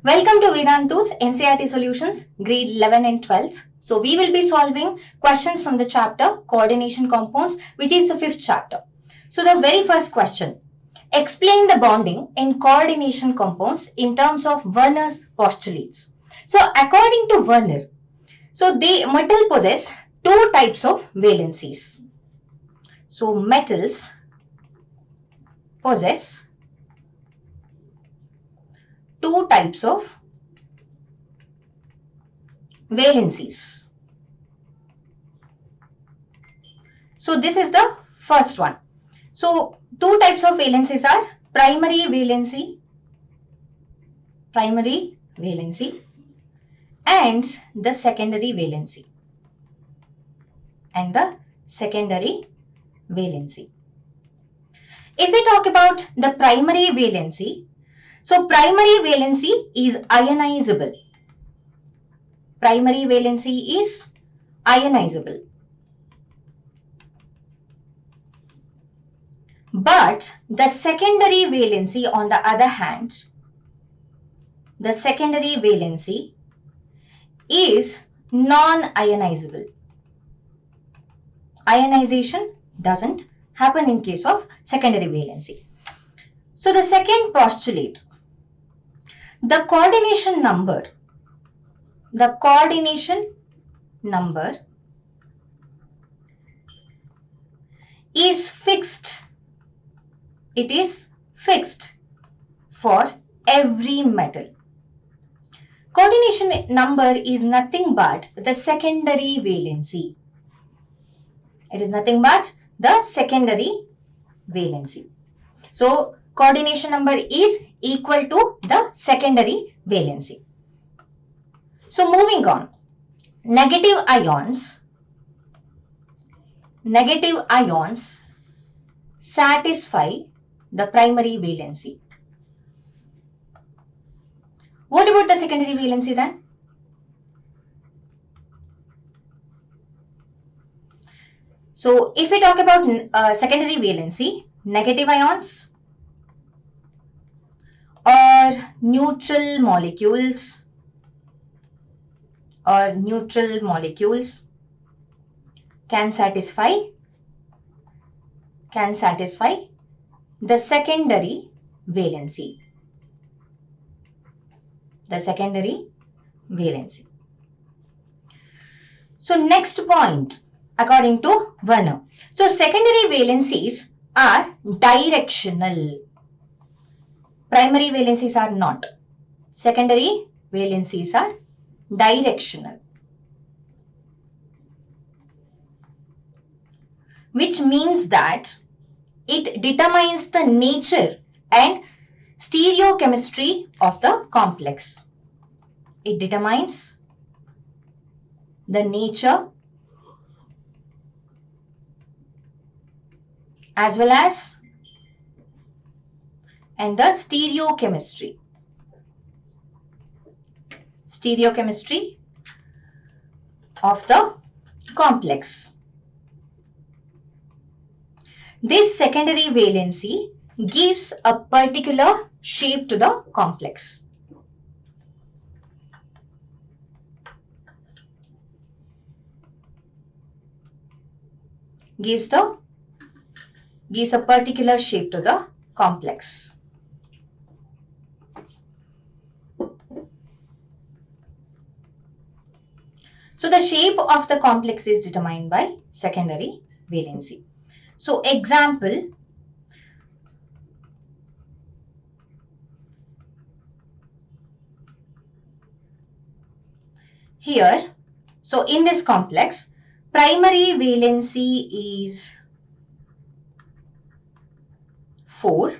Welcome to Vedantu's NCERT Solutions, grade 11 and 12th. So we will be solving questions from the chapter Coordination Compounds, which is the 5th chapter. So the very first question, explain the bonding in coordination compounds in terms of Werner's postulates. So according to Werner, metal possess two types of valencies. So metals possess two types of valencies. So this is the first one. So two types of valencies are primary valency and the secondary valency. If we talk about the primary valency, so primary valency is ionizable. But the secondary valency, on the other hand, is non-ionizable. Ionization doesn't happen in case of secondary valency. So the second postulate, the coordination number is fixed. It is fixed for every metal. Coordination number is nothing but the secondary valency. It is nothing but the secondary valency. So coordination number is equal to the secondary valency. So moving on, negative ions satisfy the primary valency. What about the secondary valency then? So if we talk about secondary valency, negative ions or neutral molecules can satisfy the secondary valency. So next point, according to Werner. So secondary valencies are directional. Primary valencies are not. Secondary valencies are directional, which means that it determines the nature and stereochemistry of the complex. It determines the nature as well as and the stereochemistry of the complex. This secondary valency gives a particular shape to the complex. Gives a particular shape to the complex. So the shape of the complex is determined by secondary valency. So example, here, so in this complex, primary valency is 4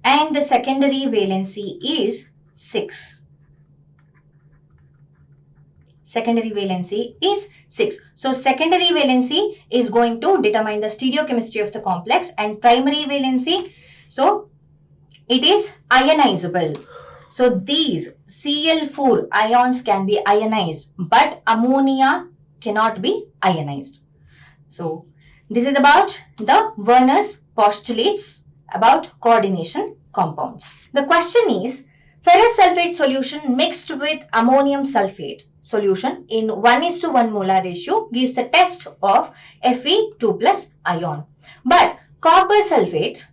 and the secondary valency is 6. So secondary valency is going to determine the stereochemistry of the complex, and primary valency, so it is ionizable. So these Cl4 ions can be ionized, but ammonia cannot be ionized. So this is about the Werner's postulates about coordination compounds. The question is, Ferrous sulfate solution mixed with ammonium sulfate solution in 1:1 molar ratio gives the test of Fe2 plus ion. But copper sulfate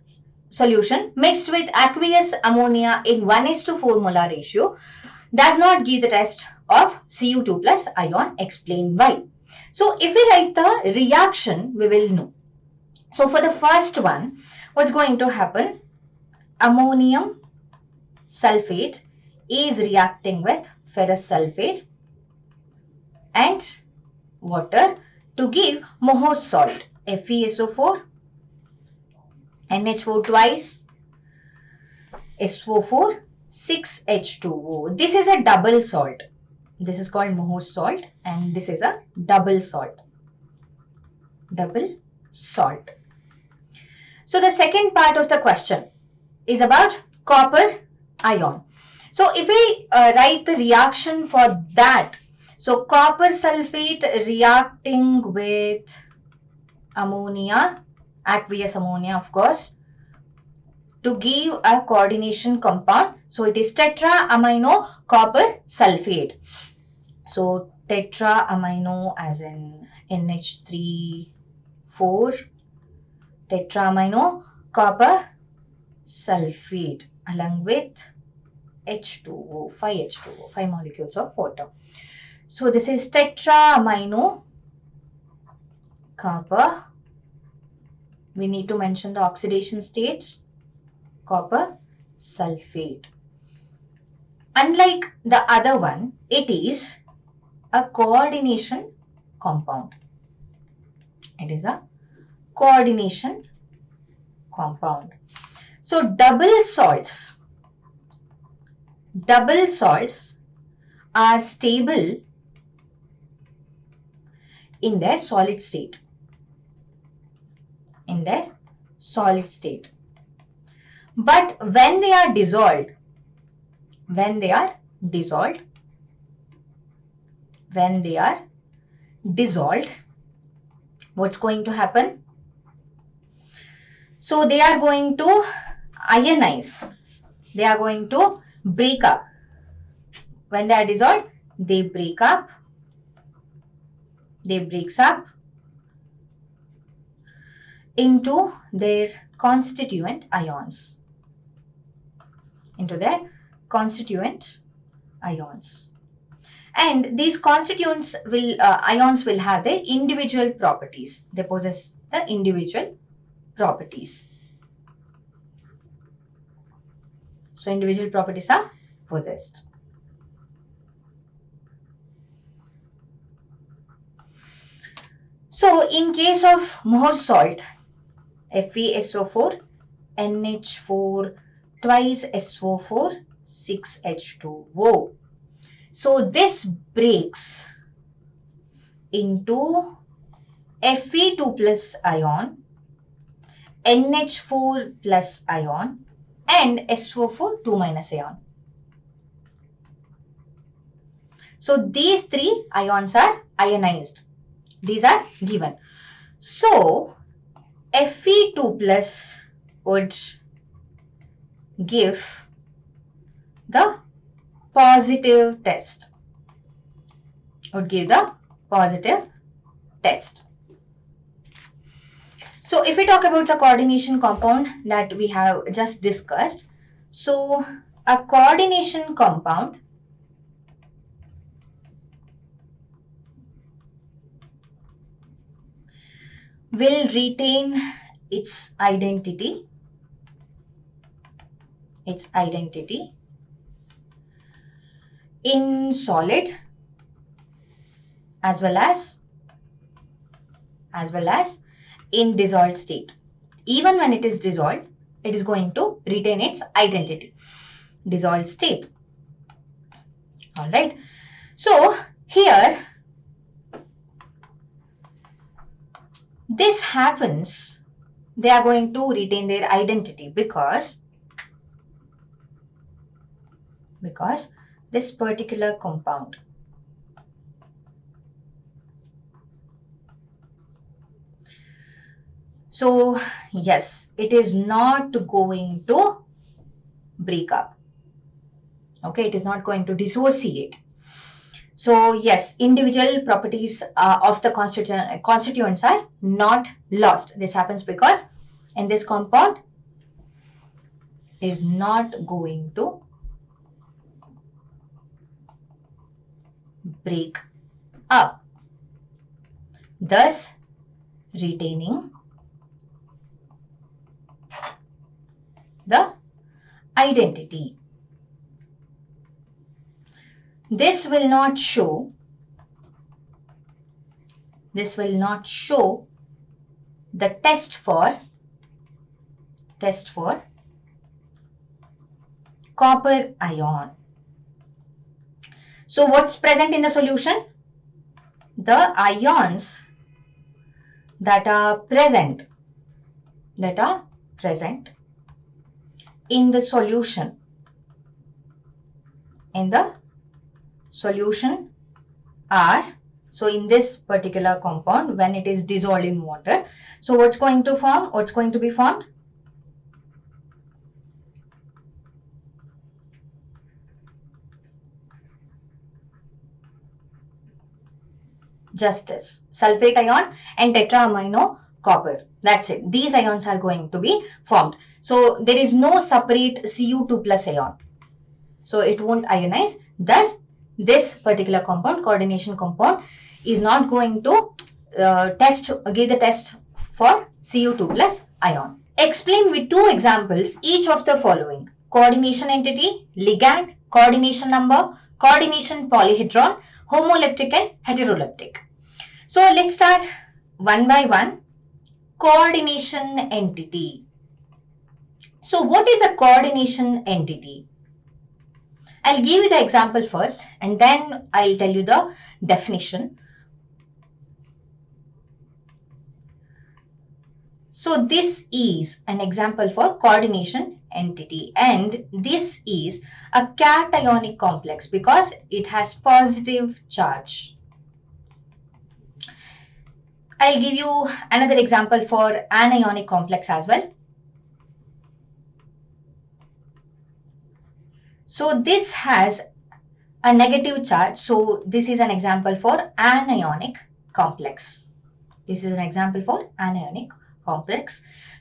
solution mixed with aqueous ammonia in 1:4 molar ratio does not give the test of Cu2 plus ion. Explain why. So if we write the reaction, we will know. So for the first one, what's going to happen? Ammonium sulfate is reacting with ferrous sulfate and water to give Mohs salt, FeSO4, NH4 twice, SO4, 6H2O. This is a double salt. This is called Mohs salt and this is a double salt. Double salt. So the second part of the question is about copper ion. So if we write the reaction for that, so copper sulfate reacting with ammonia, aqueous ammonia of course, to give a coordination compound. So it is tetraamino copper sulfate. So tetraamino as in NH3, 4, tetraamino copper sulfate along with H2O, 5H2O, 5 molecules of water. So this is tetraamino copper. We need to mention the oxidation state, copper sulfate. Unlike the other one, it is a coordination compound. It is a coordination compound. So double salts are stable in their solid state. But when they are dissolved, what's going to happen? So they are going to ionize. They are going to break up. When they are dissolved, they breaks up into their constituent ions. And these constituents ions will have their individual properties. They possess the individual properties. So individual properties are possessed. So in case of Mohs salt, FeSO4, NH4 twice SO4, 6H2O. So this breaks into Fe2 plus ion, NH4 plus ion and SO4 2 minus ion. So these three ions are ionized. These are given. So Fe2 plus would give the positive test. So if we talk about the coordination compound that we have just discussed, so a coordination compound will retain its identity in solid as well as in dissolved state. Even when it is dissolved, it is going to retain its identity, dissolved state. All right. So here this happens, they are going to retain their identity because this particular compound so yes, it is not going to break up. Okay, it is not going to dissociate. So yes, individual properties of the constituents are not lost. This happens because in this compound is not going to break up, thus retaining the identity. This will not show the test for copper ion. So what's present in the solution? The ions that are present in the solution are, so in this particular compound, when it is dissolved in water, so what's going to be formed? Just this sulfate ion and tetraamino copper. That's it. These ions are going to be formed. So there is no separate Cu2 plus ion. So it won't ionize. Thus, this particular compound, coordination compound, is not going to give the test for Cu2 plus ion. Explain with two examples each of the following: coordination entity, ligand, coordination number, coordination polyhedron, homoleptic and heteroleptic. So let's start one by one. Coordination entity. So what is a coordination entity? I'll give you the example first and then I'll tell you the definition. So this is an example for coordination entity, and this is a cationic complex because it has positive charge. I'll give you another example for anionic complex as well. So this has a negative charge. So this is an example for anionic complex.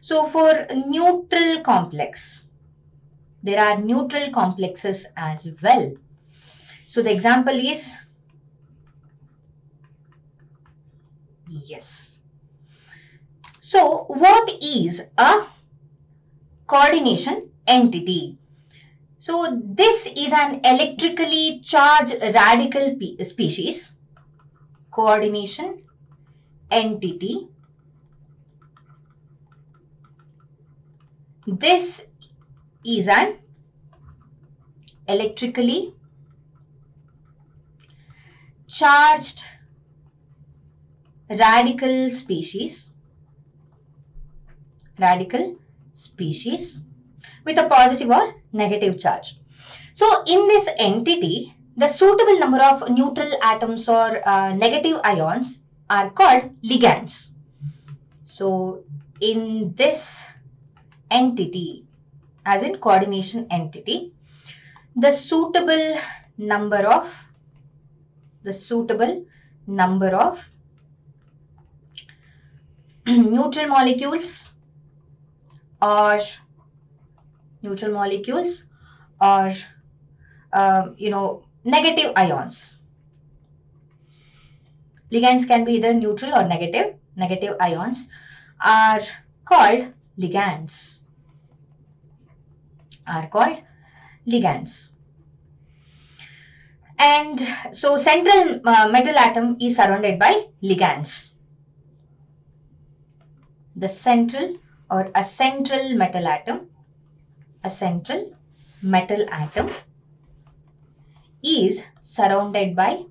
So for neutral complex, there are neutral complexes as well. So the example is, yes. So what is a coordination entity? So this is an electrically charged radical species. Coordination entity. This is an electrically charged radical species with a positive or negative charge. So in this entity, the suitable number of neutral atoms or negative ions are called ligands. So in this entity, as in coordination entity, the suitable number of neutral molecules or negative ions. Ligands can be either neutral or negative. Negative ions are called ligands. And so central metal atom is surrounded by ligands. The central or a central metal atom is surrounded by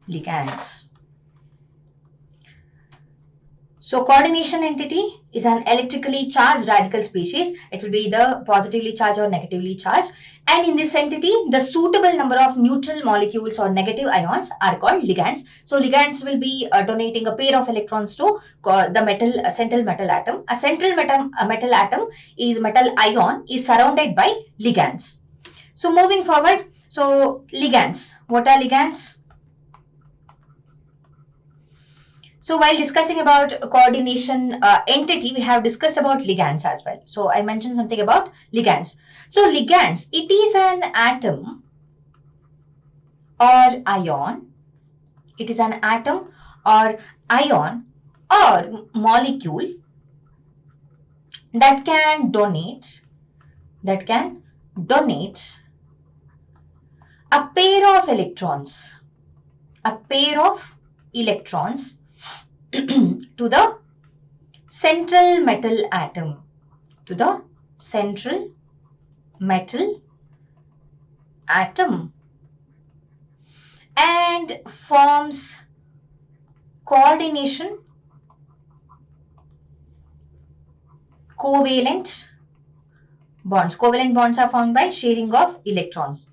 ligands. So coordination entity is an electrically charged radical species. It will be either positively charged or negatively charged. And in this entity, the suitable number of neutral molecules or negative ions are called ligands. So ligands will be donating a pair of electrons to the central metal atom. A central metal atom is metal ion is surrounded by ligands. So moving forward, so ligands. What are ligands? So while discussing about coordination entity, we have discussed about ligands as well. So I mentioned something about ligands. So ligands, it is an atom or ion. It is an atom or ion or molecule that can donate a pair of electrons to the central metal atom, and forms coordination covalent bonds. Covalent bonds are found by sharing of electrons.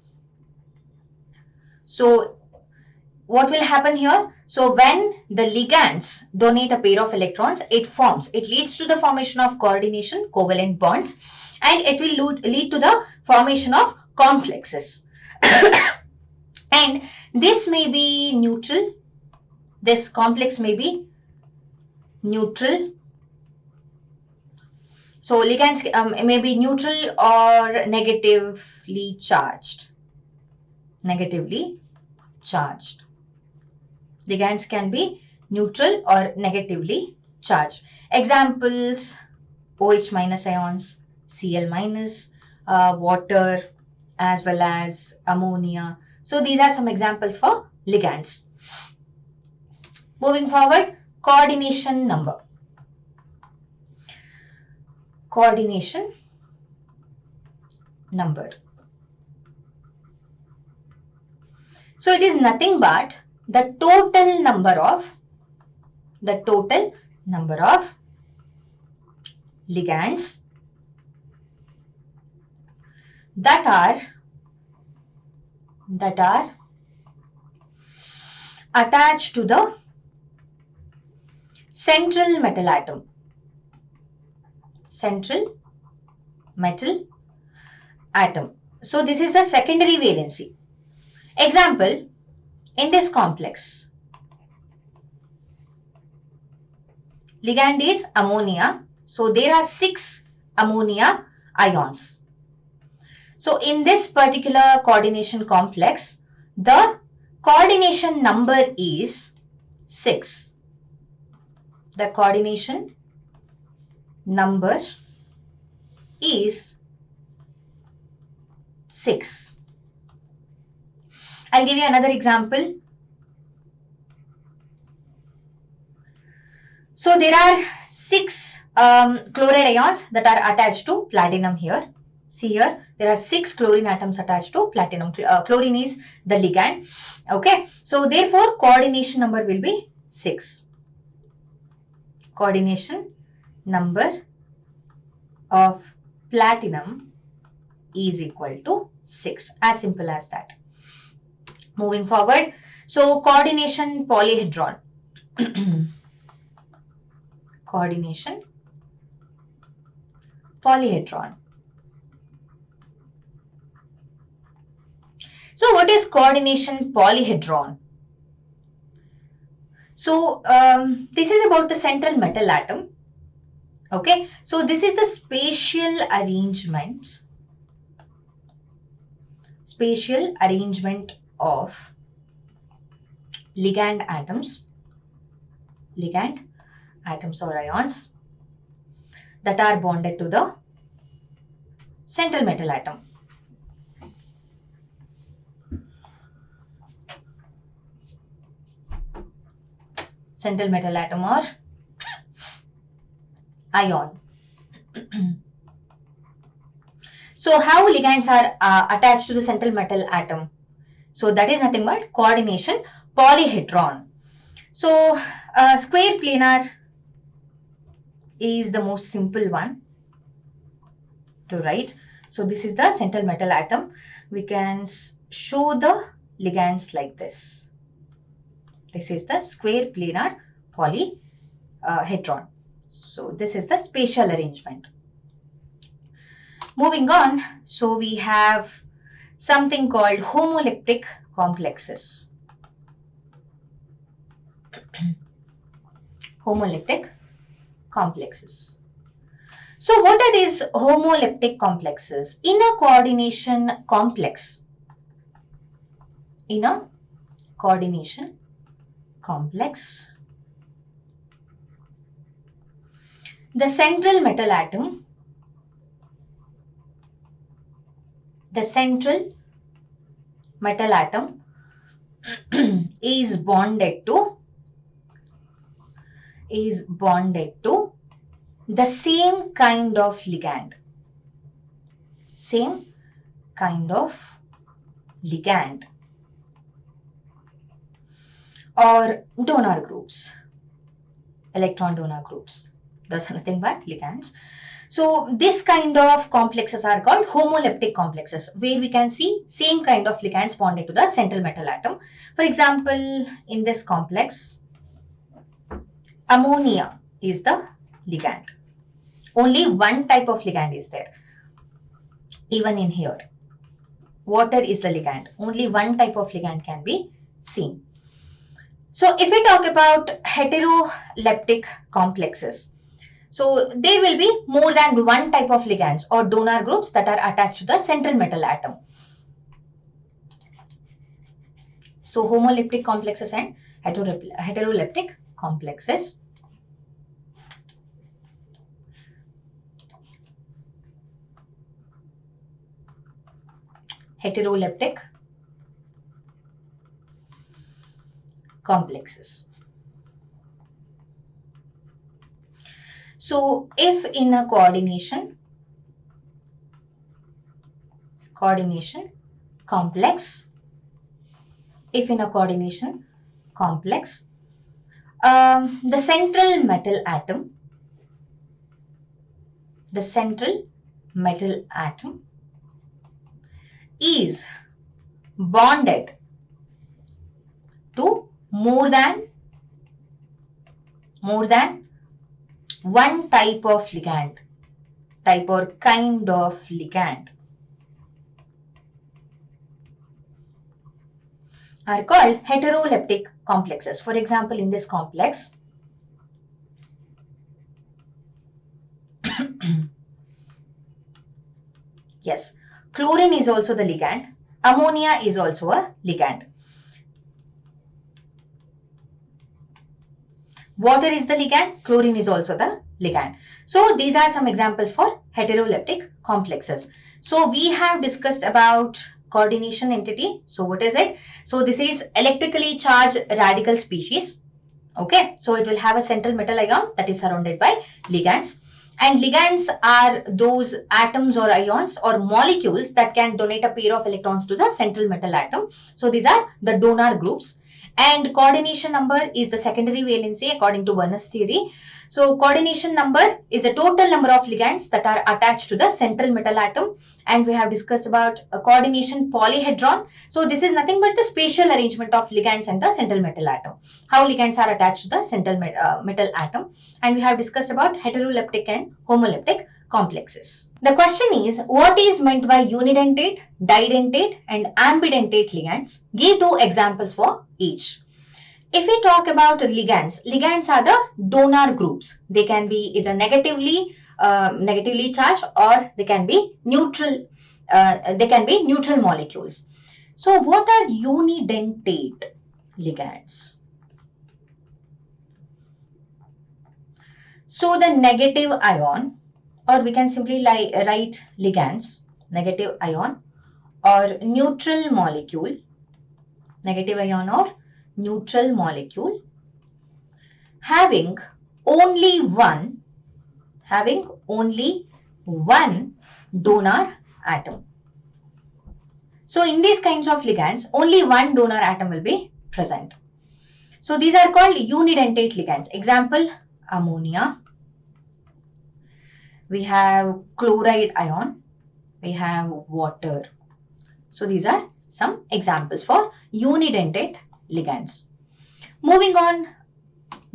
So what will happen here? So when the ligands donate a pair of electrons, it leads to the formation of coordination covalent bonds, and it will lead to the formation of complexes. And this may be neutral. This complex may be neutral. So ligands may be neutral or negatively charged. Ligands can be neutral or negatively charged. Examples: OH minus ions, Cl minus, water, as well as ammonia. So these are some examples for ligands. Moving forward, coordination number. Coordination number. So it is nothing but the total number of ligands that are attached to the central metal atom. So this is the secondary valency. Example, in this complex, ligand is ammonia. So there are 6 ammonia ions. So in this particular coordination complex, the coordination number is 6. The coordination number is 6. I'll give you another example. So there are 6 chloride ions that are attached to platinum here. See here, there are 6 chlorine atoms attached to platinum. Chlorine is the ligand. Okay, so therefore coordination number will be 6. Coordination number of platinum is equal to 6. As simple as that. Moving forward, so coordination polyhedron. Coordination polyhedron. So what is coordination polyhedron? So this is about the central metal atom. Okay, so this is the spatial arrangement of ligand atoms or ions that are bonded to the central metal atom. Central metal atom or ion. So how ligands are attached to the central metal atom? So that is nothing but coordination polyhedron. So square planar is the most simple one to write. So this is the central metal atom. We can show the ligands like this. This is the square planar polyhedron. So this is the spatial arrangement. Moving on, so we have something called homoleptic complexes. Homoleptic complexes. So what are these homoleptic complexes? In a coordination complex, the central metal atom, is bonded to the same kind of ligand. Or donor groups, electron donor groups. Those are nothing but ligands. So this kind of complexes are called homoleptic complexes, where we can see same kind of ligands bonded to the central metal atom. For example, in this complex, ammonia is the ligand. Only one type of ligand is there. Even in here, water is the ligand. Only one type of ligand can be seen. So if we talk about heteroleptic complexes, so there will be more than one type of ligands or donor groups that are attached to the central metal atom. So homoleptic complexes and heteroleptic complexes. Heteroleptic complexes. So if in a coordination complex, the central metal atom is bonded to more than one type of ligand, type or kind of ligand, are called heteroleptic complexes. For example, in this complex, yes, chlorine is also the ligand, ammonia is also a ligand. Water is the ligand, chlorine is also the ligand. So these are some examples for heteroleptic complexes. So we have discussed about coordination entity. So what is it? So this is electrically charged radical species. Okay, so it will have a central metal ion that is surrounded by ligands. And ligands are those atoms or ions or molecules that can donate a pair of electrons to the central metal atom. So these are the donor groups. And coordination number is the secondary valency according to Werner's theory. So coordination number is the total number of ligands that are attached to the central metal atom. And we have discussed about a coordination polyhedron. So this is nothing but the spatial arrangement of ligands and the central metal atom. How ligands are attached to the central metal atom. And we have discussed about heteroleptic and homoleptic complexes. The question is, what is meant by unidentate, didentate and ambidentate ligands? Give 2 examples for each. If we talk about ligands, ligands are the donor groups. They can be either negatively charged or they can be neutral. Neutral molecules. So what are unidentate ligands? So the negative ion, or we can simply write ligands, negative ion or neutral molecule, negative ion or neutral molecule having only one donor atom. So in these kinds of ligands, only one donor atom will be present. So these are called unidentate ligands. Example, ammonia, we have chloride ion, we have water. So these are some examples for unidentate ligands. Moving on,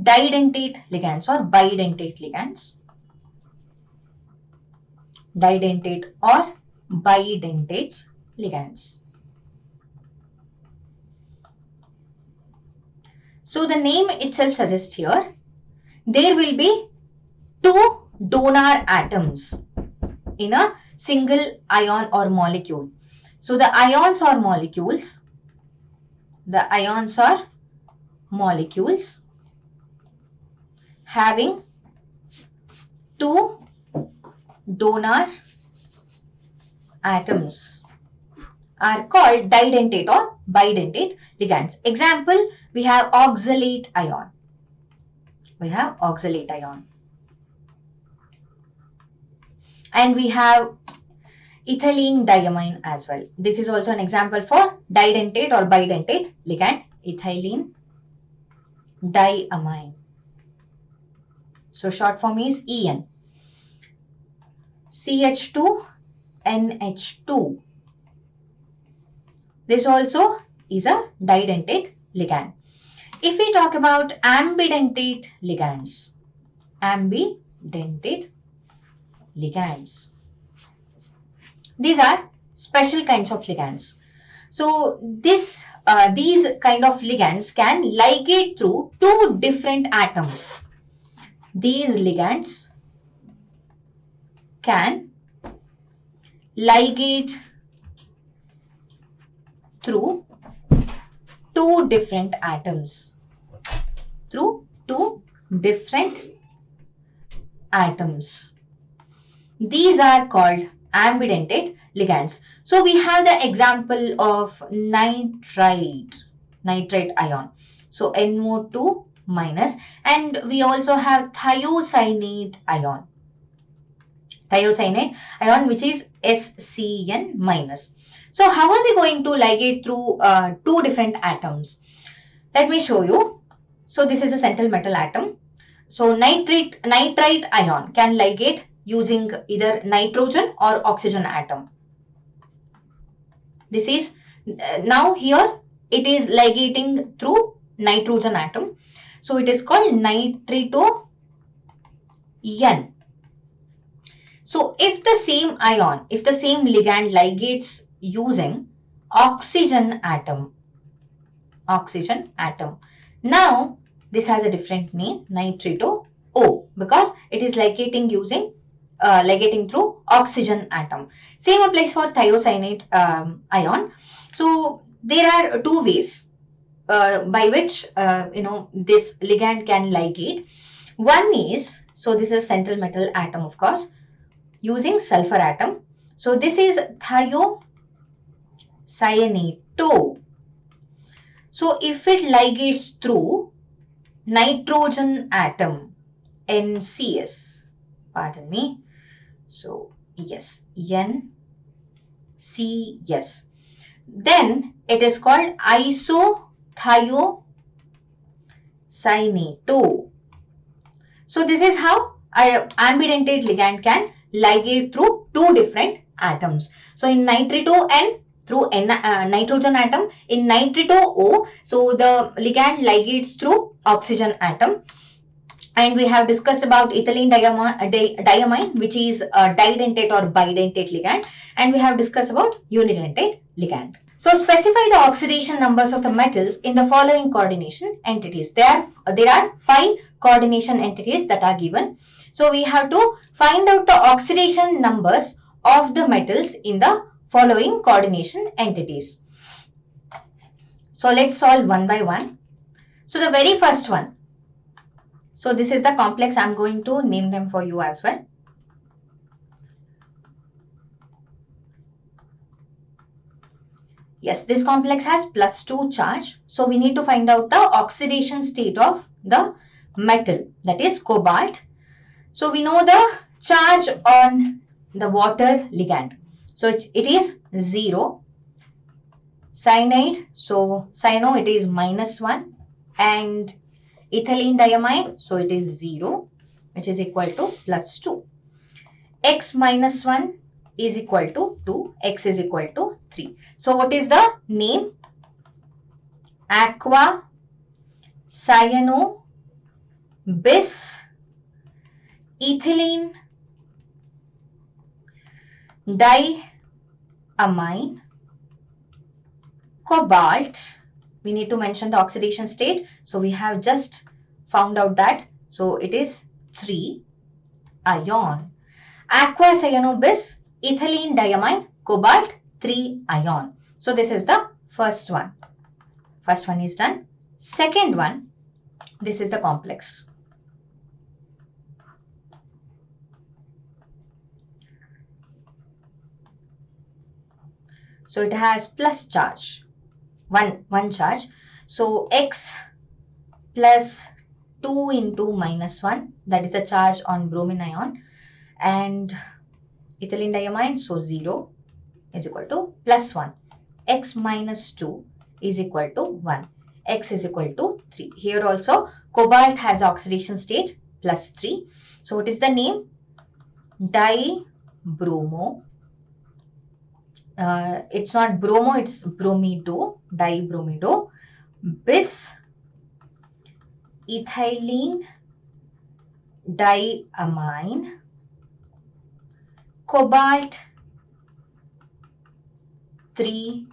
didentate ligands or bidentate ligands. Didentate or bidentate ligands. So the name itself suggests here, there will be two donor atoms in a single ion or molecule. So the ions are molecules having two donor atoms are called didentate or bidentate ligands. Example, we have oxalate ion. And we have ethylene diamine as well. This is also an example for didentate or bidentate ligand, ethylene diamine. So short form is EN. CH2NH2. This also is a didentate ligand. If we talk about ambidentate ligands, these are special kinds of ligands. So these kind of ligands can ligate through two different atoms. These ligands can ligate through two different atoms. These are called ambidentate ligands. So we have the example of nitrite ion. So NO2 minus, and we also have thiocyanate ion. Which is SCN minus. So how are they going to ligate through two different atoms? Let me show you. So this is a central metal atom. So nitrite ion can ligate using either nitrogen or oxygen atom. This is now here it is ligating through nitrogen atom. So it is called nitrito N. So if the same ligand ligates using oxygen atom, now this has a different name, nitrito O, because it is ligating through oxygen atom. Same applies for thiocyanate ion. So there are two ways by which this ligand can ligate. One is, so this is central metal atom, of course, using sulfur atom. So this is thiocyanate. So if it ligates through nitrogen atom, NCS, pardon me. So yes, NCS. Then it is called isothiocyanate. So this is how an ambidentate ligand can ligate through two different atoms. So in nitrito N through nitrogen atom, in nitrito O, so the ligand ligates through oxygen atom. And we have discussed about ethylene diamine, which is a didentate or bidentate ligand, and we have discussed about unidentate ligand. So specify the oxidation numbers of the metals in the following coordination entities. There are 5 coordination entities that are given. So we have to find out the oxidation numbers of the metals in the following coordination entities. So let's solve one by one. So the very first one. So this is the complex. I'm going to name them for you as well. Yes, this complex has +2 charge. So we need to find out the oxidation state of the metal, that is cobalt. So we know the charge on the water ligand. So it is 0. Cyanide, so cyano, it is -1. And ethylene diamine, so it is 0, which is equal to +2. x minus 1 is equal to 2, x is equal to 3. So what is the name? Aqua cyano bis ethylene diamine cobalt. We need to mention the oxidation state. So we have just found out that. So it is 3 ion. Aqua cyano bis ethylene diamine cobalt 3 ion. So this is the first one. First one is done. Second one, this is the complex. So it has plus charge, one charge. So x plus 2 into minus 1, that is the charge on bromine ion, and ethylene diamine, so 0 is equal to plus 1. X minus 2 is equal to 1. X is equal to 3. Here also cobalt has oxidation state plus 3. So what is the name? Dibromo. It's not bromo, it's bromido. Dibromido bis ethylene diamine cobalt 3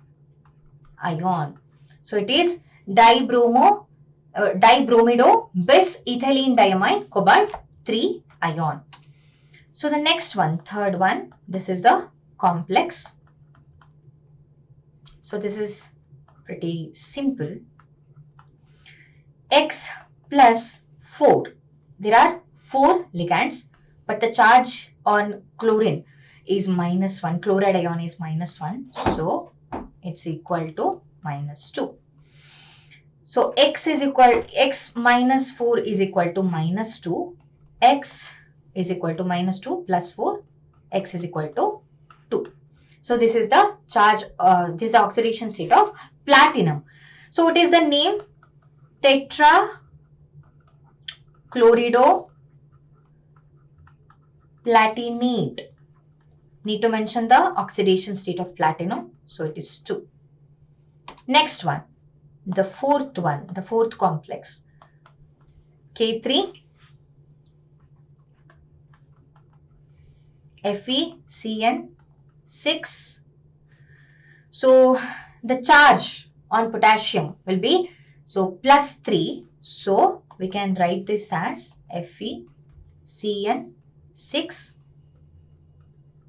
ion. So it is dibromido bis ethylene diamine cobalt 3 ion. So the next one, third one, this is the complex. So this is pretty simple. X plus 4. There are 4 ligands, but the charge on chlorine is minus 1. Chloride ion is minus 1. So it's equal to minus 2. So x minus 4 is equal to minus 2. X is equal to minus 2 plus 4. X is equal to 2. So this is the charge, this is the oxidation state of platinum. So what is the name? Tetrachlorido platinate. Need to mention the oxidation state of platinum. So it is 2. Next one, the fourth one, the fourth complex. K3 FeCN6. So the charge on potassium will be plus 3. So we can write this as FeCN6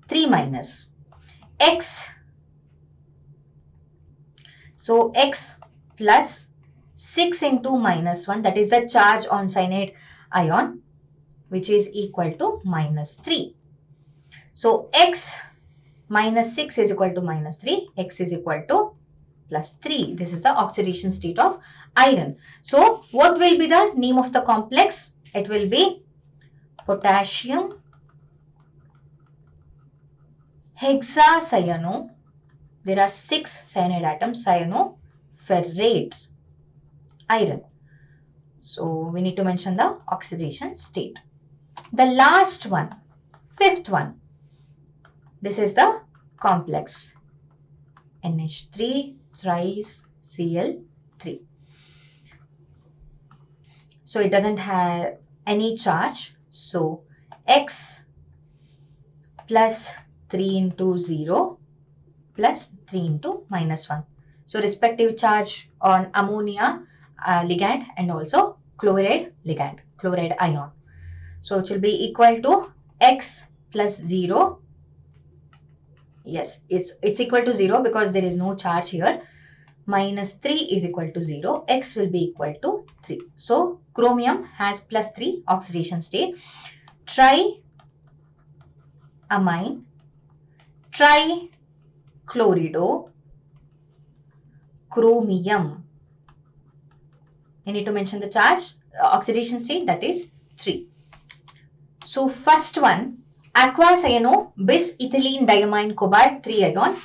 3 minus X. So X plus 6 into minus 1, that is the charge on cyanide ion, which is equal to minus 3. So X minus 6 is equal to minus 3. X is equal to plus 3. This is the oxidation state of iron. So what will be the name of the complex? It will be potassium hexacyano. There are 6 cyanide atoms. Cyanoferrate iron. So we need to mention the oxidation state. The last one, fifth one. This is the complex NH3 thrice Cl3. So it doesn't have any charge. So X plus 3 into 0 plus 3 into minus 1. So respective charge on ammonia ligand and also chloride ligand, chloride ion. So it will be equal to X plus 0. Yes, it's equal to 0 because there is no charge here. Minus 3 is equal to 0. X will be equal to 3. So chromium has plus 3 oxidation state. Triamine, trichlorido, chromium. You need to mention the charge, oxidation state, that is 3. So first one, aqua cyano bis ethylene diamine cobalt 3 ion.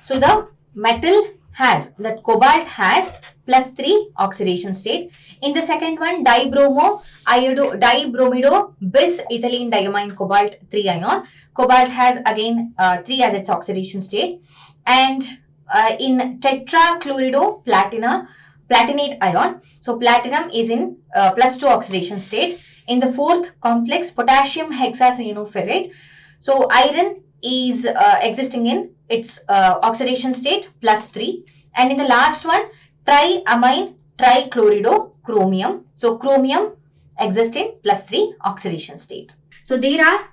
So the metal has, that cobalt has plus 3 oxidation state. In the second one, dibromido bis ethylene diamine cobalt 3 ion. Cobalt has again 3 as its oxidation state. And in tetrachlorido platinate ion, so platinum is in plus 2 oxidation state. In the fourth complex, potassium hexacyanoferrate, so iron is existing in its oxidation state plus 3. And in the last one, triamine trichlorido chromium, so chromium exists in plus 3 oxidation state. So there are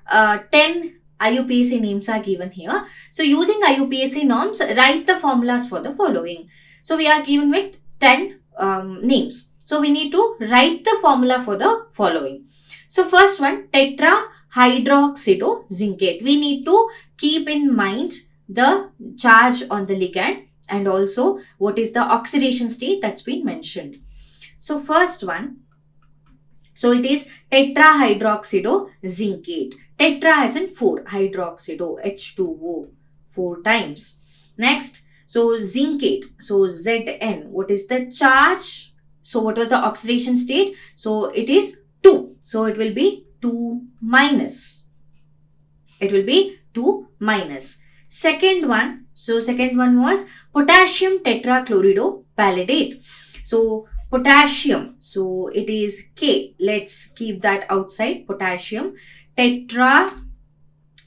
10 IUPAC names are given here. So using IUPAC norms, write the formulas for the following. So we are given with 10 names. So we need to write the formula for the following. So first one, tetrahydroxidozincate. We need to keep in mind the charge on the ligand and also what is the oxidation state that's been mentioned. So first one, so it is tetrahydroxidozincate. Tetra as in 4, hydroxido, H2O, 4 times. Next, so zincate, so Zn, what is the charge? So what was the oxidation state? So it is 2. So it will be 2 minus. It will be 2 minus. Second one, so second one was potassium tetrachlorido palladate. So potassium, so it is K. Let's keep that outside. Potassium tetra,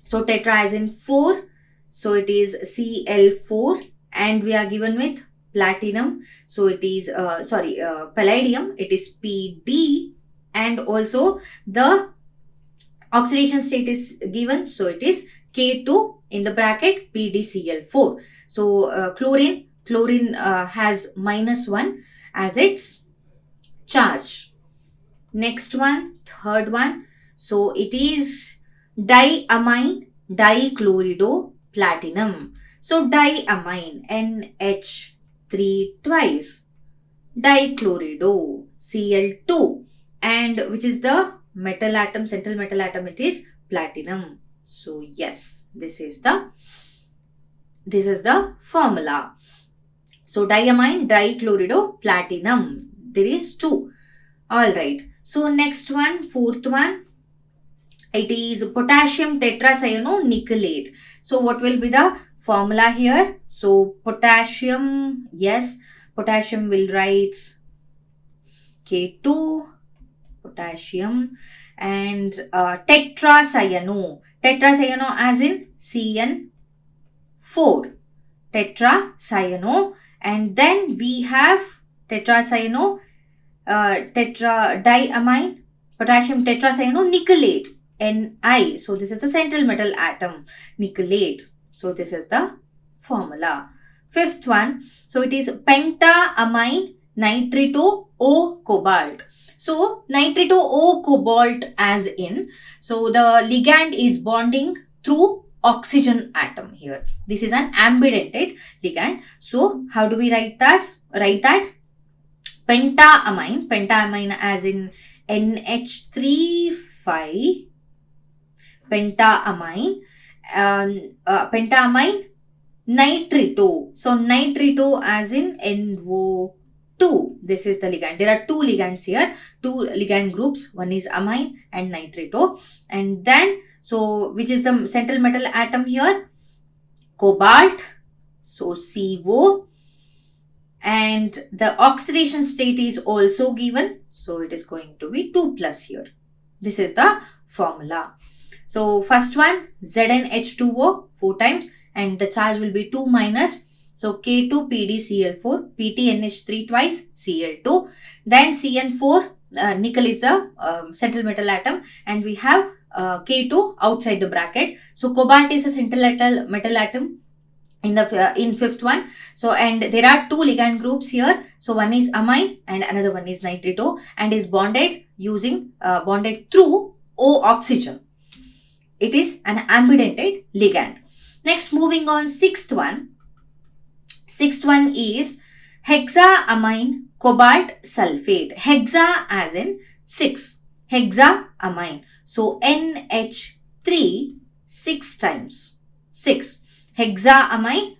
so tetra as in 4, so it is Cl4, and we are given with platinum, so it is palladium, it is Pd, and also the oxidation state is given, so it is K2 in the bracket PdCl4. So chlorine has -1 as its charge. Next one, third one, so it is diamine dichlorido platinum. So diamine, NH3 twice, dichlorido, Cl2, and which is the metal atom, central metal atom, it is platinum. So yes, this is the formula. So diamine dichlorido platinum, there is 2. Alright, so next one, fourth one, it is potassium tetracyanonickelate. So what will be the formula here? So potassium, yes, potassium will write K2, potassium, and tetracyano as in CN4, tetracyano, and then we have tetracyano, diamine, potassium tetracyanonickelate, Ni. So this is the central metal atom, nickelate. So this is the formula. Fifth one, so it is pentaamine nitrito O cobalt. So nitrito O cobalt as in, so the ligand is bonding through oxygen atom here. This is an ambidentate ligand. So how do we write that? Pentaamine as in NH3 5, pentaamine nitrito. So nitrito as in NO2. This is the ligand. There are 2 ligands here, 2 ligand groups. One is amine and nitrito. And then, so which is the central metal atom here? Cobalt. So CO. And the oxidation state is also given. So it is going to be 2 plus here. This is the formula. So first one, ZnH2O 4 times, and the charge will be 2 minus. So K2 PdCl4, PtNH3 twice, Cl2. Then Cn4, nickel is the central metal atom, and we have K2 outside the bracket. So cobalt is a central metal atom in fifth one. So and there are 2 ligand groups here. So one is amine and another one is nitrito, and is bonded through O oxygen. It is an ambidentate ligand. Next, moving on, sixth one. Sixth one is hexaamine cobalt sulfate. Hexa as in 6. Hexaamine. So NH3 6 times. 6. Hexaamine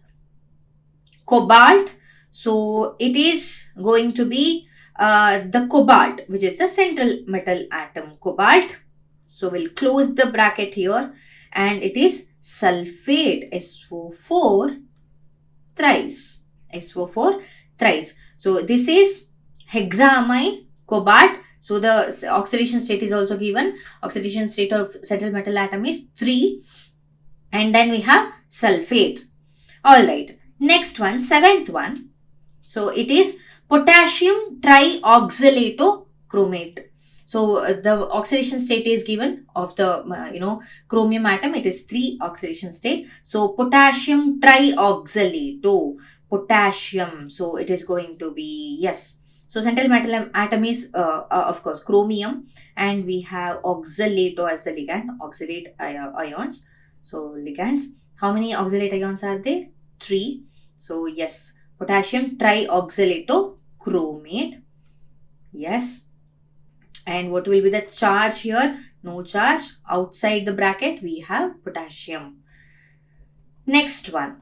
cobalt. So it is going to be the cobalt, which is the central metal atom, cobalt. So we'll close the bracket here, and it is sulfate, SO4 thrice, SO4 thrice. So this is hexaamine, cobalt. So the oxidation state is also given. Oxidation state of central metal atom is 3, and then we have sulfate. Alright, next one, 7th one. So it is potassium trioxylatochromate. So the oxidation state is given of the chromium atom. It is 3 oxidation state. So potassium trioxylato, potassium. So it is going to be yes. So central metal atom is of course chromium, and we have oxalato as the ligand, oxalate ions. So ligands, how many oxalate ions are there? 3. So yes, potassium trioxylatochromate. Yes. And what will be the charge here? No charge. Outside the bracket, we have potassium. Next one.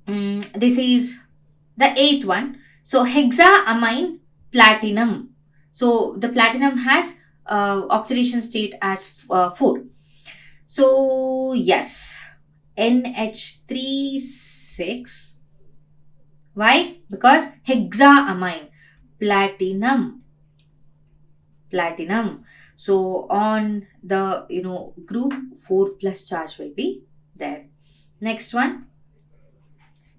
This is the 8th one. So hexaamine platinum. So the platinum has oxidation state as 4. So yes, NH36. Why? Because hexaamine, platinum. So on the group, 4 plus charge will be there. Next one,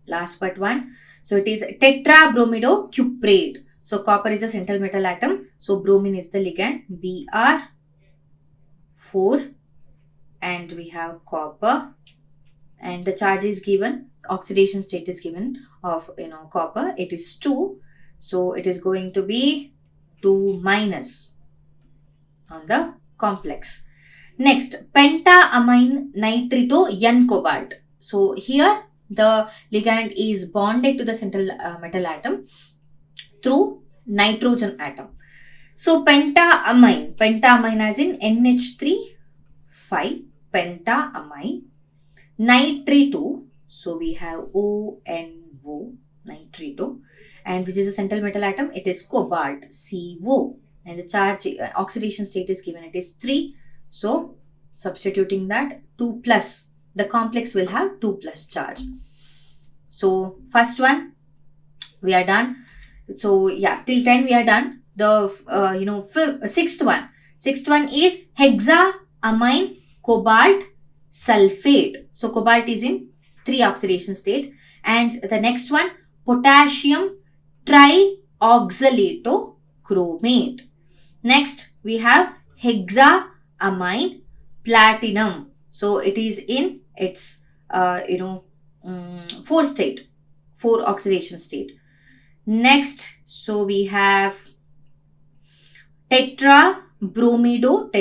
last but one. So it is tetrabromidocuprate. So copper is a central metal atom. So bromine is the ligand, Br4, and we have copper, and the charge is given, oxidation state is given of copper. It is 2. So it is going to be 2 minus on the complex. Next, pentaamine nitrito N cobalt. So here the ligand is bonded to the central metal atom through nitrogen atom. So pentaamine as in NH3 5, pentaamine nitrito. So we have ONO, nitrito, and which is a central metal atom. It is cobalt, CO. And the charge oxidation state is given, it is 3. So substituting that, 2 plus, the complex will have 2 plus charge. So first one we are done. So yeah, till 10 we are done. The sixth one is hexaamine cobalt sulfate. So cobalt is in 3 oxidation state, and the next one, potassium trioxylatochromate. Next, we have hexaamine platinum. So it is in its 4 state, 4 oxidation state. Next, so we have tetrabromido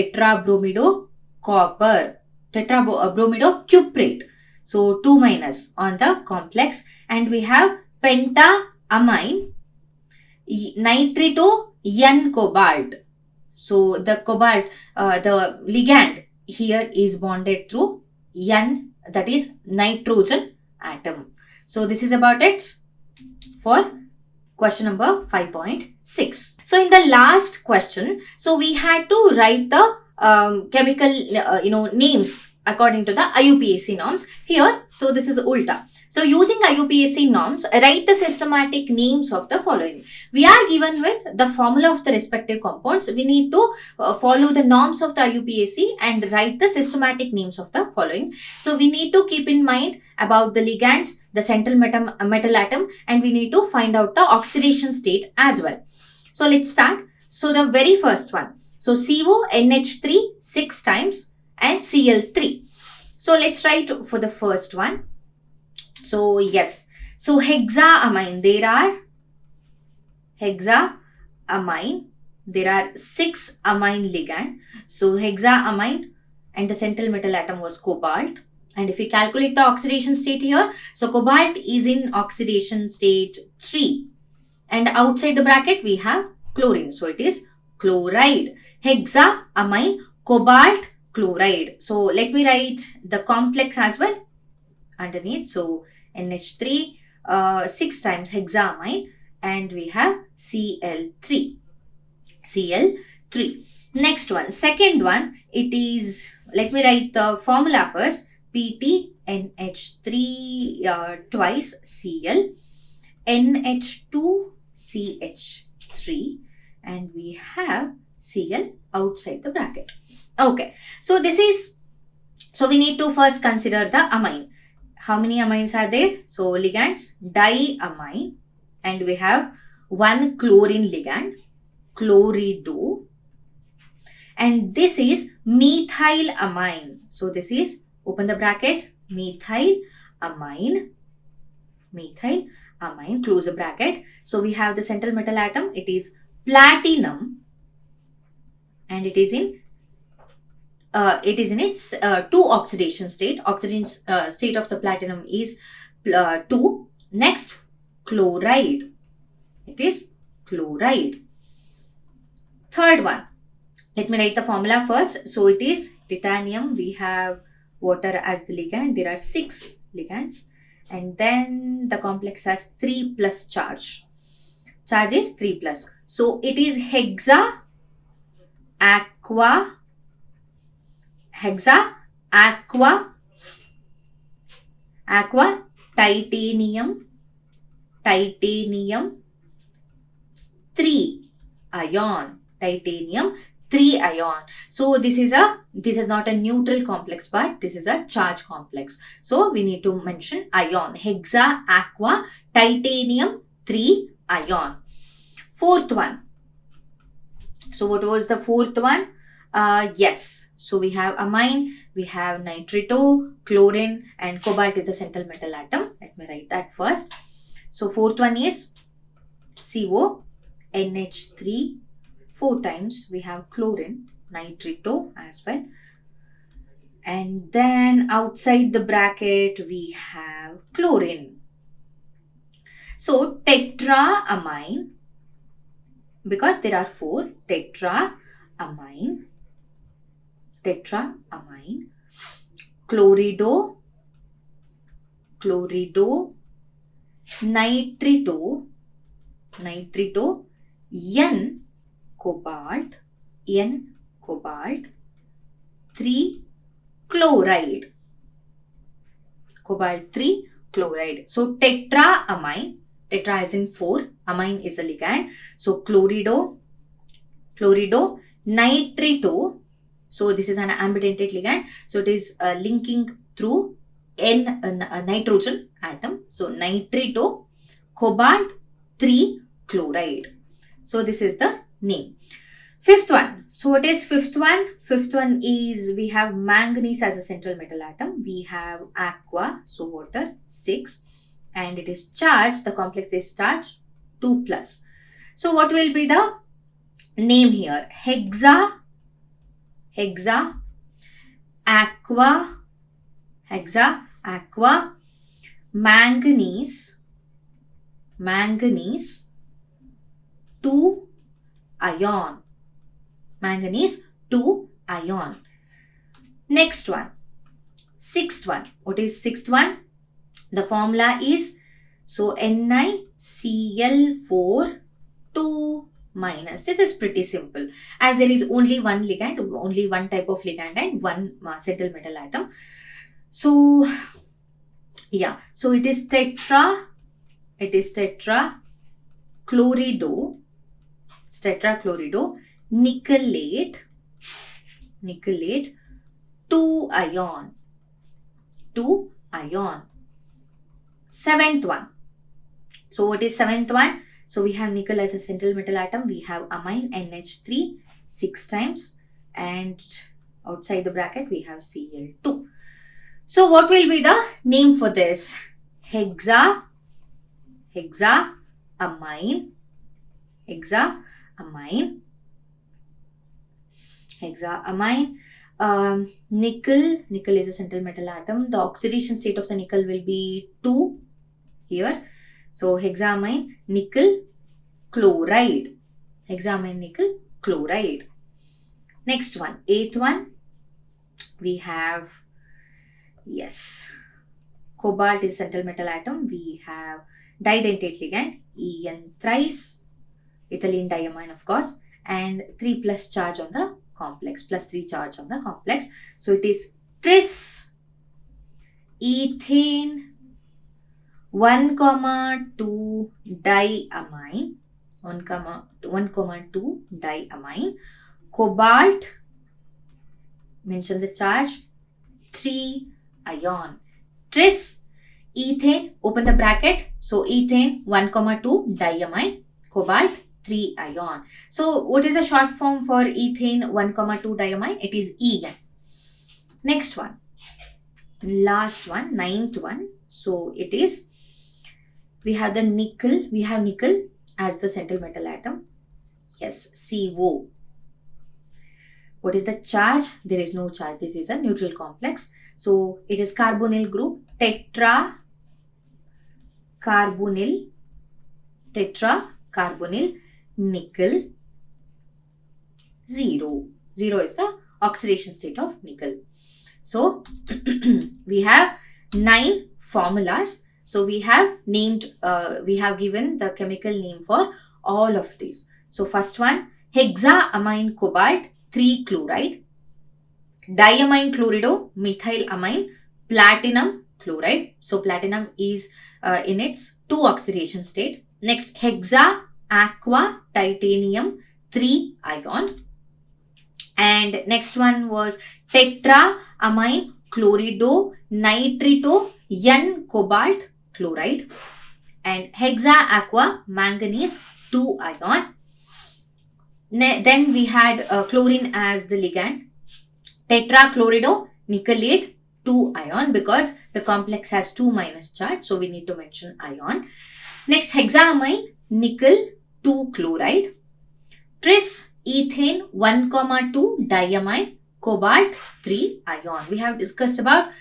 copper, tetrabromido cuprate. So 2 minus on the complex, and we have pentaamine nitrito N cobalt. So the cobalt, the ligand here is bonded through N, that is nitrogen atom. So this is about it for question number 5.6. So in the last question, so we had to write the chemical names according to the IUPAC norms. Here, so this is ulta. So using IUPAC norms, write the systematic names of the following. We are given with the formula of the respective compounds. We need to follow the norms of the IUPAC and write the systematic names of the following. So we need to keep in mind about the ligands, the central metal atom, and we need to find out the oxidation state as well. So let's start. So the very first one. So CO, NH3 6 times, and Cl3. So let's write for the first one. So yes, so hexaamine, there are 6 amine ligand. So hexaamine, and the central metal atom was cobalt. And if we calculate the oxidation state here, so cobalt is in oxidation state 3, and outside the bracket we have chlorine, so it is chloride, hexaamine cobalt chloride. So let me write the complex as well underneath. So NH3 6 times hexaamine, and we have Cl3. Cl3. Next one, second one, it is, let me write the formula first. PTNH3 twice Cl, NH2CH3, and we have Cl outside the bracket. Okay, so we need to first consider the amine. How many amines are there? So ligands, diamine, and we have one chlorine ligand, chlorido, and this is methylamine. So this is, open the bracket, methylamine, close the bracket. So we have the central metal atom, it is platinum, and it is in its 2 oxidation state. Oxidation state of the platinum is 2. Next, chloride. It is chloride. Third one, let me write the formula first. So it is titanium. We have water as the ligand. There are 6 ligands. And then the complex has 3 plus charge. Charge is 3 plus. So it is hexa, aqua, titanium, 3 ion, titanium 3 ion. So this is not a neutral complex, but this is a charge complex. So we need to mention ion, hexa, aqua, titanium 3 ion. Fourth one. So what was the fourth one? Yes. So we have amine, we have nitrito, chlorine, and cobalt is the central metal atom. Let me write that first. So fourth one is CO, NH3, 4 times we have chlorine, nitrito as well. And then outside the bracket we have chlorine. So tetraamine, because there are 4, tetraamine, chlorido, nitrito, N cobalt, 3 chloride, cobalt 3 chloride. So tetraamine, tetra as in 4, amine is the ligand. So chlorido, nitrito. So this is an ambidentate ligand. So it is linking through nitrogen atom. So nitrito, cobalt 3 chloride. So this is the name. Fifth one. So what is fifth one? Fifth one is, we have manganese as a central metal atom. We have aqua, so water, 6. And it is charged, the complex is charged, 2 plus. So what will be the name here? Hexa, aqua, manganese, 2 ion, manganese 2 ion. Next one, sixth one. What is sixth one? The formula is, so NiCl4 2 minus. This is pretty simple, as there is only one ligand, only one type of ligand and one central metal atom. So yeah, so it is tetrachlorido, nickelate 2 ion. Seventh one. So what is seventh one? So we have nickel as a central metal atom. We have amine NH3 6 times, and outside the bracket we have Cl2. So what will be the name for this? Hexaamine, nickel is a central metal atom. The oxidation state of the nickel will be 2 here. So hexaamine, nickel chloride. Next one, eighth one, we have, yes, cobalt is central metal atom. We have Didentate ligand, En thrice, ethylene diamine of course, and 3 plus charge on the complex, plus 3 charge on the complex. So it is tris ethane 1,2 diamine, 1,2 diamine, cobalt, mention the charge, 3 ion. Tris ethane, open the bracket, so ethane 1,2 diamine, cobalt 3 ion. So what is the short form for ethane 1,2 diamine? It is En. Next one, last one, ninth one. So it is, we have nickel as the central metal atom. Yes, CO. What is the charge? There is no charge. This is a neutral complex. So it is carbonyl group, tetra carbonyl nickel 0. 0 is the oxidation state of nickel. So we have 9 formulas. So we have named, we have given the chemical name for all of these. So first one, hexaamine cobalt 3 chloride, diamine chlorido methyl amine platinum chloride. So platinum is in its 2 oxidation state. Next, hexa aqua titanium 3 ion. And next one was tetra amine chlorido nitrito N cobalt chloride, and hexa aqua manganese 2 ion. Then we had chlorine as the ligand, tetrachlorido nickelate 2 ion, because the complex has 2 minus charge, so we need to mention ion. Next, hexaamine nickel 2 chloride, tris ethane 1,2 diamine cobalt 3 ion. We have discussed about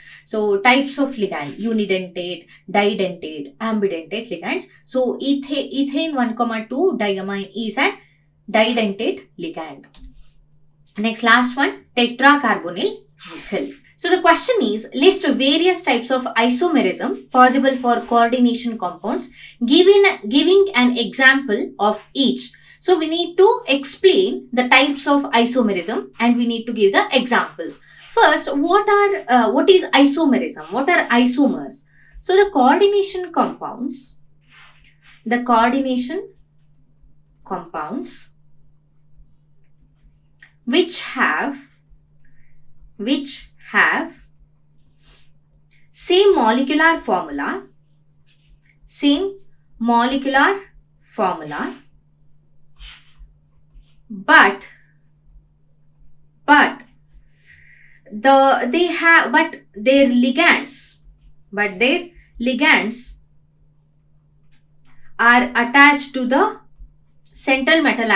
types of ligand, unidentate, didentate, ambidentate ligands. So ethane 1,2 diamine is a didentate ligand. Next, last one, tetracarbonyl nickel. So the question is, list various types of isomerism possible for coordination compounds, giving an example of each. So we need to explain the types of isomerism and we need to give the examples. First, what is isomerism? What are isomers? So the coordination compounds which have same molecular formula, but their ligands are attached to the central metal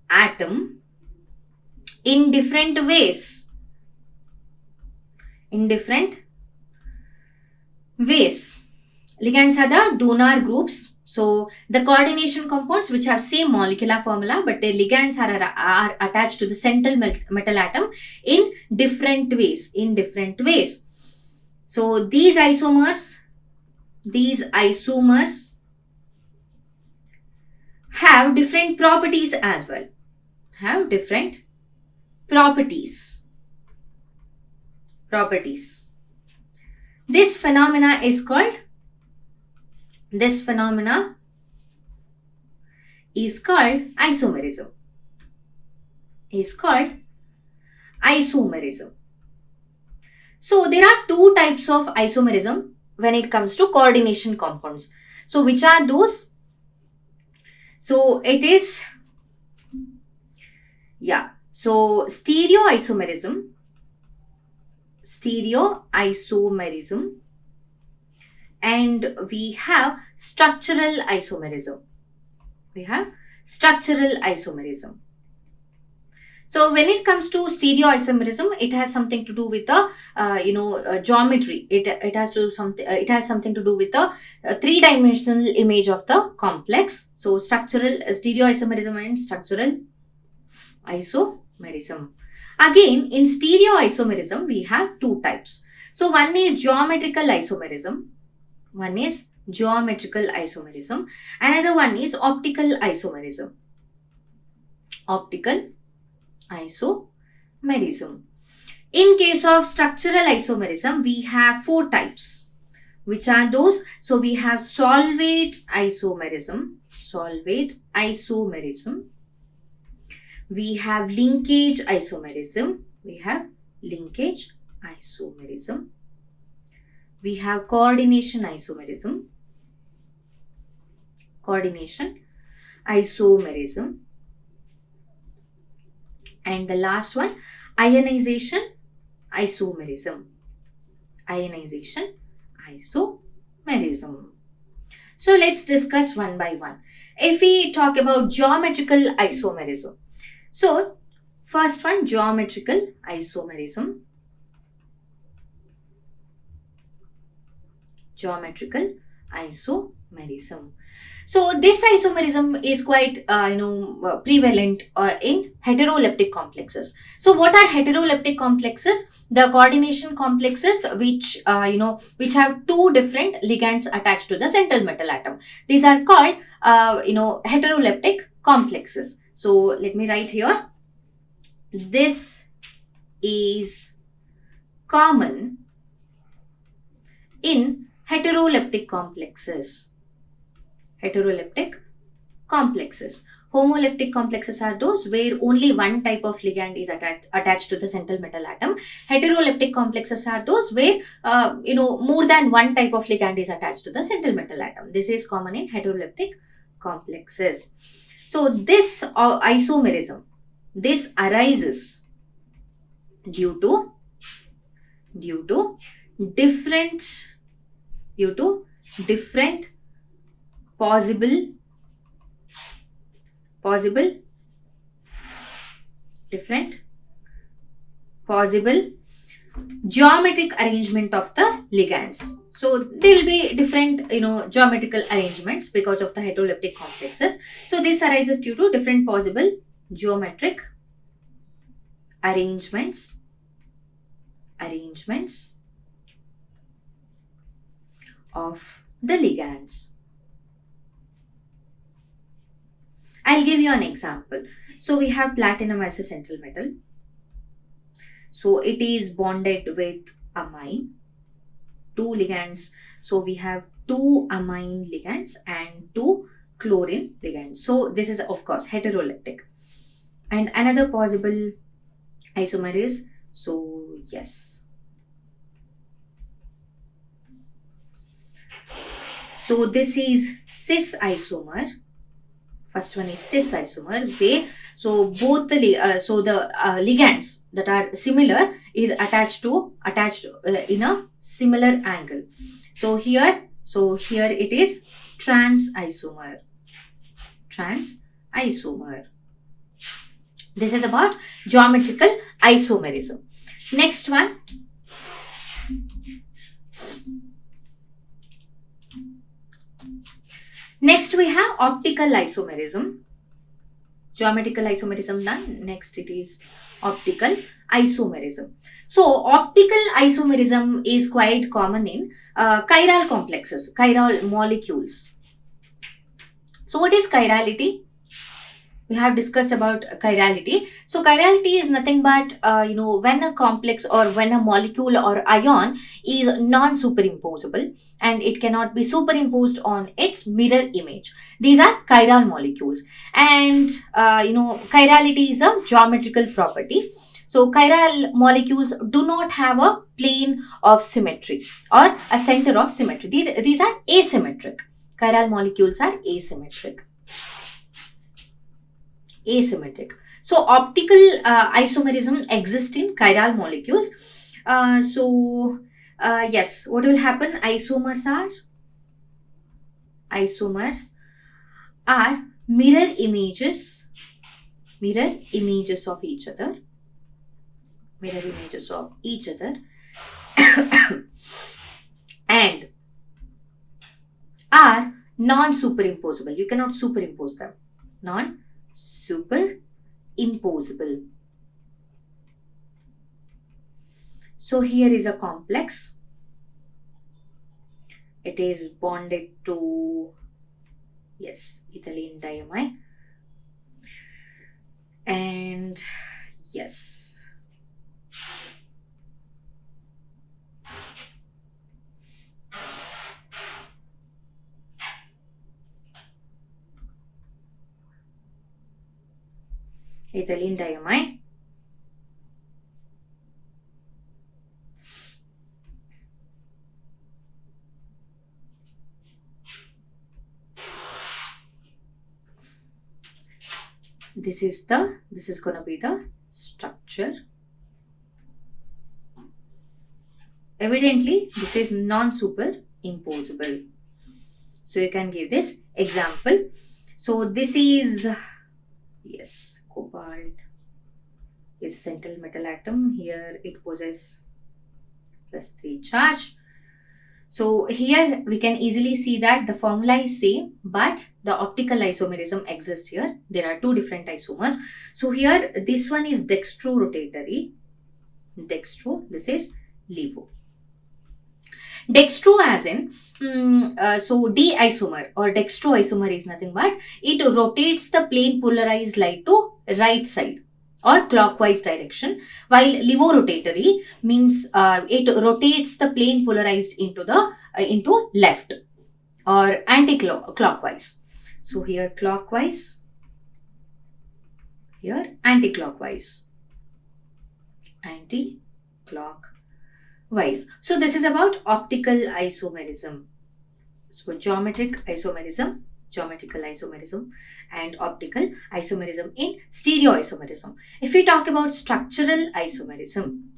atom, in different ways. Ligands are the donor groups. So the coordination compounds which have same molecular formula but their ligands are attached to the central metal atom in different ways. So these isomers have different properties as well. This phenomena is called isomerism. So there are 2 types of isomerism when it comes to coordination compounds. So which are those? So it is, so stereoisomerism, and we have structural isomerism. So when it comes to stereoisomerism, it has something to do with the geometry. It has something to do with the 3-dimensional image of the complex. So structural stereoisomerism and structural isomerism. isomerism. Again, in stereoisomerism, we have two types. So one is geometrical isomerism. One is geometrical isomerism. Another one is optical isomerism. Optical isomerism. In case of structural isomerism, we have four types. Which are those? So we have solvate isomerism. Solvate isomerism. We have linkage isomerism. We have linkage isomerism. We have coordination isomerism. Coordination isomerism. And the last one, ionization isomerism. Ionization isomerism. So let's discuss one by one. If we talk about geometrical isomerism. So first one, geometrical isomerism. Geometrical isomerism. So this isomerism is quite prevalent in heteroleptic complexes. So what are heteroleptic complexes? The coordination complexes which have two different ligands attached to the central metal atom. These are called heteroleptic complexes. So let me write here. This is common in heteroleptic complexes. Heteroleptic complexes. Homoleptic complexes are those where only one type of ligand is attached to the central metal atom. Heteroleptic complexes are those where more than one type of ligand is attached to the central metal atom. This is common in heteroleptic complexes. So this isomerism, this arises due to different possible geometric arrangement of the ligands. So there will be different geometrical arrangements because of the heteroleptic complexes. So this arises due to different possible geometric arrangements of the ligands. I'll give you an example. So we have platinum as a central metal. So it is bonded with amine, two ligands. So we have two amine ligands and two chlorine ligands. So this is of course heteroleptic. And another possible isomer is, so yes. So this is cis isomer. First one is cis isomer, where so both the ligands that are similar is attached in a similar angle. So here it is trans isomer. This is about geometrical isomerism. Next one. Next we have optical isomerism. Geometrical isomerism done. Next it is optical isomerism. So optical isomerism is quite common in chiral complexes, chiral molecules. So what is chirality? We have discussed about chirality. So chirality is nothing but when a complex or when a molecule or ion is non-superimposable and it cannot be superimposed on its mirror image. These are chiral molecules, and chirality is a geometrical property. So chiral molecules do not have a plane of symmetry or a center of symmetry. These are asymmetric. Chiral molecules are asymmetric. So optical isomerism exists in chiral molecules. Yes, what will happen? Isomers are mirror images of each other. And are non-superimposable. You cannot superimpose them. Non-superimposable. So here is a complex. It is bonded to, yes, ethylene diamine. And yes, ethylene diamine. This is gonna be the structure. Evidently, this is non-superimposable. So you can give this example. So this is, yes, cobalt is a central metal atom. Here it possesses +3 charge. So here we can easily see that the formula is same, but the optical isomerism exists here. There are two different isomers. So here this one is dextrorotatory. Dextro, this is levo. Dextro as in, so D isomer or dextro isomer is nothing but it rotates the plane polarized light to right side or clockwise direction, while levorotatory means it rotates the plane polarized into the into left or anti-clockwise. So here clockwise, here anti-clockwise, anti-clockwise. So this is about optical isomerism. So geometrical isomerism, and optical isomerism in stereoisomerism. If we talk about structural isomerism,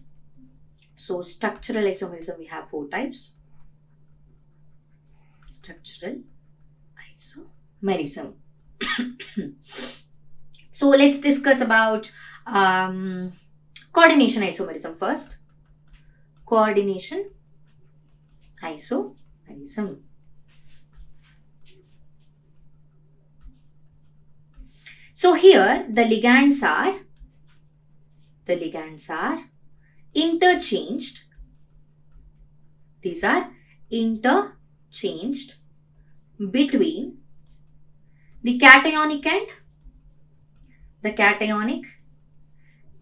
so structural isomerism we have 4 types. Structural isomerism. So let's discuss about coordination isomerism first. Coordination isomerism. So here the ligands are interchanged. These are interchanged between the cationic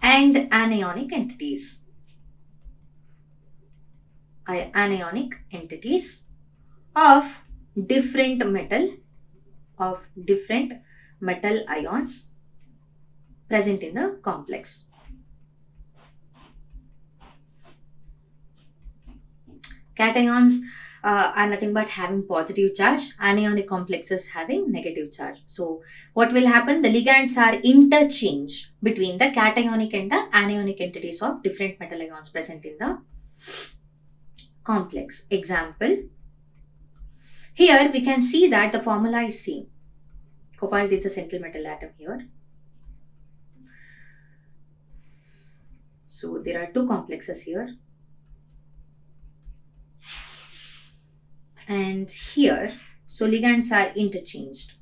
and anionic entities. Anionic entities of different metal ions present in the complex. Cations are nothing but having positive charge, anionic complexes having negative charge. So what will happen? The ligands are interchanged between the cationic and the anionic entities of different metal ions present in the complex. Example, here we can see that the formula is same. Cobalt is a central metal atom here. So there are 2 complexes here. And here, so ligands are interchanged.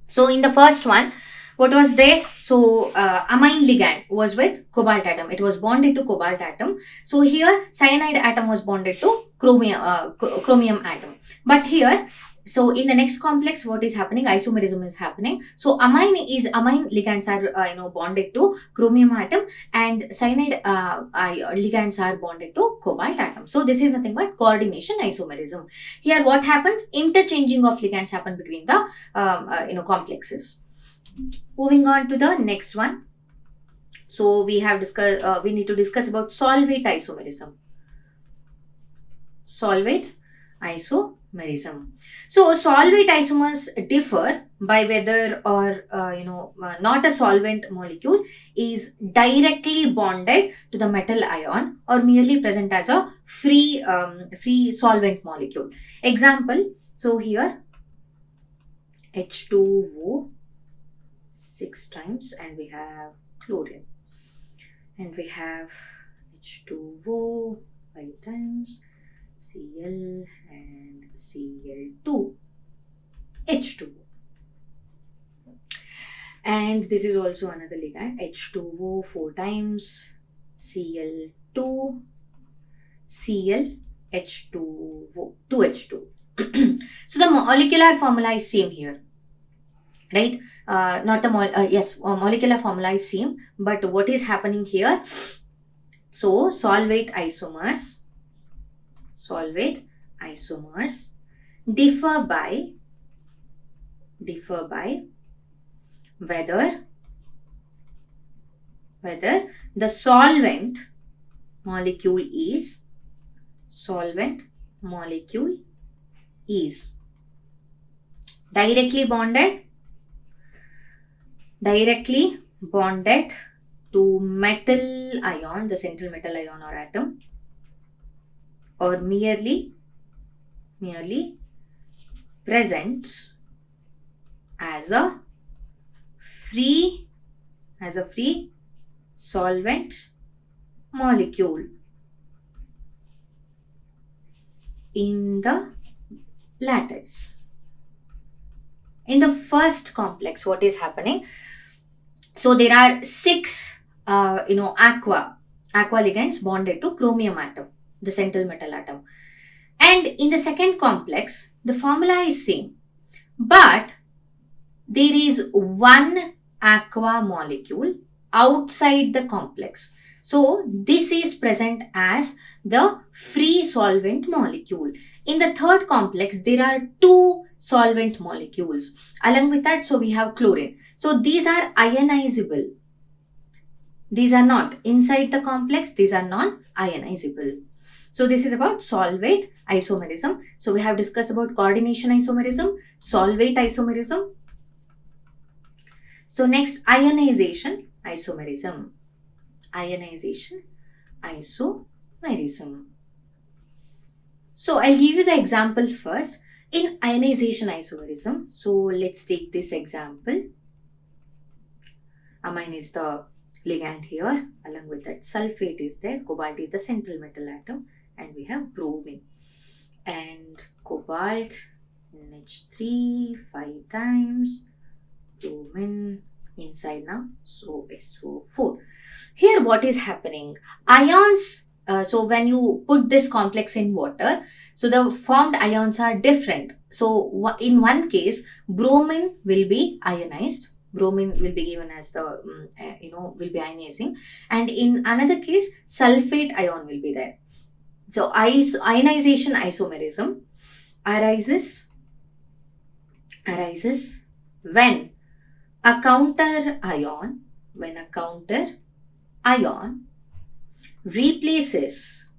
So in the first one, what was there? So amine ligand was with cobalt atom. It was bonded to cobalt atom. So here cyanide atom was bonded to chromium atom. But here, so in the next complex, what is happening? Isomerism is happening. So amine ligands are bonded to chromium atom, and cyanide ligands are bonded to cobalt atom. So this is nothing but coordination isomerism. Here what happens? Interchanging of ligands happen between the complexes. Moving on to the next one. So we have discussed. We need to discuss about solvate isomerism. Solvate isomerism. So solvate isomers differ by whether or not a solvent molecule is directly bonded to the metal ion or merely present as a free solvent molecule. Example. So here H2O 6 times, and we have chlorine, and we have H2O 5 times, Cl and Cl2, H2O. And this is also another ligand, H2O 4 times, Cl2, Cl, H2O, 2H2. So the molecular formula is same here, right? Not the molecular formula is same, but what is happening here? So solvate isomers differ by whether the solvent molecule is directly bonded to metal ion, the central metal ion or atom, or merely present as a free solvent molecule in the lattice. In the first complex, what is happening? So there are 6 aqua ligands bonded to chromium atom, the central metal atom. And in the second complex, the formula is same, but there is one aqua molecule outside the complex. So this is present as the free solvent molecule. In the third complex, there are 2 solvent molecules. Along with that, so we have chlorine. So these are ionizable. These are not inside the complex. These are non-ionizable. So this is about solvate isomerism. So we have discussed about coordination isomerism, solvate isomerism. So next, ionization isomerism. So I'll give you the example first. In ionization isomerism, so let's take this example. Amine is the ligand here. Along with that, sulfate is there. Cobalt is the central metal atom. And we have bromine. And cobalt, NH3, 5 times. Bromine inside now. So SO4. Here what is happening? Ions, so when you put this complex in water, so the formed ions are different. So in one case, bromine will be ionized. Bromine will be given as the, will be ionizing. And in another case, sulfate ion will be there. So ionization isomerism arises when a counter ion replaces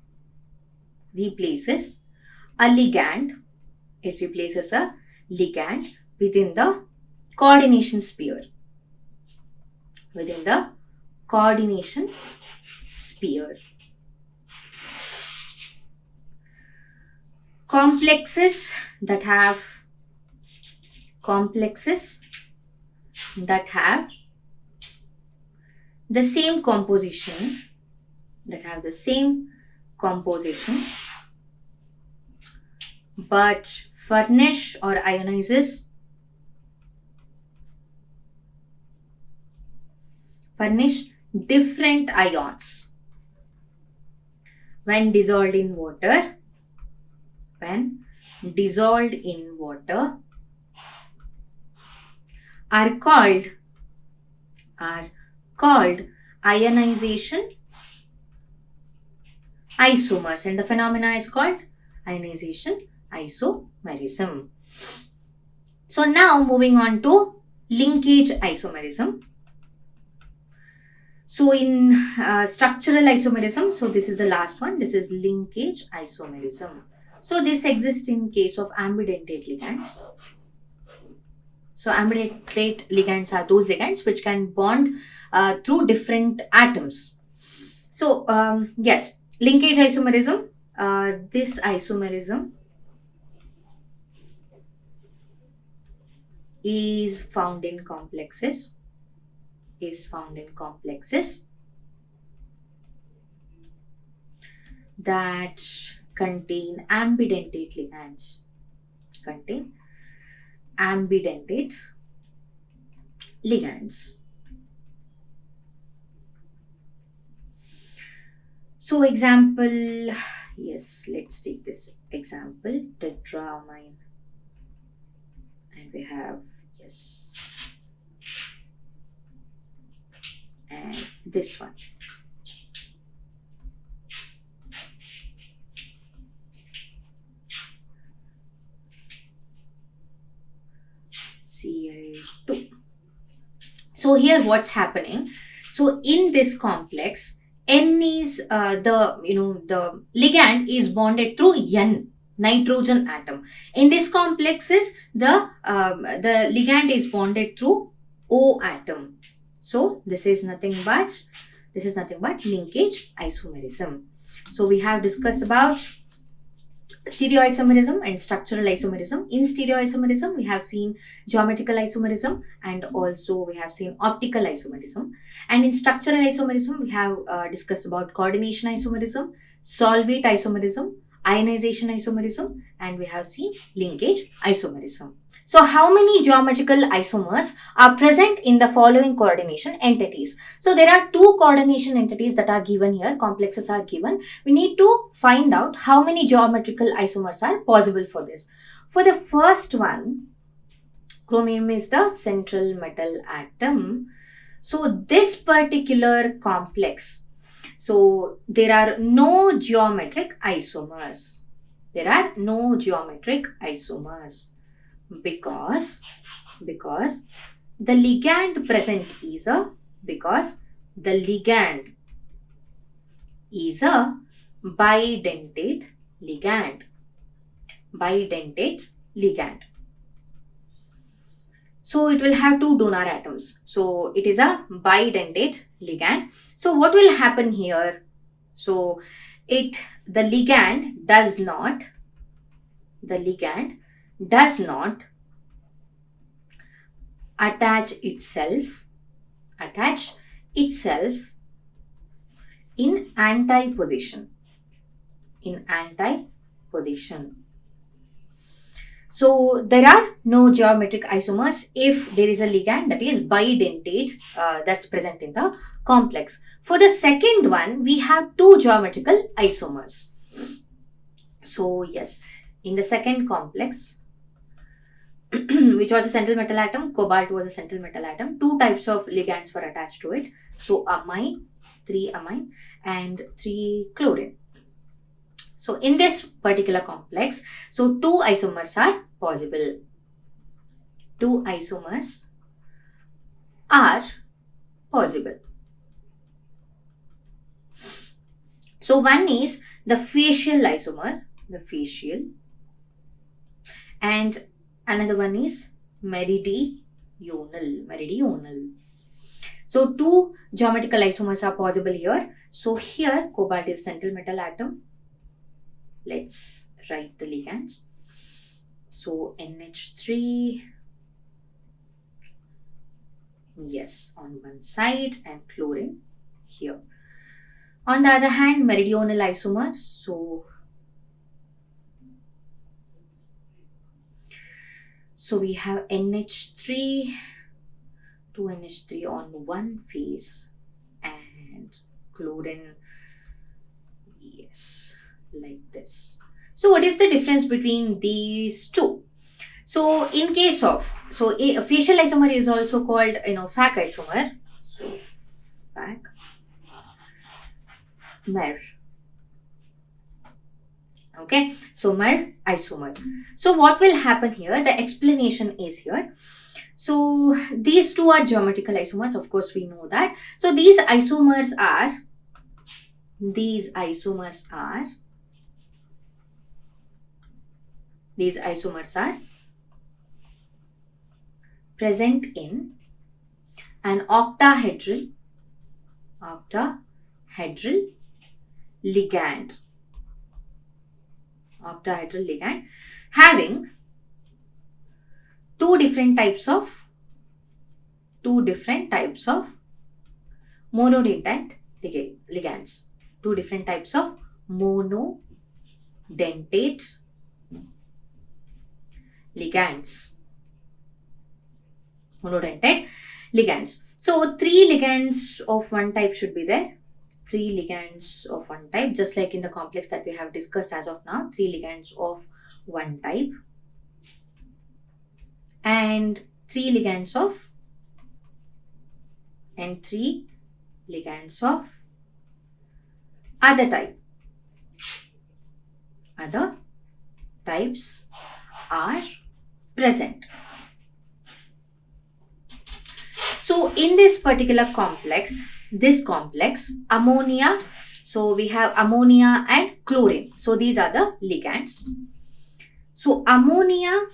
a ligand. It replaces a ligand within the coordination sphere. Complexes that have the same composition, but furnish or ionizes different ions when dissolved in water. Are called ionization isomers, and the phenomena is called ionization isomerism. So now moving on to linkage isomerism. So in structural isomerism, so this is the last one. This is linkage isomerism. So this exists in case of ambidentate ligands. So ambidentate ligands are those ligands which can bond through different atoms. So yes, linkage isomerism. This isomerism is found in complexes. That contain ambidentate ligands. ligands. So example, yes, let's take this example, tetramine, and we have, yes, and this one. Cl2. So here what's happening? So in this complex, N is the ligand is bonded through N, nitrogen atom. In this complexes, the ligand is bonded through O atom. So this is nothing but linkage isomerism. So we have discussed about stereoisomerism and structural isomerism. In stereoisomerism, we have seen geometrical isomerism and also we have seen optical isomerism. And in structural isomerism, we have discussed about coordination isomerism, solvate isomerism, ionization isomerism, and we have seen linkage isomerism. So how many geometrical isomers are present in the following coordination entities? So there are two coordination entities that are given here, complexes are given. We need to find out how many geometrical isomers are possible for this. For the first one, chromium is the central metal atom. So this particular complex, so there are no geometric isomers. There are no geometric isomers because the ligand present is a bidentate ligand. So it will have two donor atoms. So it is a bidentate ligand. So what will happen here? So the ligand does not attach itself in anti-position. So there are no geometric isomers if there is a ligand that is bidentate that's present in the complex. For the second one, we have two geometrical isomers. So yes, in the second complex, which was a central metal atom, cobalt was a central metal atom, two types of ligands were attached to it. So amine, 3-amine and 3-chlorine. So in this particular complex, so two isomers are possible. So one is the facial isomer, and another one is meridional. So two geometrical isomers are possible here. So here cobalt is central metal atom. Let's write the ligands. So NH3, yes, on one side and chlorine here. On the other hand, meridional isomer. So we have NH3, 2NH3 on one face and chlorine, yes, like this. So what is the difference between these two? So in case of, a facial isomer is also called, FAC isomer. So FAC, MER. Okay, so MER isomer. So what will happen here? The explanation is here. So these two are geometrical isomers, of course we know that. So these isomers are present in an octahedral ligand. Having two different types of monodentate ligands. Two different types of monodentate ligands. ligands. So 3 ligands of one type should be there. 3 ligands of one type, just like in the complex that we have discussed as of now. 3 ligands of one type and 3 ligands of other type. Other types are present. So in this particular complex, ammonia, so we have ammonia and chlorine. So these are the ligands. So ammonia,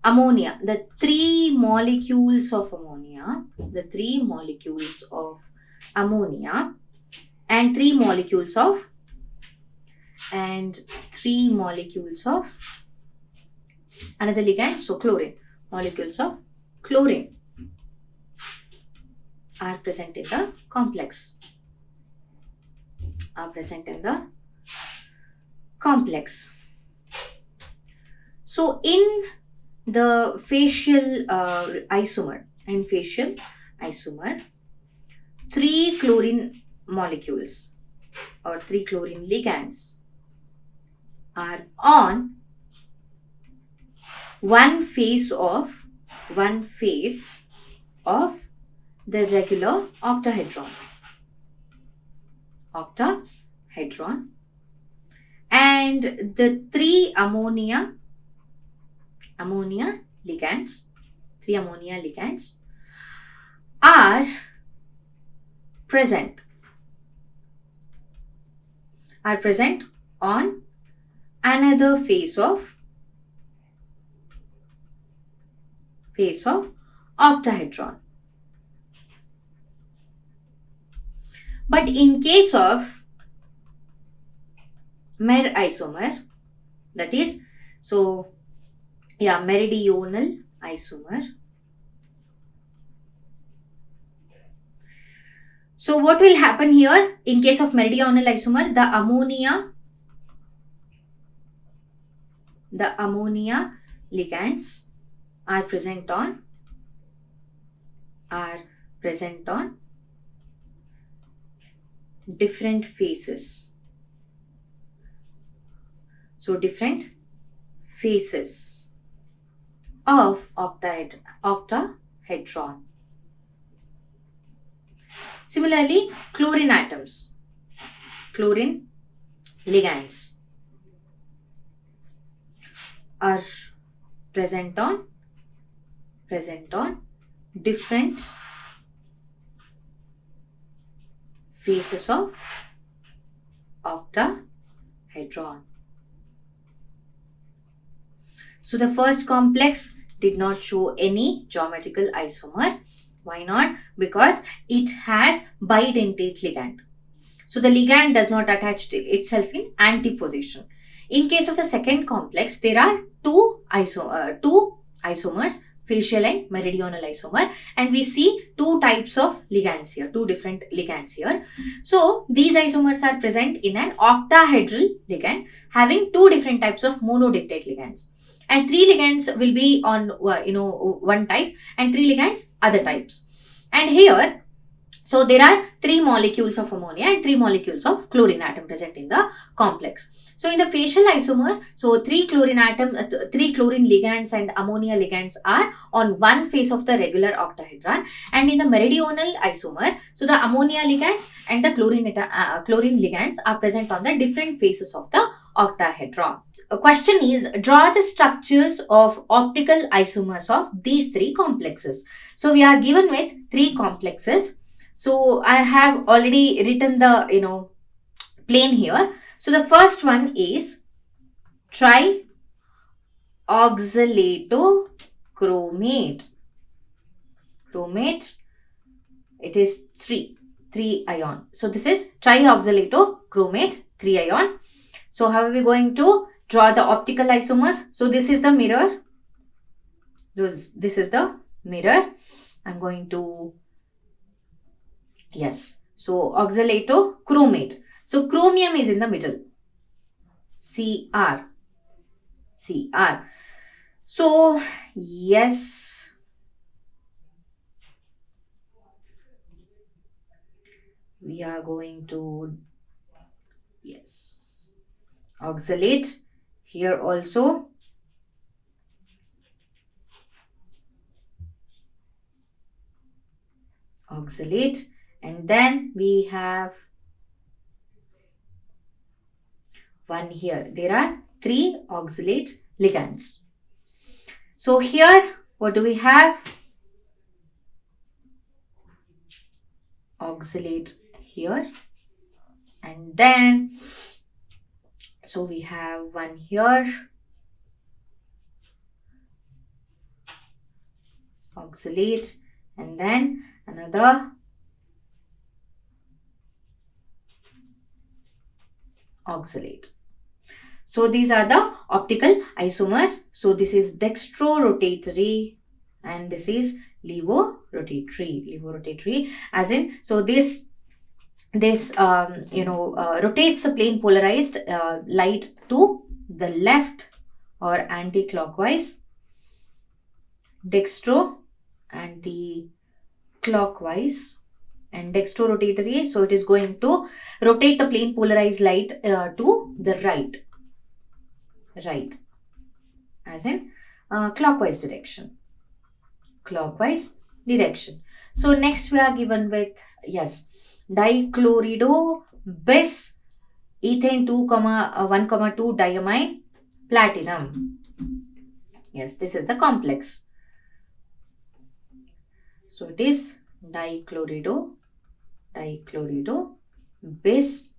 ammonia, the 3 molecules of ammonia, and 3 molecules of another ligand, so chlorine, molecules of chlorine are present in the complex. So in the facial isomer, 3 chlorine molecules or 3 chlorine ligands are on one face of the regular octahedron. And the 3 ammonia ligands are present on another face of octahedron. But in case of mer isomer, that is, meridional isomer. So what will happen here in case of meridional isomer? The ammonia ligands are present on different faces. So different faces of octahedron. Similarly, chlorine ligands are present on different faces of octahedron. So the first complex did not show any geometrical isomer. Why not? Because it has bidentate ligand. So the ligand does not attach to itself in antiposition. In case of the second complex, there are two isomers, facial and meridional isomer, and we see 2 types of ligands here, 2 different ligands here. So these isomers are present in an octahedral ligand having 2 different types of monodentate ligands, and 3 ligands will be on one type and 3 ligands other types. And here, so there are 3 molecules of ammonia and 3 molecules of chlorine atom present in the complex. So in the facial isomer, so 3 chlorine ligands and ammonia ligands are on one face of the regular octahedron, and in the meridional isomer, so the ammonia ligands and the chlorine ligands are present on the different faces of the octahedron. A question is, draw the structures of optical isomers of these 3 complexes. So we are given with 3 complexes. So I have already written the plane here. So the first one is trioxalatochromate. It is 3 ion. So this is trioxalatochromate 3 ion. So how are we going to draw the optical isomers? So this is the mirror. This is the mirror. I'm going to, yes. So oxalatochromate. So chromium is in the middle. Cr. So yes, we are going to, yes, oxalate here also. Oxalate, and then we have one here. There are 3 oxalate ligands. So here, what do we have? Oxalate here, and then so we have one here, oxalate, and then another oxalate. So these are the optical isomers. So this is dextrorotatory and this is levorotatory. Levorotatory, as in, so this rotates the plane polarized light to the left or anti-clockwise. Dextro, anti-clockwise, and dextrorotatory, so it is going to rotate the plane polarized light to the right, as in clockwise direction. So next we are given with, yes, dichlorido bis ethane 1,2 diamine platinum. Yes, this is the complex. So it is dichlorido bis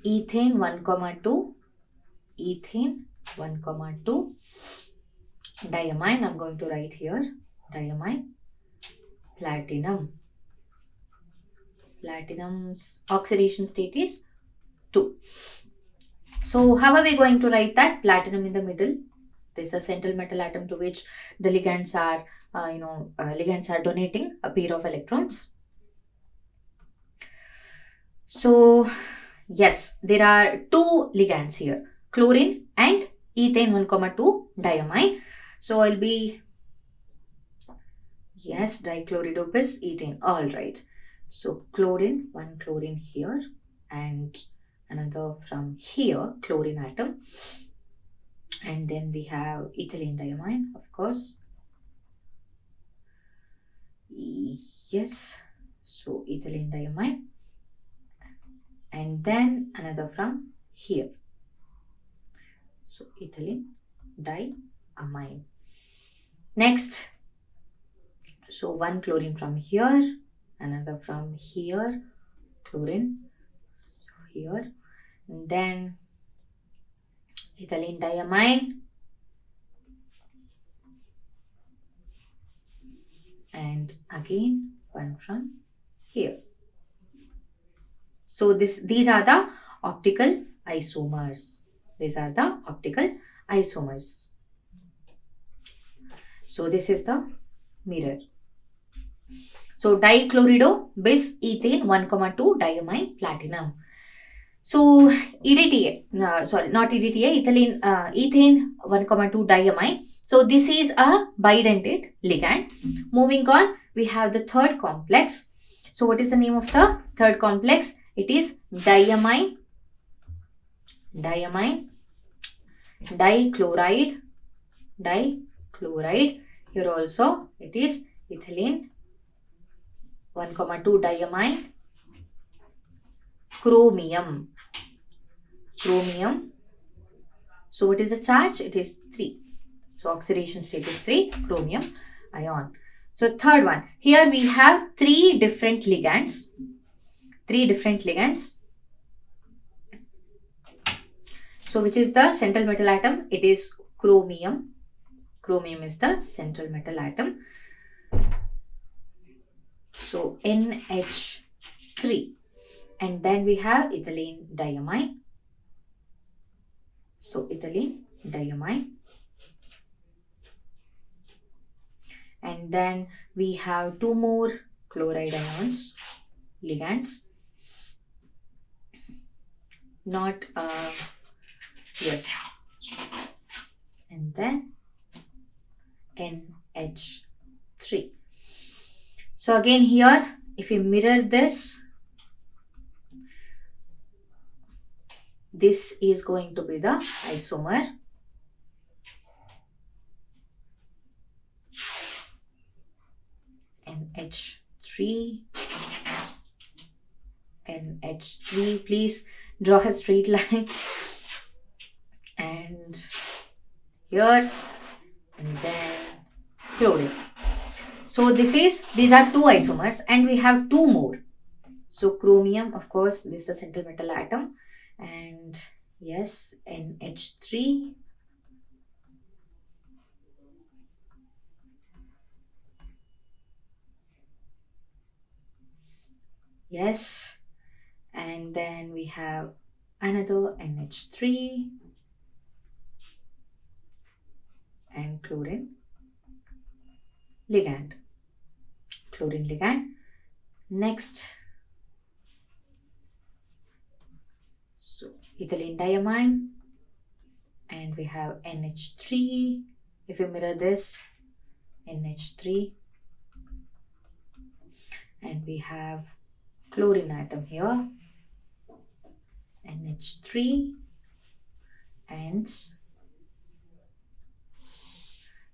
ethane 1,2 diamine. I'm going to write here diamine platinum. Platinum's oxidation state is 2. So how are we going to write that? Platinum in the middle. This is a central metal atom to which the ligands are donating a pair of electrons. So yes, there are 2 ligands here, chlorine and ethane 1,2 diamine. So I'll be, yes, dichlorido bis ethane. All right. So chlorine, one chlorine here and another from here, chlorine atom. And then we have ethylene diamine, of course. Yes, so ethylene diamine. And then another from here. So ethylene diamine. Next, so one chlorine from here, another from here, chlorine here, and then ethylene diamine, and again one from here. So these are the optical isomers. So this is the mirror. So dichlorido bis ethane 1,2 diamine platinum. So ethylene, ethane 1,2 diamine. So this is a bidentate ligand. Moving on, we have the third complex. So what is the name of the third complex? It is diamine, dichloride. Here also it is ethylene 1,2 diamine, chromium. So what is the charge? It is 3. So oxidation state is 3, chromium ion. So third one, here we have 3 different ligands. So which is the central metal atom? It is chromium. Chromium is the central metal atom. So NH3. And then we have ethylene diamine. So ethylene diamine. And then we have 2 more chloride ions, ligands. And and then NH3. So again here, if you mirror this, this is going to be the isomer. NH3, NH3, please draw a straight line. And here, and then chlorine. So these are two isomers, and we have two more. So chromium, of course, this is the central metal atom, and yes, NH3. Yes, and then we have another NH3 and chlorine ligand. Chlorine ligand. Next, so ethylene diamine, and we have NH3. If you mirror this, NH3, and we have chlorine atom here, NH3, and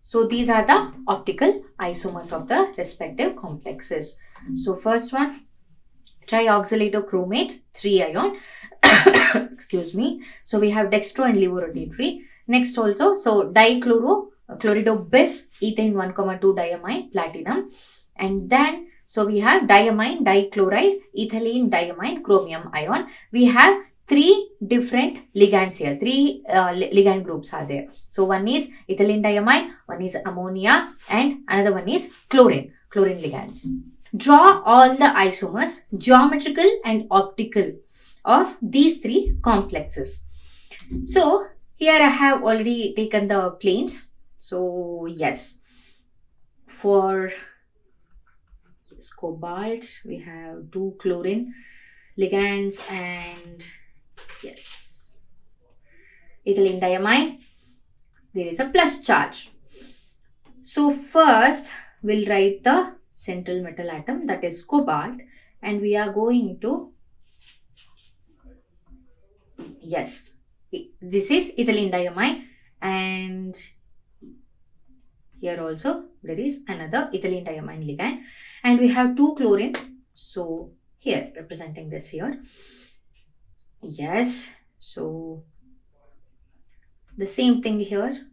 so these are the optical isomers of the respective complexes. So first one, trioxylatochromate, 3 ion. Excuse me. So we have dextro and levorotatory. Next also, so dichloro, bis, ethane 1,2 diamine, platinum. And then, so we have diamine, dichloride, ethylene diamine, chromium ion. We have 3 different ligands here. 3 ligand groups are there. So one is ethylene diamine, one is ammonia, and another one is chlorine ligands. Draw all the isomers, geometrical and optical, of these 3 complexes. So here I have already taken the planes. So yes, for cobalt, we have 2 chlorine ligands, and yes, ethylene diamine, there is a plus charge. So first we'll write the central metal atom, that is cobalt, and we are going to, yes, this is ethylene diamine, and here also there is another ethylene diamine ligand, and we have 2 chlorine. So here, representing this here. Yes, so the same thing here.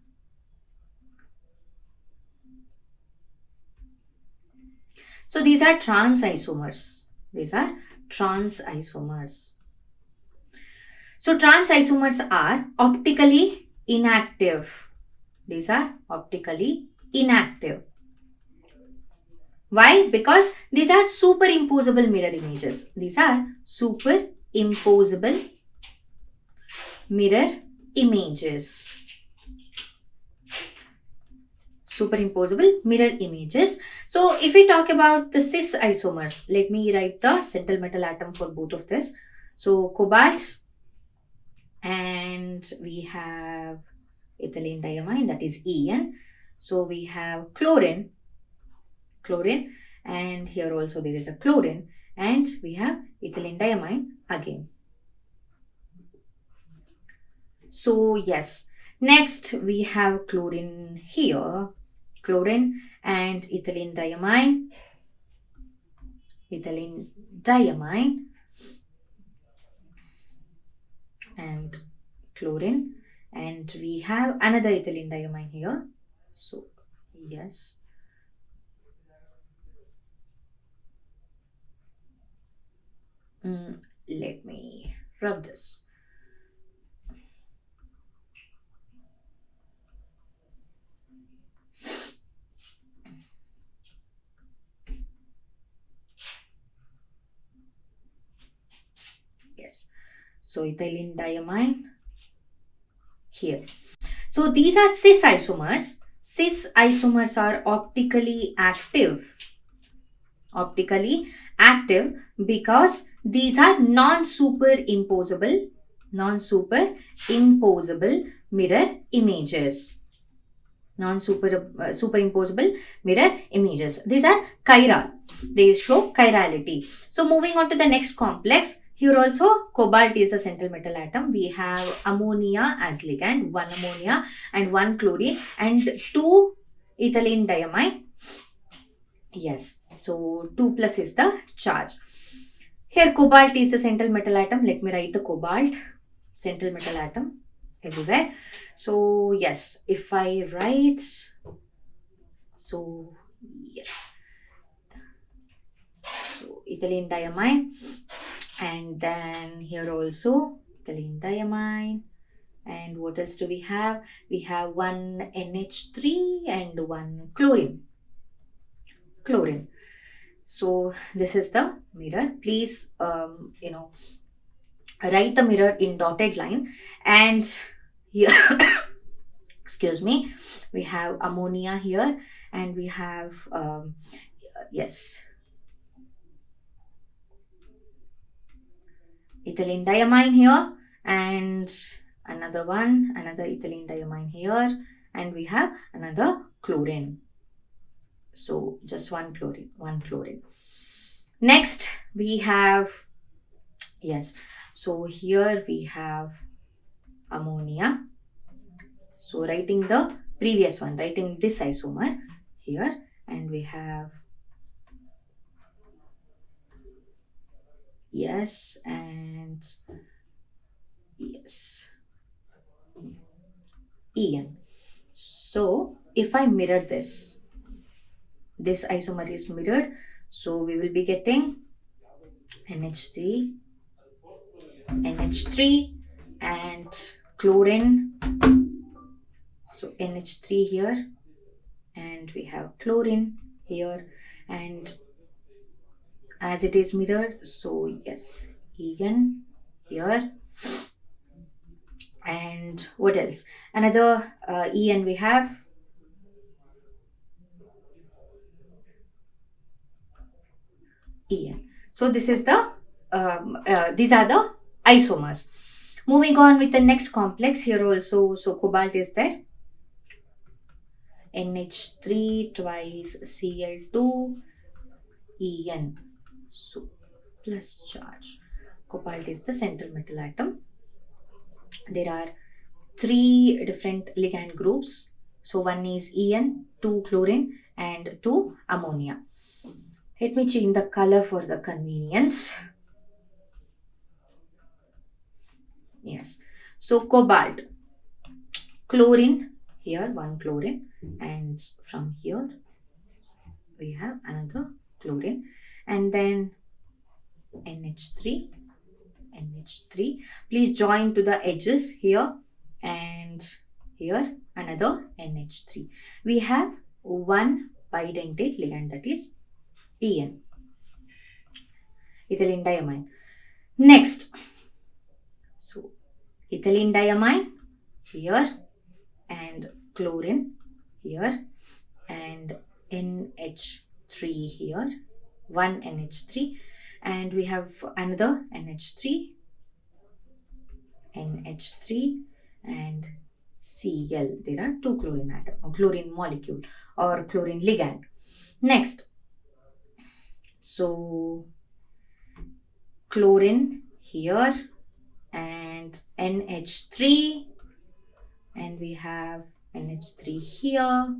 So these are trans isomers. These are trans isomers. So trans isomers are optically inactive. These are optically inactive. Why? Because these are superimposable mirror images. These are superimposable mirror images. Superimposable mirror images. So if we talk about the cis isomers, let me write the central metal atom for both of this. So cobalt, and we have ethylene diamine, that is En. So we have chlorine, and here also there is a chlorine, and we have ethylene diamine again. So yes, next we have chlorine here, chlorine and ethylene diamine, and chlorine, and we have another ethylene diamine here. So yes, let me rub this. Yes, so ethylene diamine here. So these are cis isomers. Cis isomers are optically active. Optically active because these are non-superimposable mirror images. superimposable mirror images. These are chiral. They show chirality. So moving on to the next complex. Here also cobalt is a central metal atom. We have ammonia as ligand, one ammonia and one chlorine and two ethylene diamine. Yes, so 2 plus is the charge. Here cobalt is the central metal atom. Let me write the cobalt, central metal atom everywhere. So yes, if I write, so yes, so ethylene diamine, and then here also ethylene diamine. And what else do we have? We have one NH3 and one chlorine. So this is the mirror. Please, write the mirror in dotted line. And here, excuse me, we have ammonia here, and we have yes, ethylene diamine here, and another ethylene diamine here, and we have another chlorine. So just one chlorine. Next we have, yes, so here we have ammonia. So writing the previous one, writing this isomer here, and we have, yes, and yes, En. So if I mirror this isomer is mirrored, so we will be getting NH3 and chlorine. So NH3 here, and we have chlorine here, and as it is mirrored, so yes, En here. And what else? Another En we have. En. So this is the these are the isomers. Moving on with the next complex, here also, so cobalt is there. NH3 twice Cl2 En. So plus charge. Cobalt is the central metal atom. There are 3 different ligand groups. So one is En, 2 chlorine and 2 ammonia. Let me change the color for the convenience. Yes. So cobalt, chlorine here, one chlorine, and from here we have another chlorine, and then NH3. Please join to the edges here, and here another NH3. We have one bidentate ligand, that is En, ethylene diamine. Next, so ethylene diamine here, and chlorine here, and NH3 here, one NH3, and we have another NH3, and Cl. There are 2 chlorine molecule or chlorine ligand. Next, so chlorine here, and NH3, and we have NH3 here,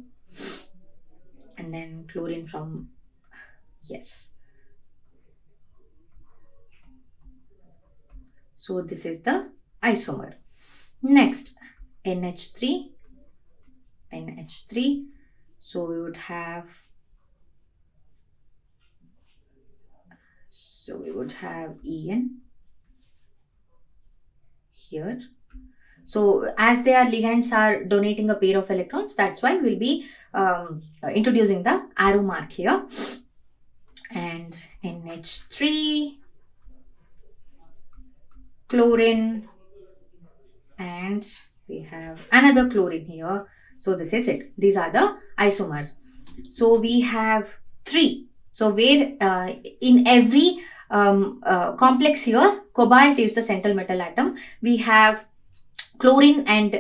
and then chlorine from, yes. So this is the isomer. Next, NH3. So we would have, En here. So as their ligands are donating a pair of electrons, that's why we'll be introducing the arrow mark here. And NH3, chlorine, and we have another chlorine here. So this is it. These are the isomers. So we have 3. So where in every complex here, cobalt is the central metal atom. We have chlorine and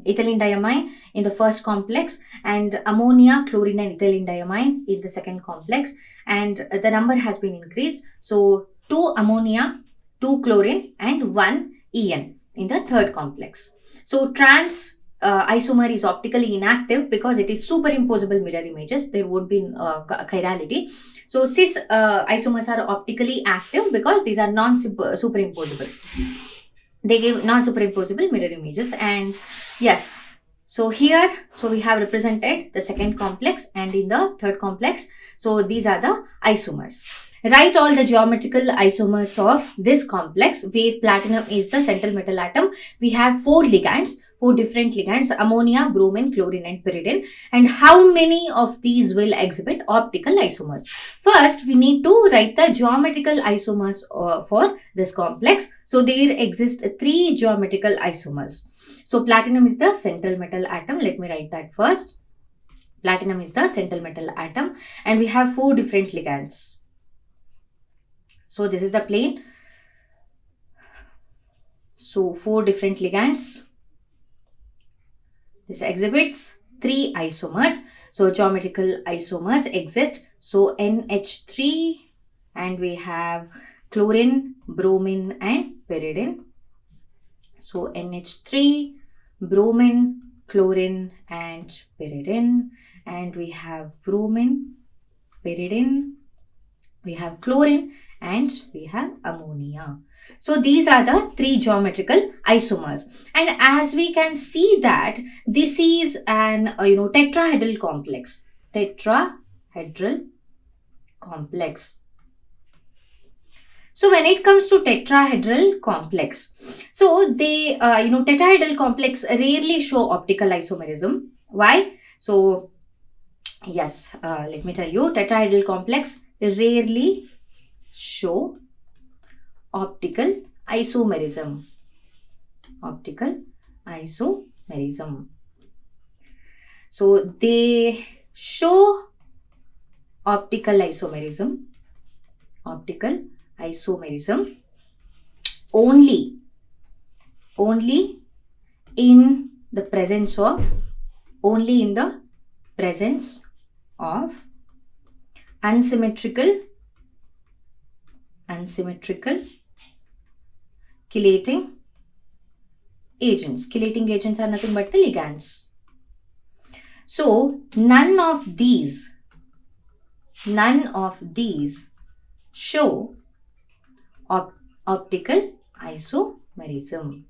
ethylene diamine in the first complex, and ammonia, chlorine and ethylene diamine in the second complex, and the number has been increased. So 2 ammonia, 2 chlorine and 1 En in the third complex. So trans isomer is optically inactive because it is superimposable mirror images. There won't be chirality. So cis isomers are optically active because these are non-superimposable. They give non-superimposable mirror images. And yes, so here, so we have represented the second complex, and in the third complex, so these are the isomers. Write all the geometrical isomers of this complex where platinum is the central metal atom. We have 4 ligands, 4 different ligands: ammonia, bromine, chlorine and pyridine. And how many of these will exhibit optical isomers? First, we need to write the geometrical isomers for this complex. So there exist 3 geometrical isomers. So platinum is the central metal atom. Let me write that first. Platinum is the central metal atom, and we have 4 different ligands. So this is the plane. So 4 different ligands. This exhibits 3 isomers. So geometrical isomers exist. So NH3, and we have chlorine, bromine and pyridine. So NH3, bromine, chlorine and pyridine. And we have bromine, pyridine, we have chlorine and we have ammonia. So these are the 3 geometrical isomers. And as we can see that this is an tetrahedral complex. Tetrahedral complex. So when it comes to tetrahedral complex, so they tetrahedral complex rarely show optical isomerism. Why? So yes, let me tell you, tetrahedral complex rarely show optical isomerism. Optical isomerism. So they show optical isomerism. Optical isomerism only in the presence of unsymmetrical chelating agents. Chelating agents are nothing but the ligands. So none of these show optical isomerism.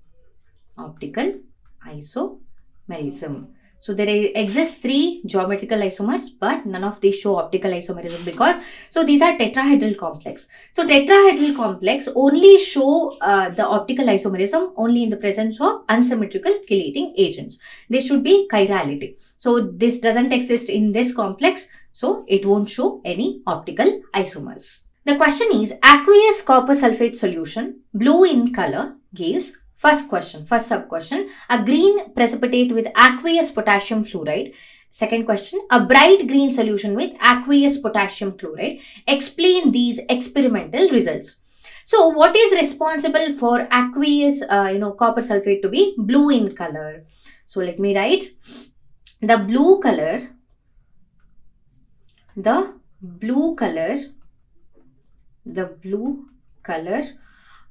Optical isomerism. So there exist 3 geometrical isomers, but none of these show optical isomerism because, so these are tetrahedral complex. So tetrahedral complex only show the optical isomerism only in the presence of unsymmetrical chelating agents. There should be chirality. So this doesn't exist in this complex, so it won't show any optical isomers. The question is, aqueous copper sulfate solution, blue in color, gives first sub-question, a green precipitate with aqueous potassium fluoride. Second question, a bright green solution with aqueous potassium chloride. Explain these experimental results. So what is responsible for aqueous copper sulfate to be blue in color? So let me write the blue color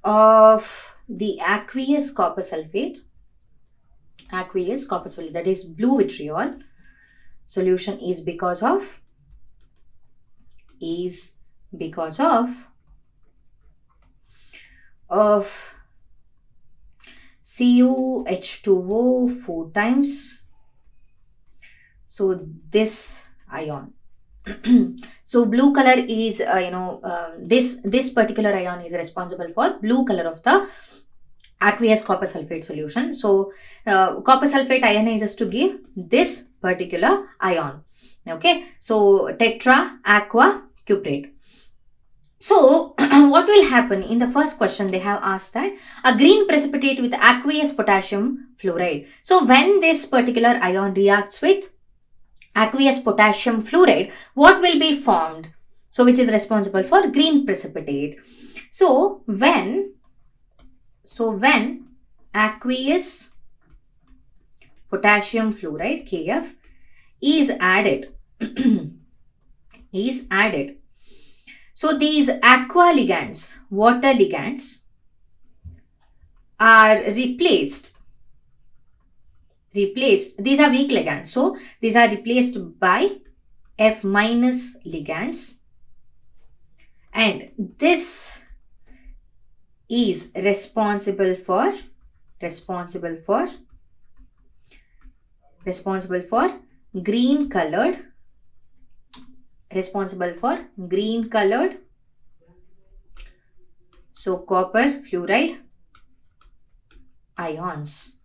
of the aqueous copper sulfate, that is blue vitriol solution, is because of CuH2O 4 times. So this ion. So blue color is this particular ion is responsible for blue color of the aqueous copper sulfate solution. So copper sulfate ionizes to give this particular ion. Okay, so tetra aqua cuprate. So what will happen in the first question? They have asked that a green precipitate with aqueous potassium fluoride. So when this particular ion reacts with aqueous potassium fluoride, what will be formed? So which is responsible for green precipitate. So when aqueous potassium fluoride, KF, is added. is added. So these aqua ligands, water ligands, are replaced. These are weak ligands. So these are replaced by F minus ligands. And this is responsible for green colored, so copper fluoride ions.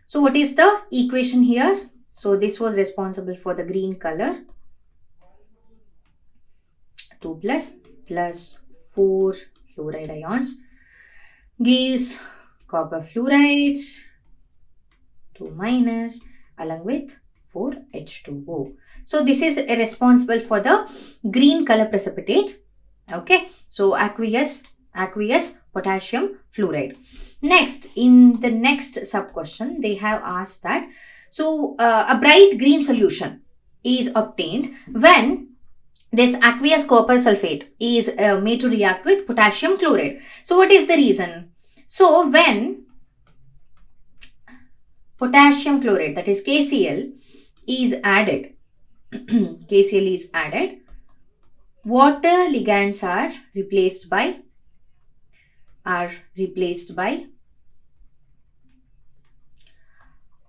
So what is the equation here? So this was responsible for the green color, 2 plus 4 fluoride ions gives copper fluoride, 2 minus, along with 4 H2O. So this is responsible for the green color precipitate. Okay, so aqueous potassium fluoride. Next, in the next sub question, they have asked that, so a bright green solution is obtained when this aqueous copper sulfate is made to react with potassium chloride. So what is the reason? So when potassium chloride, that is KCl, is added, water ligands are replaced by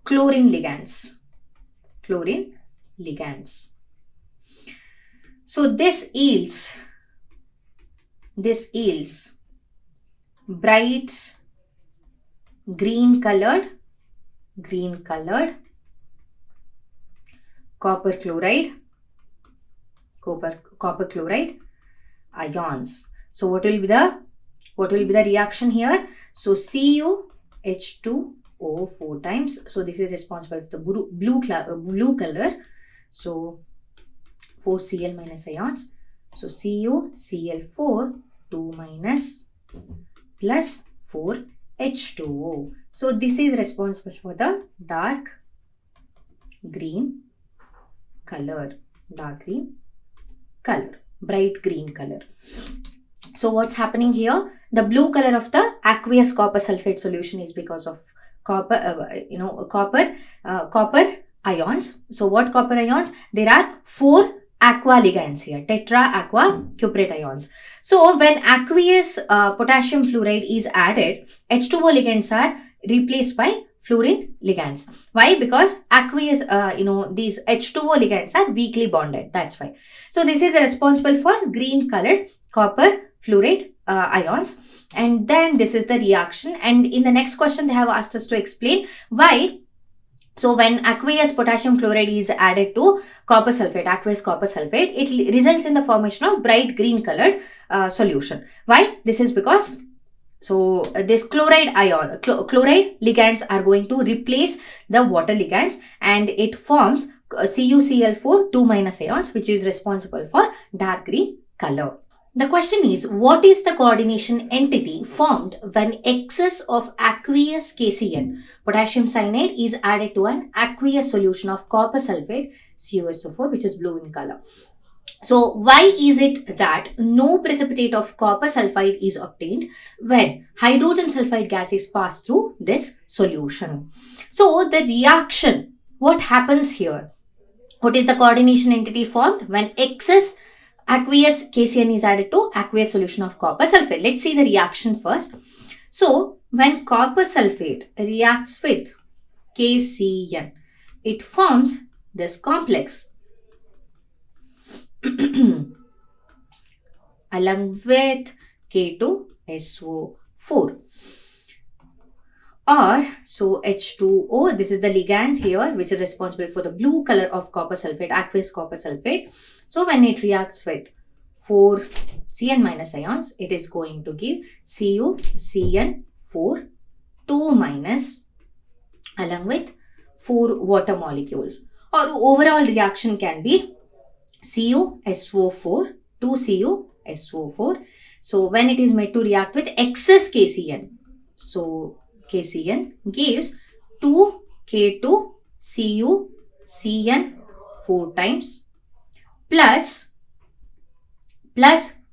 chlorine ligands. So this yields bright green colored copper chloride ions. So what will be the reaction here? So CuH2O 4 times. So this is responsible for the blue color. So 4 Cl minus ions. So CuCl4 2 minus plus 4 H2O. So this is responsible for the dark green color, bright green color. So what's happening here? The blue color of the aqueous copper sulfate solution is because of copper ions. So what copper ions? There are 4 aqua ligands here, tetra aqua cuprate ions. So when aqueous potassium fluoride is added, H2O ligands are replaced by fluorine ligands. Why? Because aqueous, these H2O ligands are weakly bonded. That's why. So this is responsible for green colored copper fluoride ions. And then this is the reaction. And in the next question, they have asked us to explain why. So when aqueous potassium chloride is added to aqueous copper sulfate, it results in the formation of bright green colored solution. Why? This is because this chloride ligands are going to replace the water ligands, and it forms CuCl4 2 minus ions, which is responsible for dark green color. The question is, what is the coordination entity formed when excess of aqueous KCN, potassium cyanide, is added to an aqueous solution of copper sulfate, CuSO4, which is blue in color? So why is it that no precipitate of copper sulfide is obtained when hydrogen sulfide gas is passed through this solution? So the reaction, what happens here? What is the coordination entity formed when excess aqueous KCN is added to aqueous solution of copper sulfate? Let's see the reaction first. So when copper sulfate reacts with KCN, it forms this complex along with K2SO4. Or, so H2O, this is the ligand here, which is responsible for the blue color of copper sulfate, aqueous copper sulfate. So when it reacts with 4 Cn minus ions, it is going to give CuCN4 2 minus along with 4 water molecules. Or overall reaction can be CuSO4 2 CuSO4. So when it is made to react with excess KCN, so KCN gives 2K2CuCN 4 times plus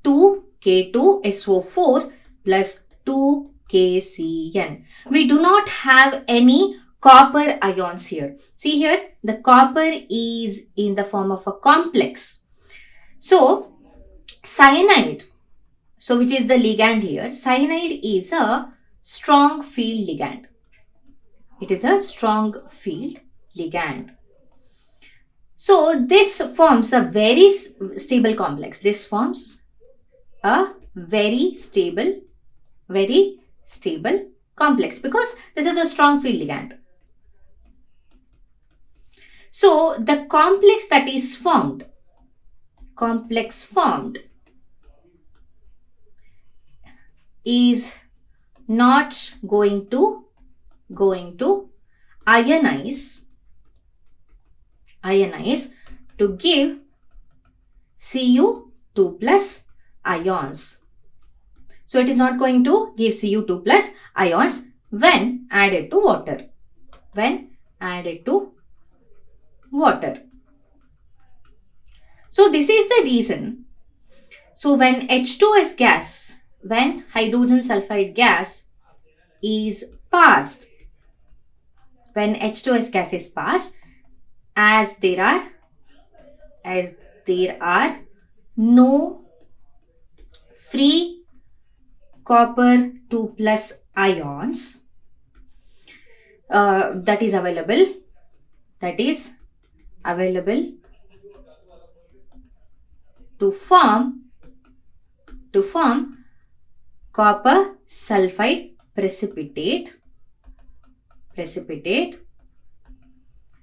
2K2SO4 plus 2KCN. We do not have any copper ions here. See here, the copper is in the form of a complex. So, cyanide, so which is the ligand here, cyanide is a strong field ligand. It is a strong field ligand. So, this forms a very stable complex. This forms a very stable complex because this is a strong field ligand. So, the complex that is formed is not going to ionize to give Cu2 plus ions. So it is not going to give Cu2 plus ions when added to water. So this is the reason. So when H2S gas, when hydrogen sulfide gas is passed, when H2S gas is passed, as there are no free copper 2 plus ions that is available to form copper sulfide precipitate,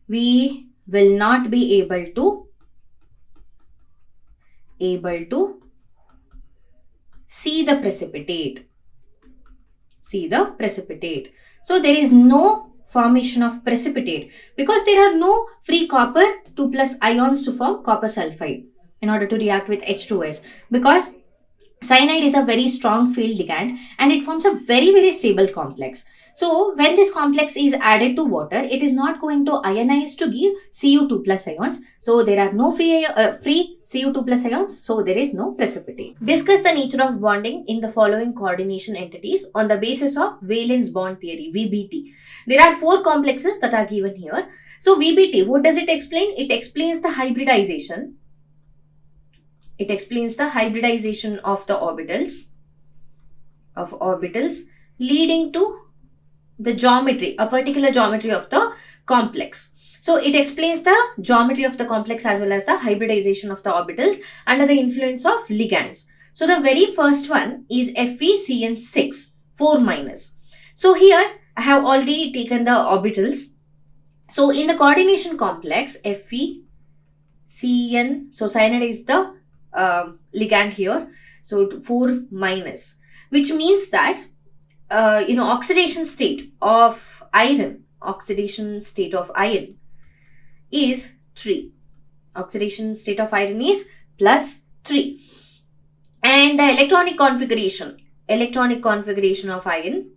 we will not be able to see the precipitate. So there is no formation of precipitate because there are no free copper 2 plus ions to form copper sulfide in order to react with H2S, because cyanide is a very strong field ligand and it forms a very stable complex. So when this complex is added to water, it is not going to ionize to give Cu2 plus ions. So there are no free Cu2 plus ions, so there is no precipitate. Discuss the nature of bonding in the following coordination entities on the basis of valence bond theory, VBT. There are 4 complexes that are given here. So VBT, what does it explain? It explains the hybridization. It explains the hybridization of the orbitals leading to the geometry, a particular geometry of the complex. So it explains the geometry of the complex as well as the hybridization of the orbitals under the influence of ligands. So the very first one is FeCN6, 4 minus. So here I have already taken the orbitals. So in the coordination complex, FeCN, so cyanide is the ligand here, so 4 minus, which means that oxidation state of iron is 3. Oxidation state of iron is plus 3. And the electronic configuration of iron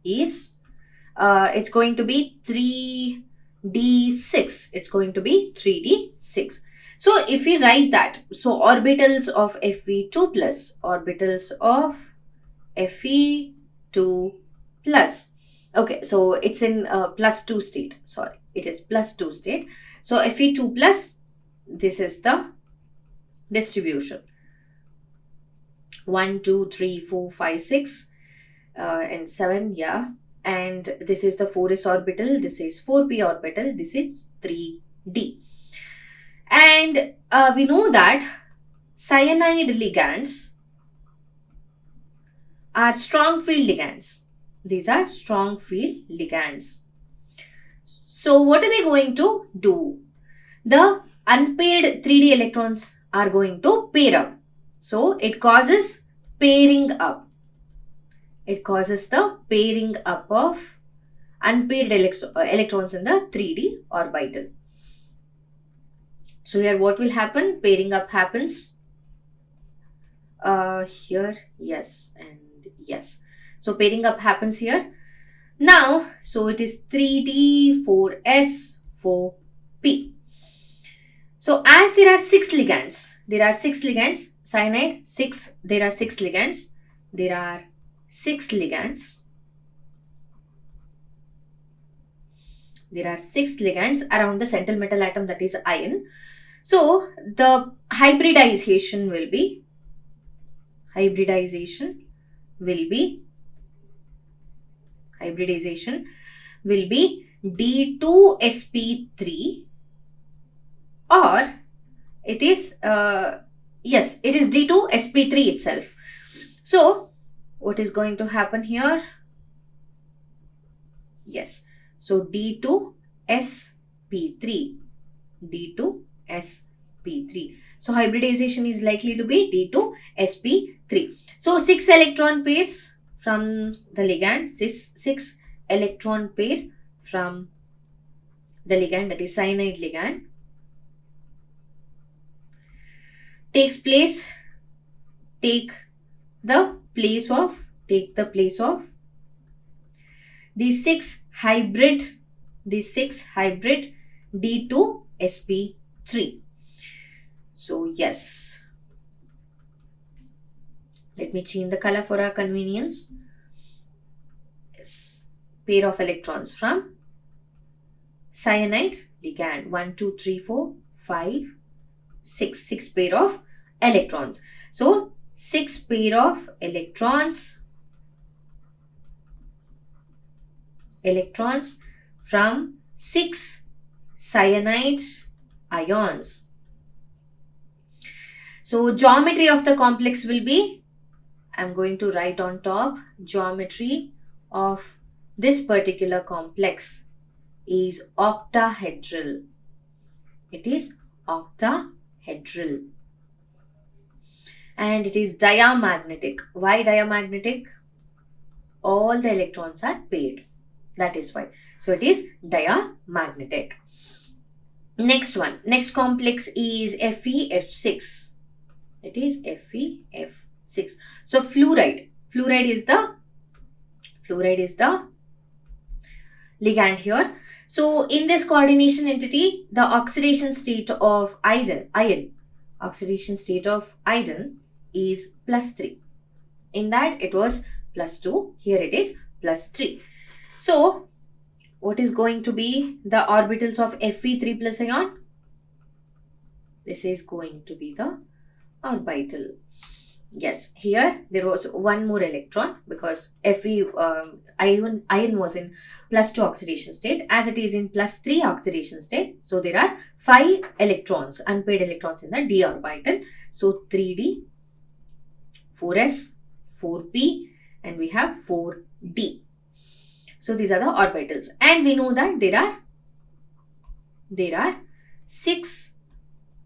is it's going to be 3d6. It's going to be 3d6. So if we write that, so orbitals of Fe2 plus, okay, so it's in plus 2 state. Sorry, it is plus 2 state. So Fe2 plus, this is the distribution. 1, 2, 3, 4, 5, 6 and 7, yeah. And this is the 4s orbital, this is 4p orbital, this is 3d. And we know that cyanide ligands are strong field ligands. These are strong field ligands. So what are they going to do? The unpaired 3d electrons are going to pair up. So it causes pairing up. It causes the pairing up of unpaired electrons in the 3d orbital. So here what will happen? Pairing up happens. here, yes, and yes. So pairing up happens here. Now, so it is 3D, 4S, 4P. So as there are 6 ligands, cyanide 6, there are 6 ligands, there are 6 ligands, around the central metal atom, that is iron. So the hybridization will be D2sp3, or it is yes, it is D2sp3 itself. So what is going to happen here? Yes, so D2sp3. So hybridization is likely to be D2sp3. So 6 electron pairs from the ligand, 6 electron pair from the ligand, that is cyanide ligand, take the place of the 6 hybrid D2sp3. So yes, let me change the color for our convenience. Yes, pair of electrons from cyanide ligand, 1 2 3 4 5 6 pair of electrons. So 6 pair of electrons from 6 cyanide ions. So geometry of the complex will be, I'm going to write on top, geometry of this particular complex is octahedral. It is octahedral. And it is diamagnetic. Why diamagnetic? All the electrons are paired. That is why. So it is diamagnetic. Next complex is FeF6. It is FeF6. So fluoride is the ligand here. So in this coordination entity, the oxidation state of iron is +3. In that it was +2. Here it is +3. So what is going to be the orbitals of Fe3 plus ion? This is going to be the orbital. Yes, here there was one more electron because Fe iron was in +2 oxidation state, as it is in +3 oxidation state. So there are 5 electrons, unpaired electrons in the d orbital. So 3d, 4s, 4p, and we have 4d. So these are the orbitals, and we know that there are 6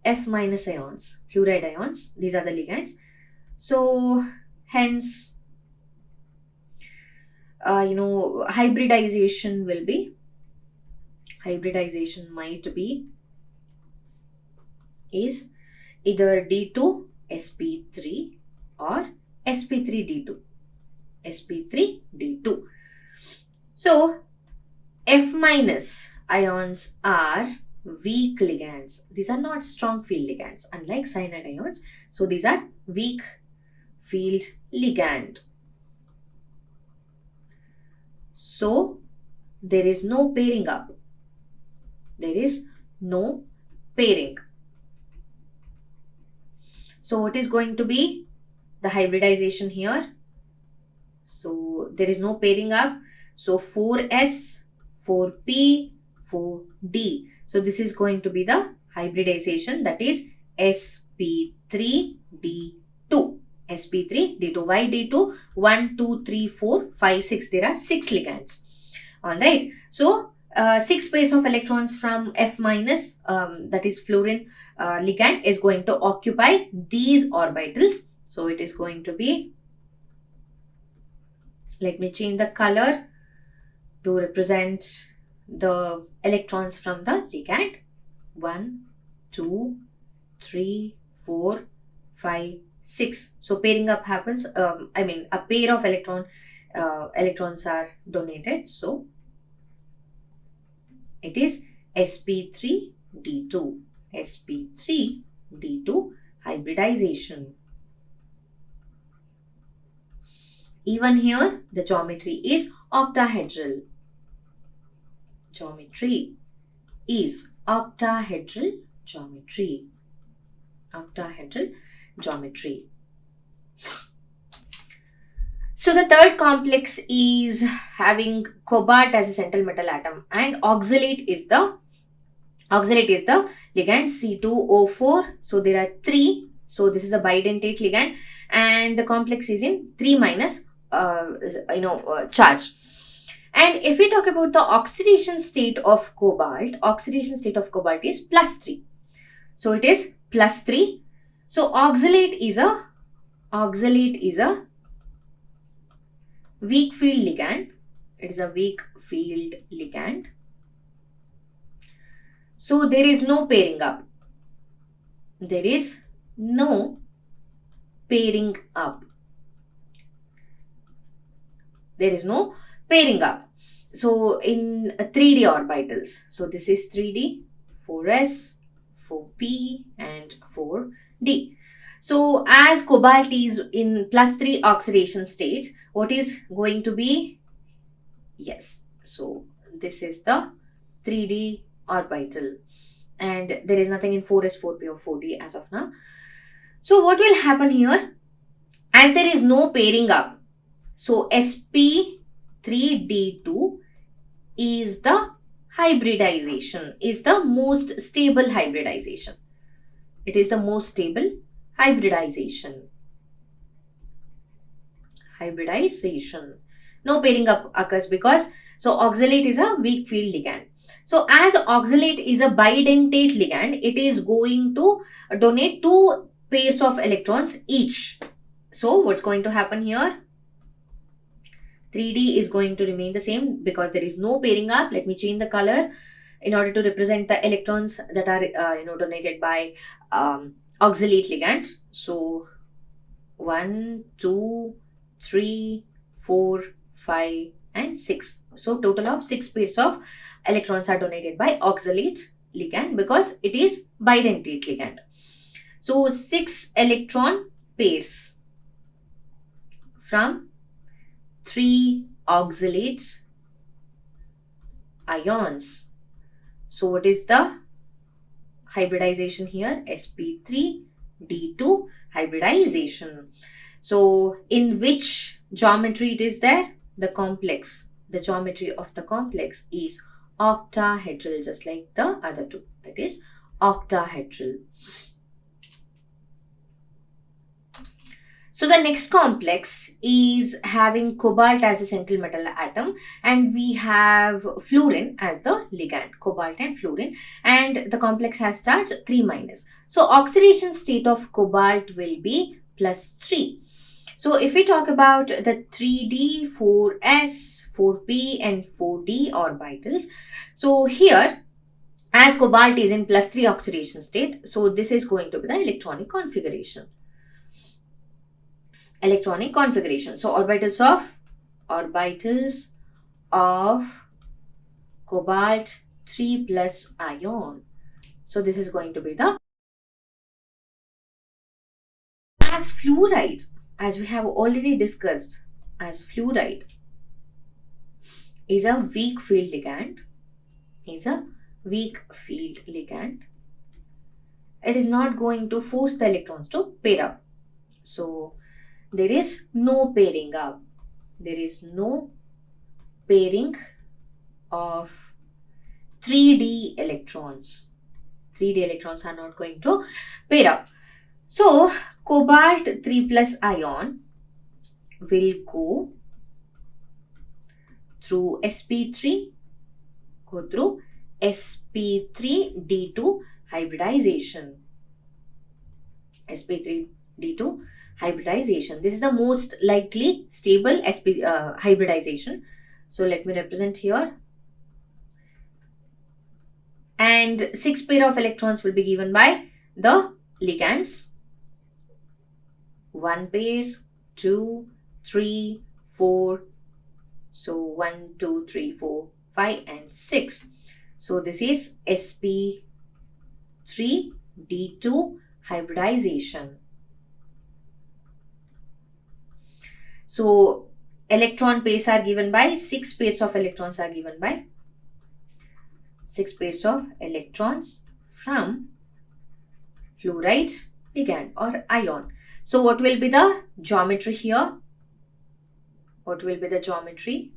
F- ions, fluoride ions. These are the ligands. So hence, hybridization might be is either D2sp3 or sp3d2. So F- ions are weak ligands. These are not strong field ligands, unlike cyanide ions. So these are weak field ligand. So there is no pairing up. So what is going to be the hybridization here? So there is no pairing up. So 4s, 4p, 4d. So this is going to be the hybridization, that is sp3d2. Why d2? 1 2 3 4 5 6. There are 6 ligands. Alright. So 6 pairs of electrons from F-, that is fluorine ligand, is going to occupy these orbitals. So it is going to be, let me change the color to represent the electrons from the ligand. 1 2 3 4 5 6. So pairing up happens, a pair of electrons are donated. So it is sp3d2. sp3d2 hybridization. Even here, the geometry is octahedral. Geometry is octahedral geometry. Octahedral geometry. So the third complex is having cobalt as a central metal atom, and oxalate is the ligand C2O4. So there are 3. So this is a bidentate ligand, and the complex is in 3 minus charge. And if we talk about the oxidation state of cobalt is +3. So it is +3. So oxalate is a weak field ligand. It is a weak field ligand. So there is no pairing up. There is no pairing up. There is no pairing up. So in 3D orbitals, so this is 3D, 4s, 4p and 4d. So as cobalt is in +3 oxidation state, what is going to be? Yes, so this is the 3D orbital, and there is nothing in 4s, 4p or 4d as of now. So what will happen here? As there is no pairing up, so sp3d2 is the hybridization, is the most stable hybridization. It is the most stable hybridization. No pairing up occurs because oxalate is a weak field ligand. So as oxalate is a bidentate ligand, it is going to donate 2 pairs of electrons each. So what's going to happen here? 3D is going to remain the same because there is no pairing up. Let me change the color in order to represent the electrons that are donated by oxalate ligand. So 1, 2, 3, 4, 5 and 6. So total of 6 pairs of electrons are donated by oxalate ligand because it is bidentate ligand. So 6 electron pairs from 3 oxalate ions. So what is the hybridization here? sp3d2 hybridization. So in which geometry it is there? The geometry of the complex is octahedral, just like the other two. It is octahedral. So the next complex is having cobalt as a central metal atom, and we have fluorine as the ligand, cobalt and fluorine, and the complex has charge 3-. So oxidation state of cobalt will be +3. So if we talk about the 3D, 4s, 4p and 4d orbitals, so here as cobalt is in +3 oxidation state, so this is going to be the electronic configuration. So orbitals of cobalt 3+ ion. So this is going to be the as fluoride, as we have already discussed, as fluoride is a weak field ligand. It is not going to force the electrons to pair up. So there is no pairing up. There is no pairing of 3D electrons. 3D electrons are not going to pair up. So cobalt 3+ ion will go through sp3, sp3d2 hybridization. sp3d2 hybridization. This is the most likely stable hybridization. So let me represent here. And 6 pair of electrons will be given by the ligands. 1 pair, 2, 3, 4. So 1, 2, 3, 4, 5 and 6. So this is sp3d2 hybridization. So electron pairs are given by 6 pairs of electrons are given by 6 pairs of electrons from fluoride ligand or ion. So what will be the geometry here? What will be the geometry?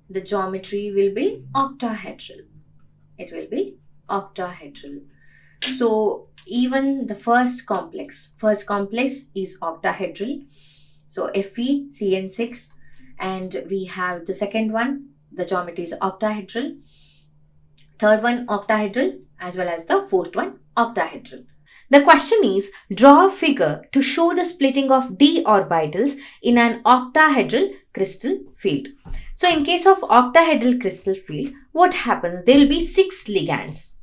The geometry will be octahedral. It will be octahedral. So even the first complex is octahedral. So FeCN6, and we have the second one, the geometry is octahedral. Third one octahedral, as well as the fourth one octahedral. The question is, draw a figure to show the splitting of d orbitals in an octahedral crystal field. So in case of octahedral crystal field, what happens? There will be 6 ligands.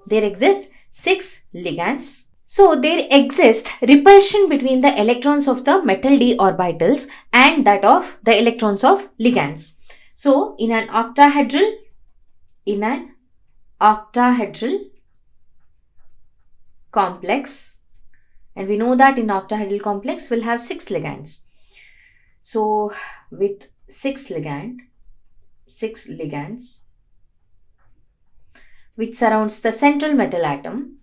There exist 6 ligands. So there exists repulsion between the electrons of the metal d orbitals and that of the electrons of ligands. So in an octahedral complex, and we know that in octahedral complex we'll have 6 ligands. So with 6 ligands which surrounds the central metal atom,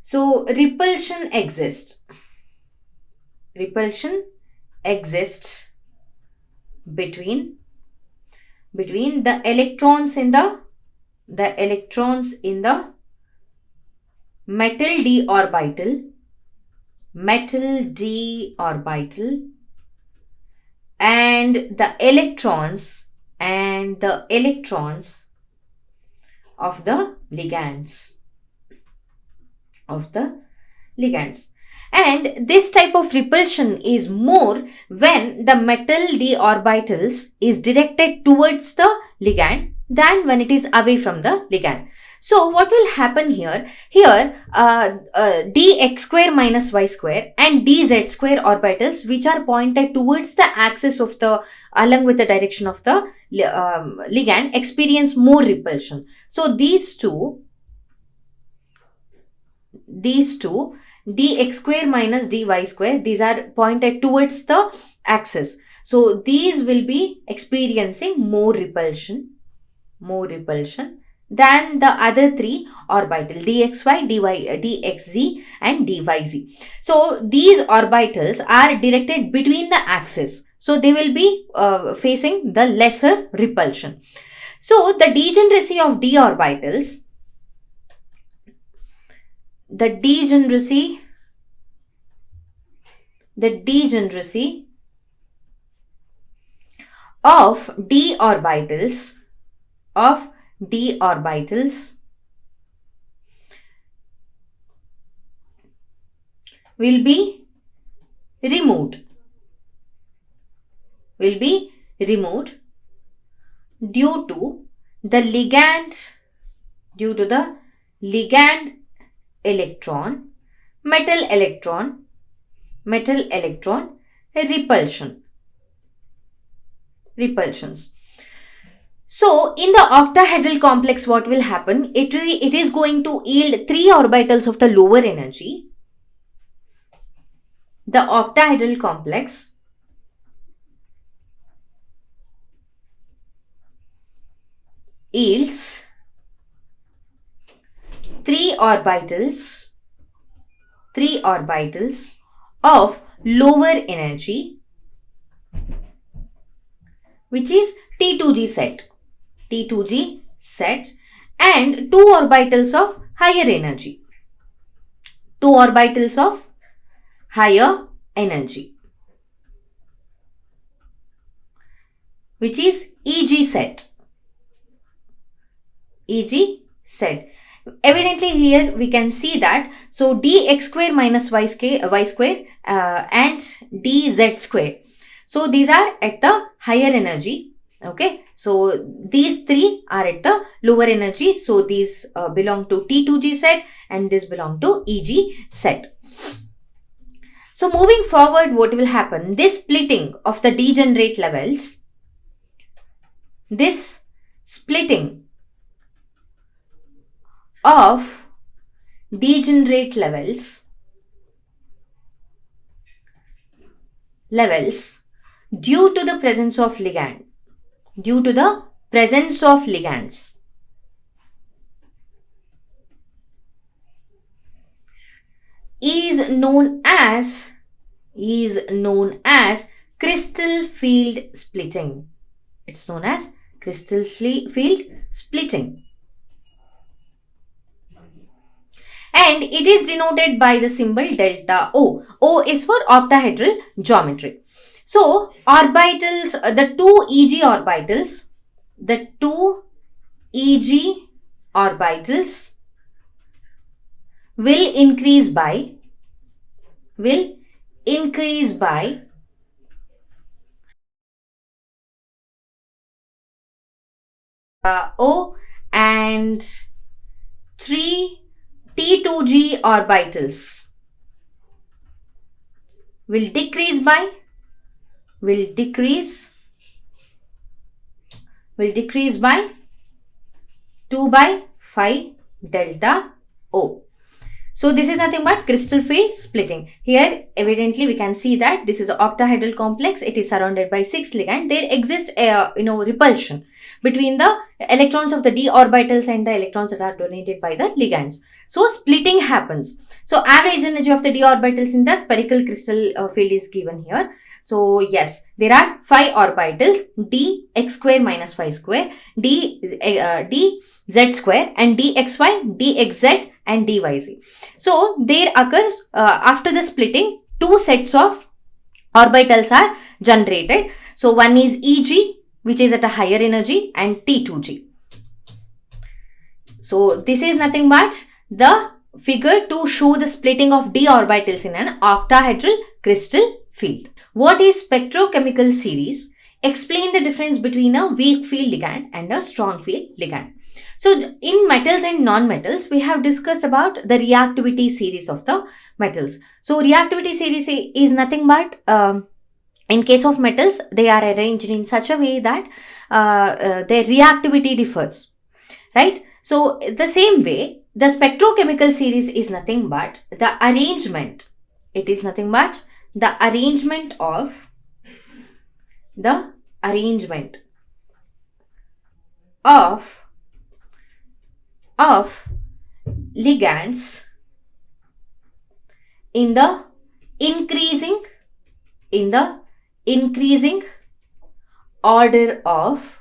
So repulsion exists between the electrons in the metal d orbital and the electrons of the ligands. And this type of repulsion is more when the metal d orbitals is directed towards the ligand than when it is away from the ligand. So what will happen here? Dx square minus y square and dz square orbitals which are pointed towards the axis of the along with the direction of the ligand experience more repulsion. So these two dx square minus dy square, these are pointed towards the axis. So these will be experiencing more repulsion than the other 3 orbital dxy, dxz and dyz. So these orbitals are directed between the axis. So they will be facing the lesser repulsion. So the degeneracy of d orbitals, the degeneracy of d orbitals will be removed due to the ligand electron metal electron repulsions. So in the octahedral complex, what will happen? It is going to yield 3 orbitals of the lower energy. The octahedral complex yields 3 orbitals of lower energy, which is T2G set, and 2 orbitals of higher energy. Which is EG set. evidently here we can see that, so dx square minus y square and dz square. So these are at the higher energy. Okay, so these three are at the lower energy. So these belong to T2G set and this belong to EG set. So moving forward, what will happen? This splitting of the degenerate levels, this splitting of degenerate levels due to the presence of ligands is known as crystal field splitting. It's known as crystal field splitting. And it is denoted by the symbol delta O. O is for octahedral geometry. So orbitals, the two EG orbitals will increase by O, and 3 T2G orbitals will decrease by 2 by 5 delta O. So this is nothing but crystal field splitting. Here evidently we can see that this is an octahedral complex. It is surrounded by 6 ligands. There exists a repulsion between the electrons of the d orbitals and the electrons that are donated by the ligands. So splitting happens. So average energy of the d orbitals in the spherical crystal field is given here. So yes, there are 5 orbitals, d x square minus y square, d z square, and dxy, dxz, and dyz. So there occurs after the splitting, 2 sets of orbitals are generated. So one is Eg, which is at a higher energy, and T2G. So this is nothing but the figure to show the splitting of d orbitals in an octahedral crystal field. What is spectrochemical series? Explain the difference between a weak field ligand and a strong field ligand. So in metals and non-metals, we have discussed about the reactivity series of the metals. So reactivity series is nothing but, in case of metals, they are arranged in such a way that their reactivity differs, right? So the same way, the spectrochemical series is nothing but the arrangement. It is nothing but the arrangement of ligands in the increasing order of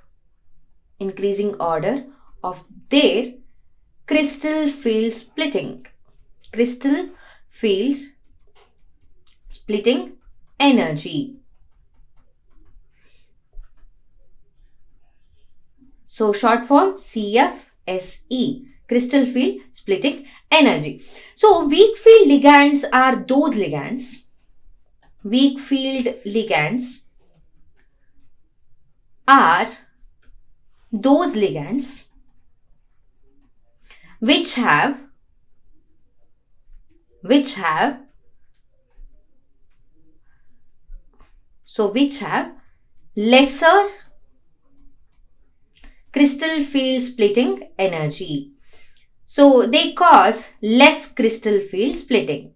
their crystal field splitting energy. So short form CFSE, crystal field splitting energy. So weak field ligands are those ligands. Weak field ligands are those ligands which have lesser crystal field splitting energy. So they cause less crystal field splitting.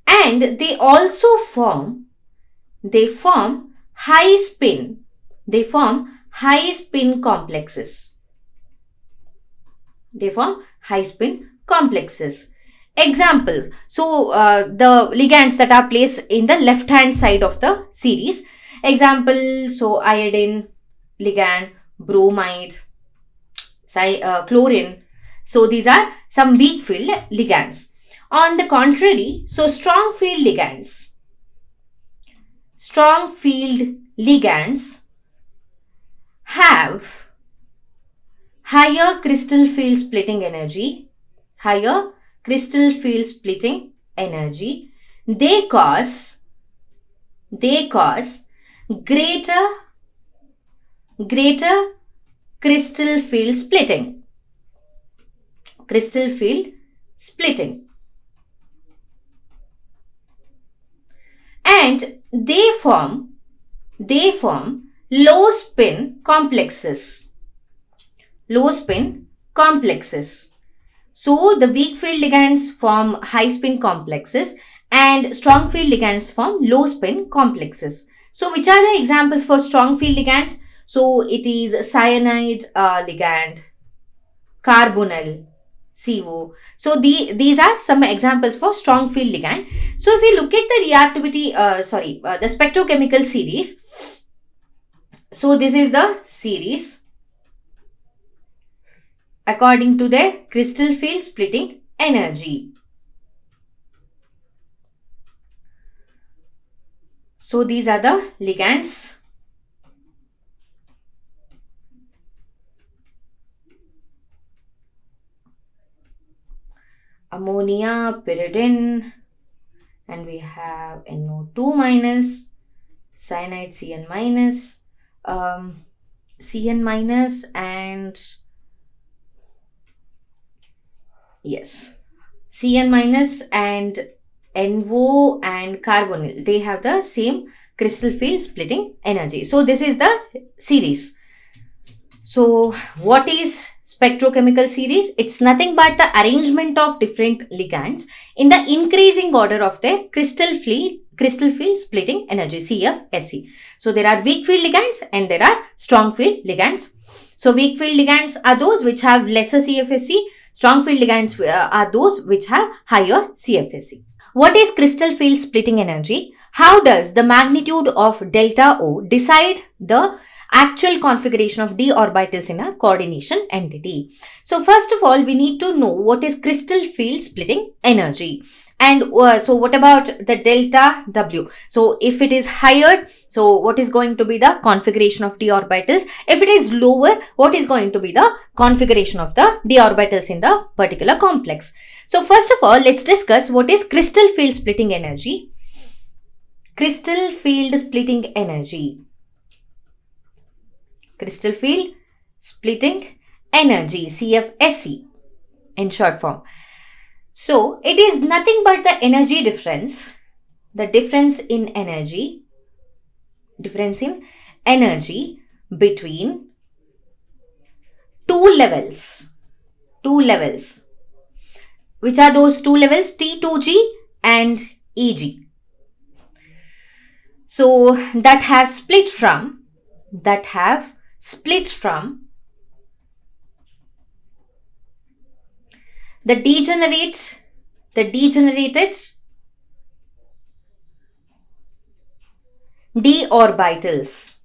And they also form high spin complexes. Examples. So the ligands that are placed in the left hand side of the series. Example, so iodine ligand, bromide, chlorine. So these are some weak field ligands. On the contrary, so strong field ligands have higher crystal field splitting energy. They cause greater crystal field splitting. And they form low spin complexes. So the weak field ligands form high spin complexes and strong field ligands form low spin complexes. So which are the examples for strong field ligands? So it is cyanide ligand, carbonyl, CO. So these are some examples for strong field ligand. So if we look at the reactivity, the spectrochemical series. So this is the series according to their crystal field splitting energy. So these are the ligands. Ammonia, pyridine, and we have NO2 minus, cyanide Cn minus, Cn minus, and yes, Cn minus and NO and carbonyl, they have the same crystal field splitting energy. So this is the series. So what is spectrochemical series? It's nothing but the arrangement of different ligands in the increasing order of their crystal field splitting energy, CFSE. So there are weak field ligands and there are strong field ligands. So weak field ligands are those which have lesser CFSE. Strong field ligands are those which have higher CFSE. What is crystal field splitting energy? How does the magnitude of delta O decide the actual configuration of d orbitals in a coordination entity? So first of all, we need to know what is crystal field splitting energy. And so what about the delta W? So if it is higher, so what is going to be the configuration of d orbitals? If it is lower, what is going to be the configuration of the d orbitals in the particular complex? So first of all, let's discuss what is crystal field splitting energy. Crystal field splitting energy, CFSE in short form. So it is nothing but the energy difference, the difference in energy between two levels. Which are those two levels? T2G and EG. So that have split from the degenerated d orbitals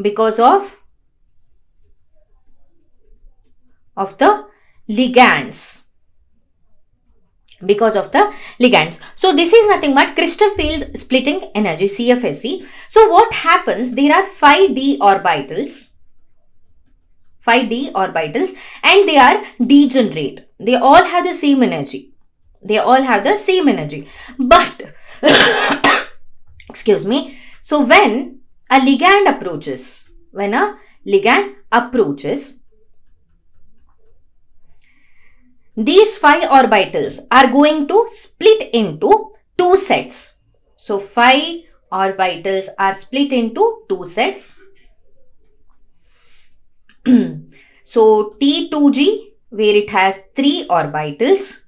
because of the ligands. So this is nothing but crystal field splitting energy, CFSE. So what happens? There are 5d orbitals and they are degenerate. They all have the same energy. But excuse me. So when a ligand approaches, these 5 orbitals are going to split into 2 sets. So 5 orbitals are split into 2 sets. So T2G, where it has 3 orbitals,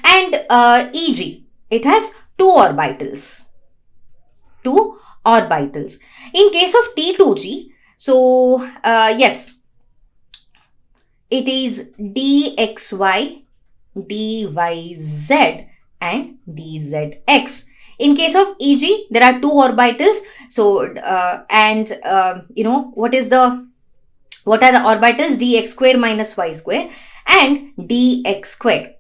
and EG, it has 2 orbitals. In case of T2G, so yes, it is dxy, dyz and dzx. In case of EG, there are 2 orbitals. So what is the What are the orbitals? Dx square minus y square and dx square.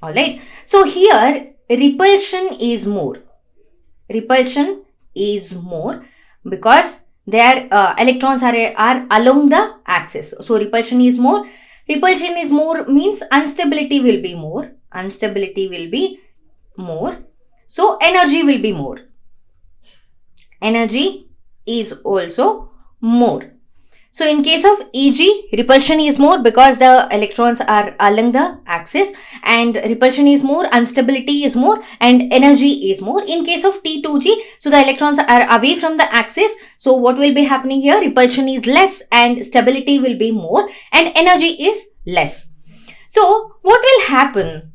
Alright. So here repulsion is more. Repulsion is more because their electrons are along the axis. So repulsion is more. Repulsion is more means instability will be more. Instability will be more. So energy will be more. Energy is also more. So in case of EG, repulsion is more because the electrons are along the axis, and repulsion is more, instability is more, and energy is more. In case of T2G, so the electrons are away from the axis. So what will be happening here? Repulsion is less and stability will be more and energy is less. So what will happen?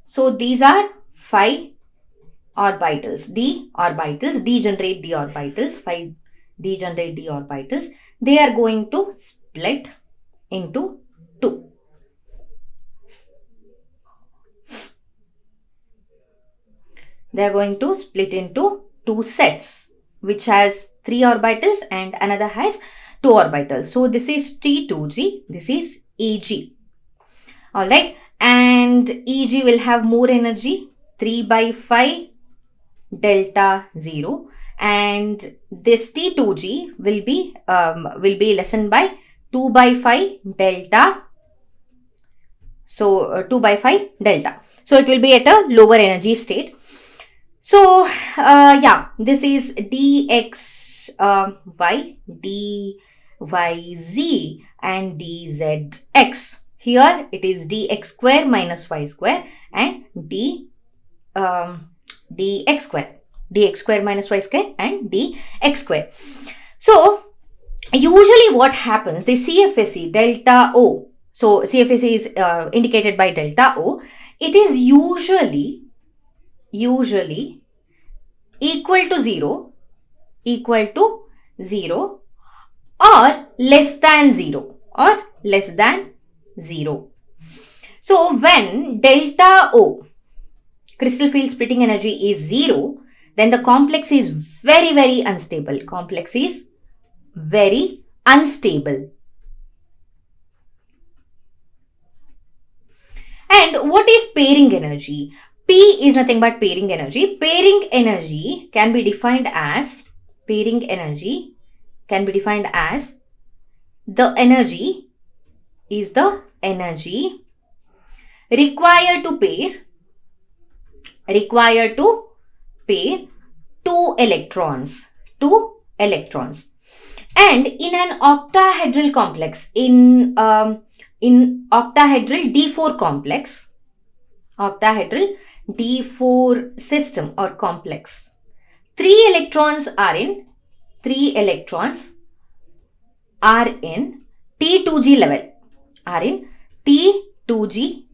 So these are 5 orbitals, d orbitals, degenerate d orbitals, 5 degenerate d orbitals. They are going to split into 2. They are going to split into 2 sets, which has 3 orbitals and another has 2 orbitals. So this is T2G, this is EG. Alright, and EG will have more energy, 3 by 5 delta 0, and this T2G will be lessened by 2 by 5 delta. So 2 by 5 delta. So it will be at a lower energy state. So yeah, this is dx y, dyz and dzx. Here it is dx square minus y square and dx square minus y square and dx square. So usually what happens, the CFSE delta O, so CFSE is indicated by delta O, it is usually equal to 0 or less than 0. So when delta O, crystal field splitting energy, is 0, then the complex is very, very unstable. Complex is very unstable. And what is pairing energy? P is nothing but pairing energy. Pairing energy can be defined as the energy is the energy required to pair 2 electrons. And in an octahedral complex, in octahedral D4 complex, octahedral D4 system or complex, 3 electrons are in T2G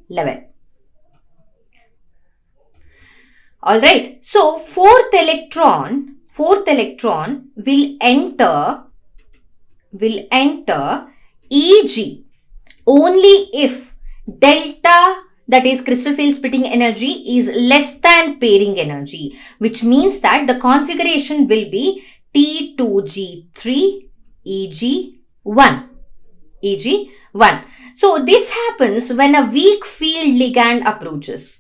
level. Alright, so fourth electron will enter EG only if delta, that is crystal field splitting energy, is less than pairing energy, which means that the configuration will be T2G3 EG1. So this happens when a weak field ligand approaches.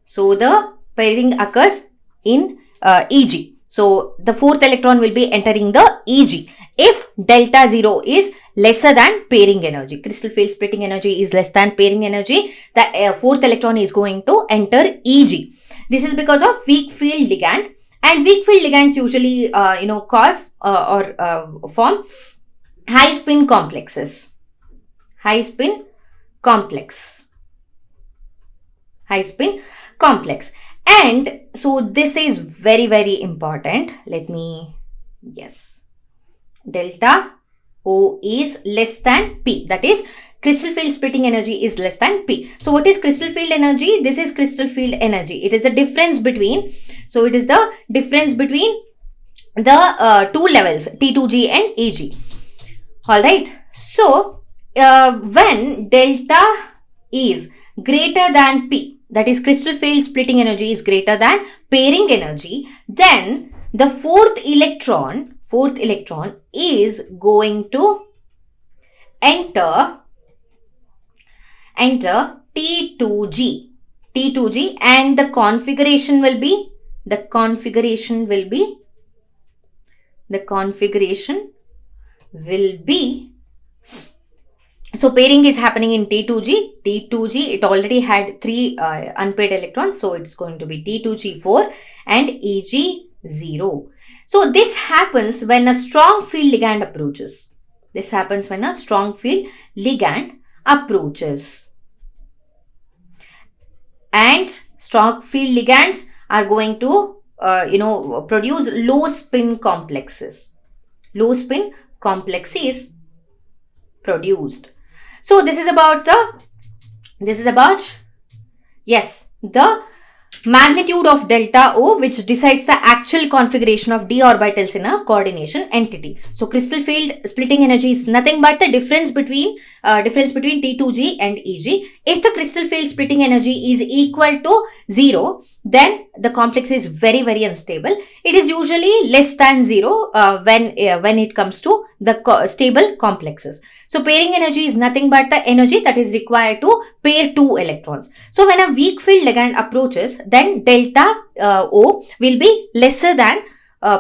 So the pairing occurs in EG. So the fourth electron will be entering the EG if delta 0 is lesser than pairing energy. Crystal field splitting energy is less than pairing energy. The fourth electron is going to enter EG. This is because of weak field ligand, and weak field ligands usually cause or form high spin complexes. High spin complex. And so this is very, very important. Delta O is less than P. That is, crystal field splitting energy is less than P. So what is crystal field energy? This is crystal field energy. It is the difference between, the two levels, T2G and EG. Alright. So when delta is greater than P, that is crystal field splitting energy is greater than pairing energy, then the fourth electron fourth electron is going to enter T2G, and the configuration will be, so pairing is happening in T2G, it already had 3 unpaired electrons, so it's going to be T2G4 and EG0. So this happens when a strong field ligand approaches. And strong field ligands are going to produce low spin complexes. Produced. So this is about the magnitude of delta O, which decides the actual configuration of d orbitals in a coordination entity. So crystal field splitting energy is nothing but the difference between T2G and EG. If the crystal field splitting energy is equal to 0, then the complex is very, very unstable. It is usually less than 0 when it comes to the stable complexes. So pairing energy is nothing but the energy that is required to pair 2 electrons. So when a weak field ligand approaches, then delta O will be lesser than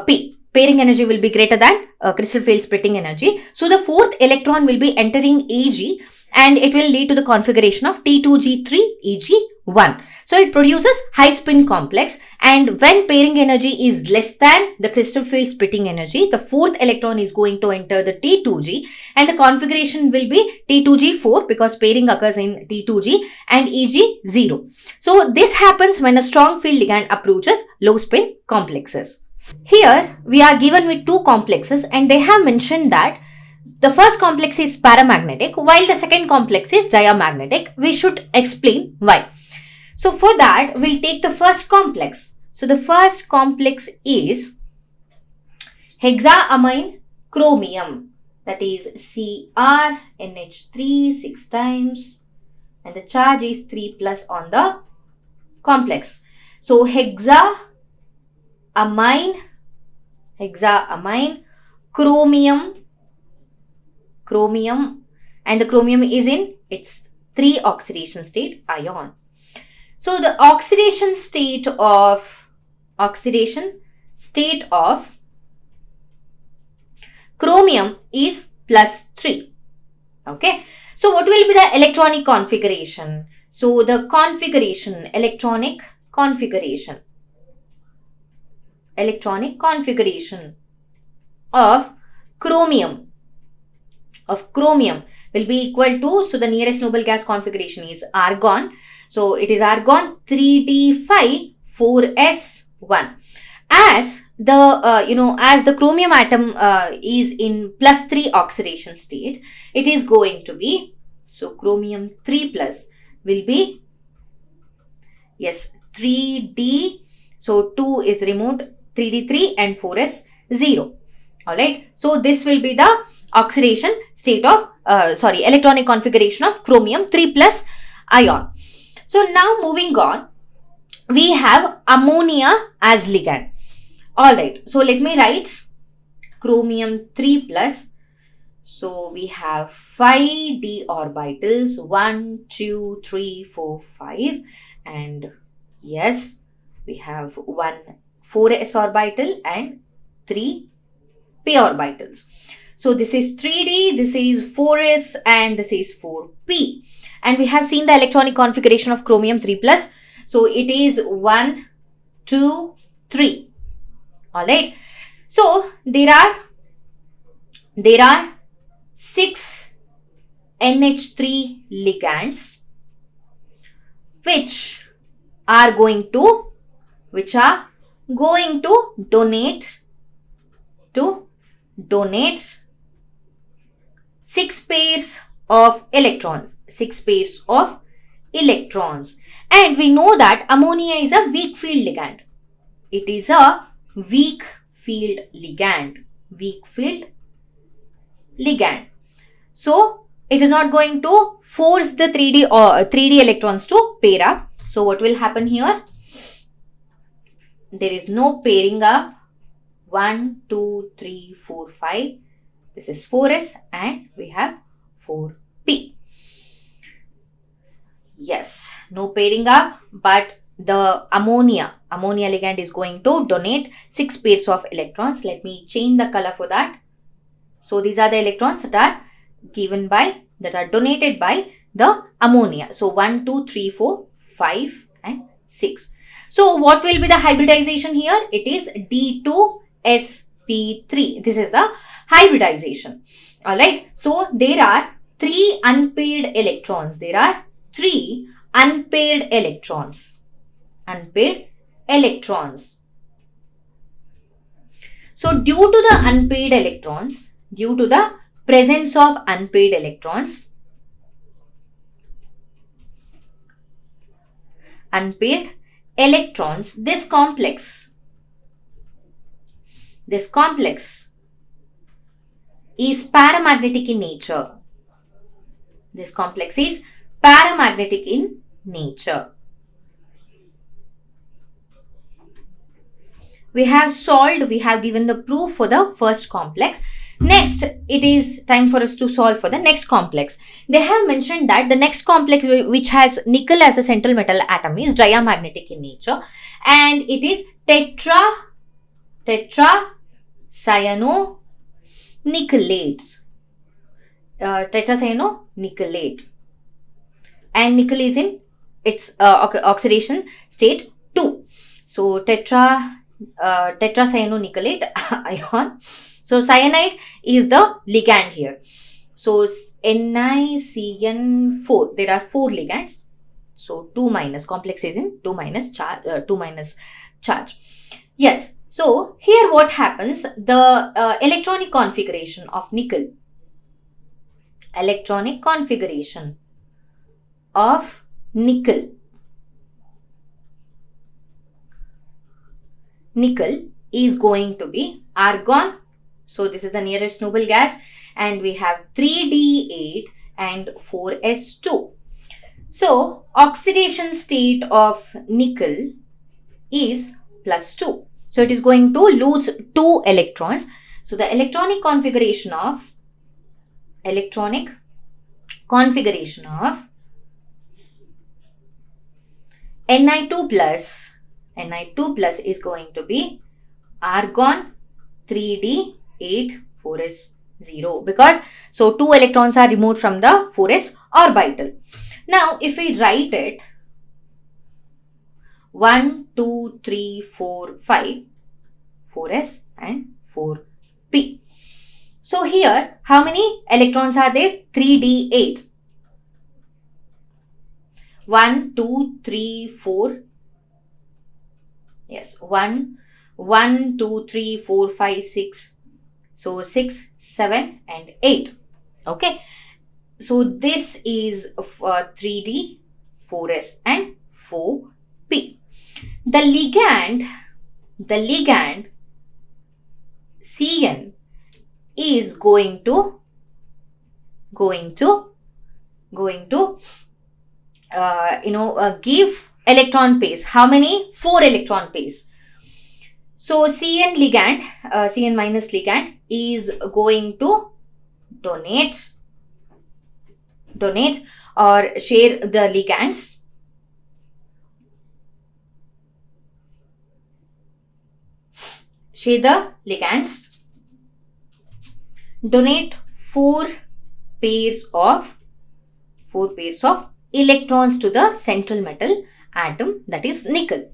P. Pairing energy will be greater than crystal field splitting energy. So the fourth electron will be entering EG, and it will lead to the configuration of T2G3 EG1. So it produces high spin complex, and when pairing energy is less than the crystal field splitting energy, the fourth electron is going to enter the T2G, and the configuration will be T2G4 because pairing occurs in T2G, and EG0. So this happens when a strong field ligand approaches low spin complexes. Here we are given with 2 complexes, and they have mentioned that the first complex is paramagnetic while the second complex is diamagnetic. We should explain why. So for that, we'll take the first complex. So the first complex is hexaamine chromium, that is CrNH3 6 times, and the charge is 3 plus on the complex. So hexaamine chromium, and the chromium is in its 3 oxidation state ion. So the oxidation state of chromium is +3. Okay. So what will be the electronic configuration? So the electronic configuration of chromium will be equal to, so the nearest noble gas configuration is argon. So it is argon 3d5 4s1. As the chromium atom is in +3 oxidation state, it is going to be, so chromium 3 plus will be 3d, so 2 is removed, 3d3 and 4s 0. Alright, so this will be the oxidation state of electronic configuration of chromium 3 plus ion. So now moving on, we have ammonia as ligand. Alright, so let me write chromium 3 plus. So we have 5 d orbitals, 1, 2, 3, 4, 5, and yes, we have 1 4s orbital and 3 p orbitals. So this is 3d, this is 4s, and this is 4p. And we have seen the electronic configuration of chromium 3 plus. So it is 1, 2, 3. Alright. So there are 6 NH3 ligands which are going to donate 6 pairs of electrons. And we know that ammonia is a weak field ligand. It is a weak field ligand. So it is not going to force the 3D electrons to pair up. So what will happen here? There is no pairing up. 1, 2, 3, 4, 5. This is 4s and we have 4p. Yes, no pairing up, but the ammonia ligand is going to donate 6 pairs of electrons. Let me change the color for that. So these are the electrons that are donated by the ammonia. So 1, 2, 3, 4, 5 and 6. So what will be the hybridization here? It is D2sp3. This is the hybridization. Alright. So there are 3 unpaired electrons. There are 3 unpaired electrons. Unpaired electrons. So due to the unpaired electrons, due to the presence of unpaired electrons, this complex is paramagnetic in nature. This complex is paramagnetic in nature. We have given the proof for the first complex. Next, it is time for us to solve for the next complex. They have mentioned that the next complex, which has nickel as a central metal atom, is diamagnetic in nature, and it is tetracyanonickelate. And nickel is in its oxidation state 2. So tetracyanonickelate ion. So cyanide is the ligand here. So NiCN4. There are 4 ligands. So 2 minus, complex is in 2 minus charge. Yes. So here what happens? The electronic configuration of nickel. Electronic configuration of nickel. Nickel is going to be argon. So this is the nearest noble gas, and we have 3D8 and 4S2. So oxidation state of nickel is +2. So it is going to lose 2 electrons. So the electronic configuration of Ni2 plus is going to be argon 3D8 4s0, because so 2 electrons are removed from the 4s orbital. Now if we write it 1, 2, 3, 4, 5, 4s and 4p. So here how many electrons are there? 3D8. 1, 2, 3, 4. Yes, 1, 2, 3, 4, 5, 6. So 6, 7 and 8. Okay. So this is 3D, 4s and 4p. The ligand Cn is going to give electron pairs. How many? 4 electron pairs. So Cn minus ligand is going to donate or share the ligands. Donate 4 pairs of electrons to the central metal atom, that is nickel.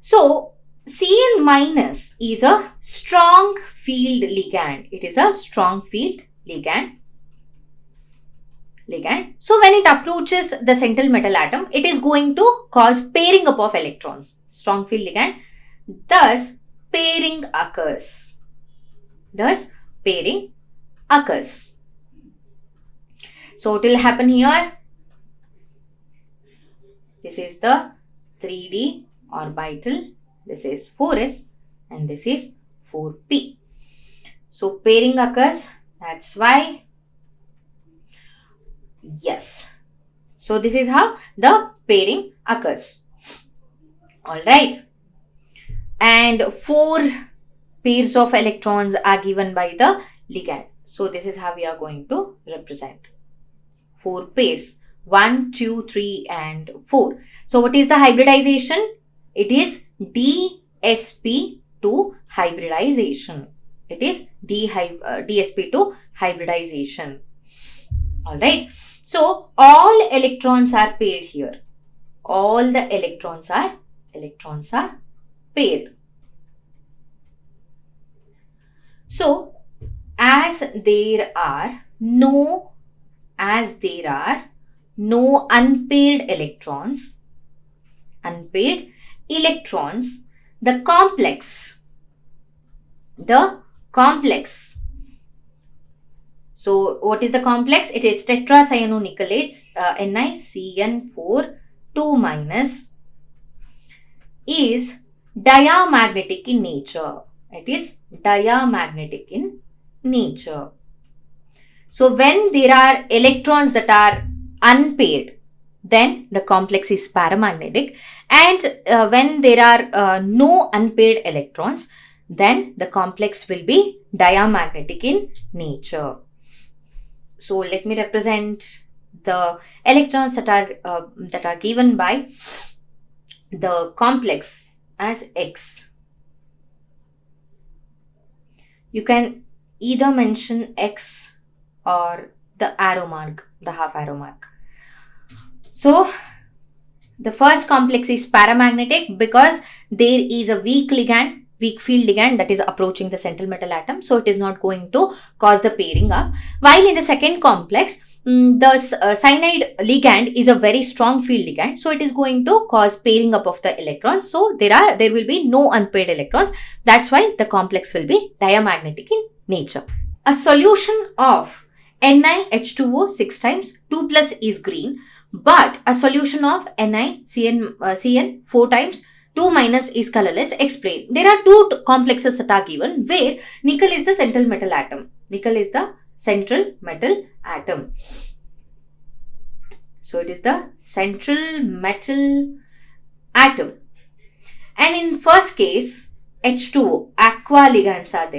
So Cn minus is a strong field ligand. It is a strong field ligand. So when it approaches the central metal atom, it is going to cause pairing up of electrons. Strong field ligand. Thus pairing occurs. So it will happen here. This is the 3D orbital. This is 4s and this is 4p. So pairing occurs. That's why. Yes. So this is how the pairing occurs. Alright. And 4 pairs of electrons are given by the ligand. So this is how we are going to represent 4 pairs, 1, 2, 3 and 4. So what is the hybridization? It is DsP2 hybridization. It is DsP2 hybridization. Alright. So all electrons are paired here. All the electrons are paired. So as there are no unpaired electrons, the complex. So what is the complex? It is tetracyanonicolates, NiCN4 2- is diamagnetic in nature. It is diamagnetic in nature. So when there are electrons that are unpaired, then the complex is paramagnetic, and when there are no unpaired electrons, then the complex will be diamagnetic in nature. So let me represent the electrons that are given by the complex as X. You can either mention X or the arrow mark, the half arrow mark. So the first complex is paramagnetic because there is a weak field ligand that is approaching the central metal atom. So it is not going to cause the pairing up. While in the second complex, the cyanide ligand is a very strong field ligand. So it is going to cause pairing up of the electrons. So there will be no unpaired electrons. That's why the complex will be diamagnetic in nature. A solution of NiH2O 6 times, 2 plus is green, but a solution of NiCN 4 times, 2- is colorless. Explain. There are two complexes that are given where nickel is the central metal atom. So it is the central metal atom. And in first case, H2O, aqua ligands are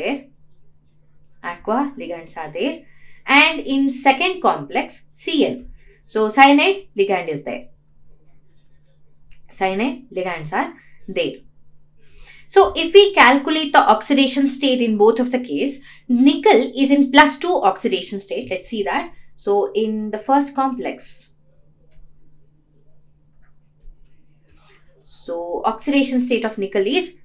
there. And in second complex, Cn. So cyanide ligand is there. Cyanide ligands are there. So if we calculate the oxidation state in both of the case, nickel is in +2 oxidation state. Let's see that. So in the first complex, so oxidation state of nickel is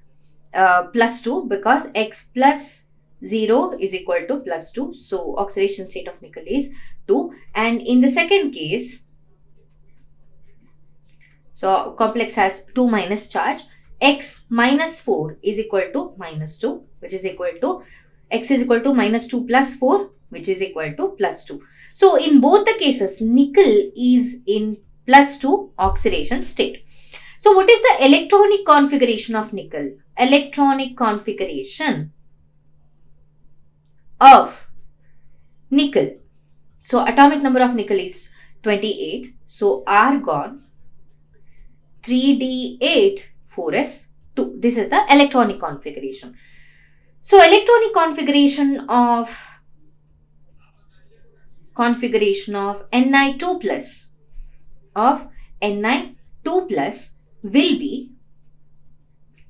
+2 because X plus 0 is equal to +2. So oxidation state of nickel is 2. And in the second case, so complex has 2- charge. X minus 4 is equal to -2, which is equal to X is equal to -2 plus 4, which is equal to +2. So in both the cases, nickel is in +2 oxidation state. So what is the electronic configuration of nickel? Electronic configuration of nickel. So atomic number of nickel is 28. So argon 3d8 4s2. This is the electronic configuration. So electronic configuration of Ni2 plus will be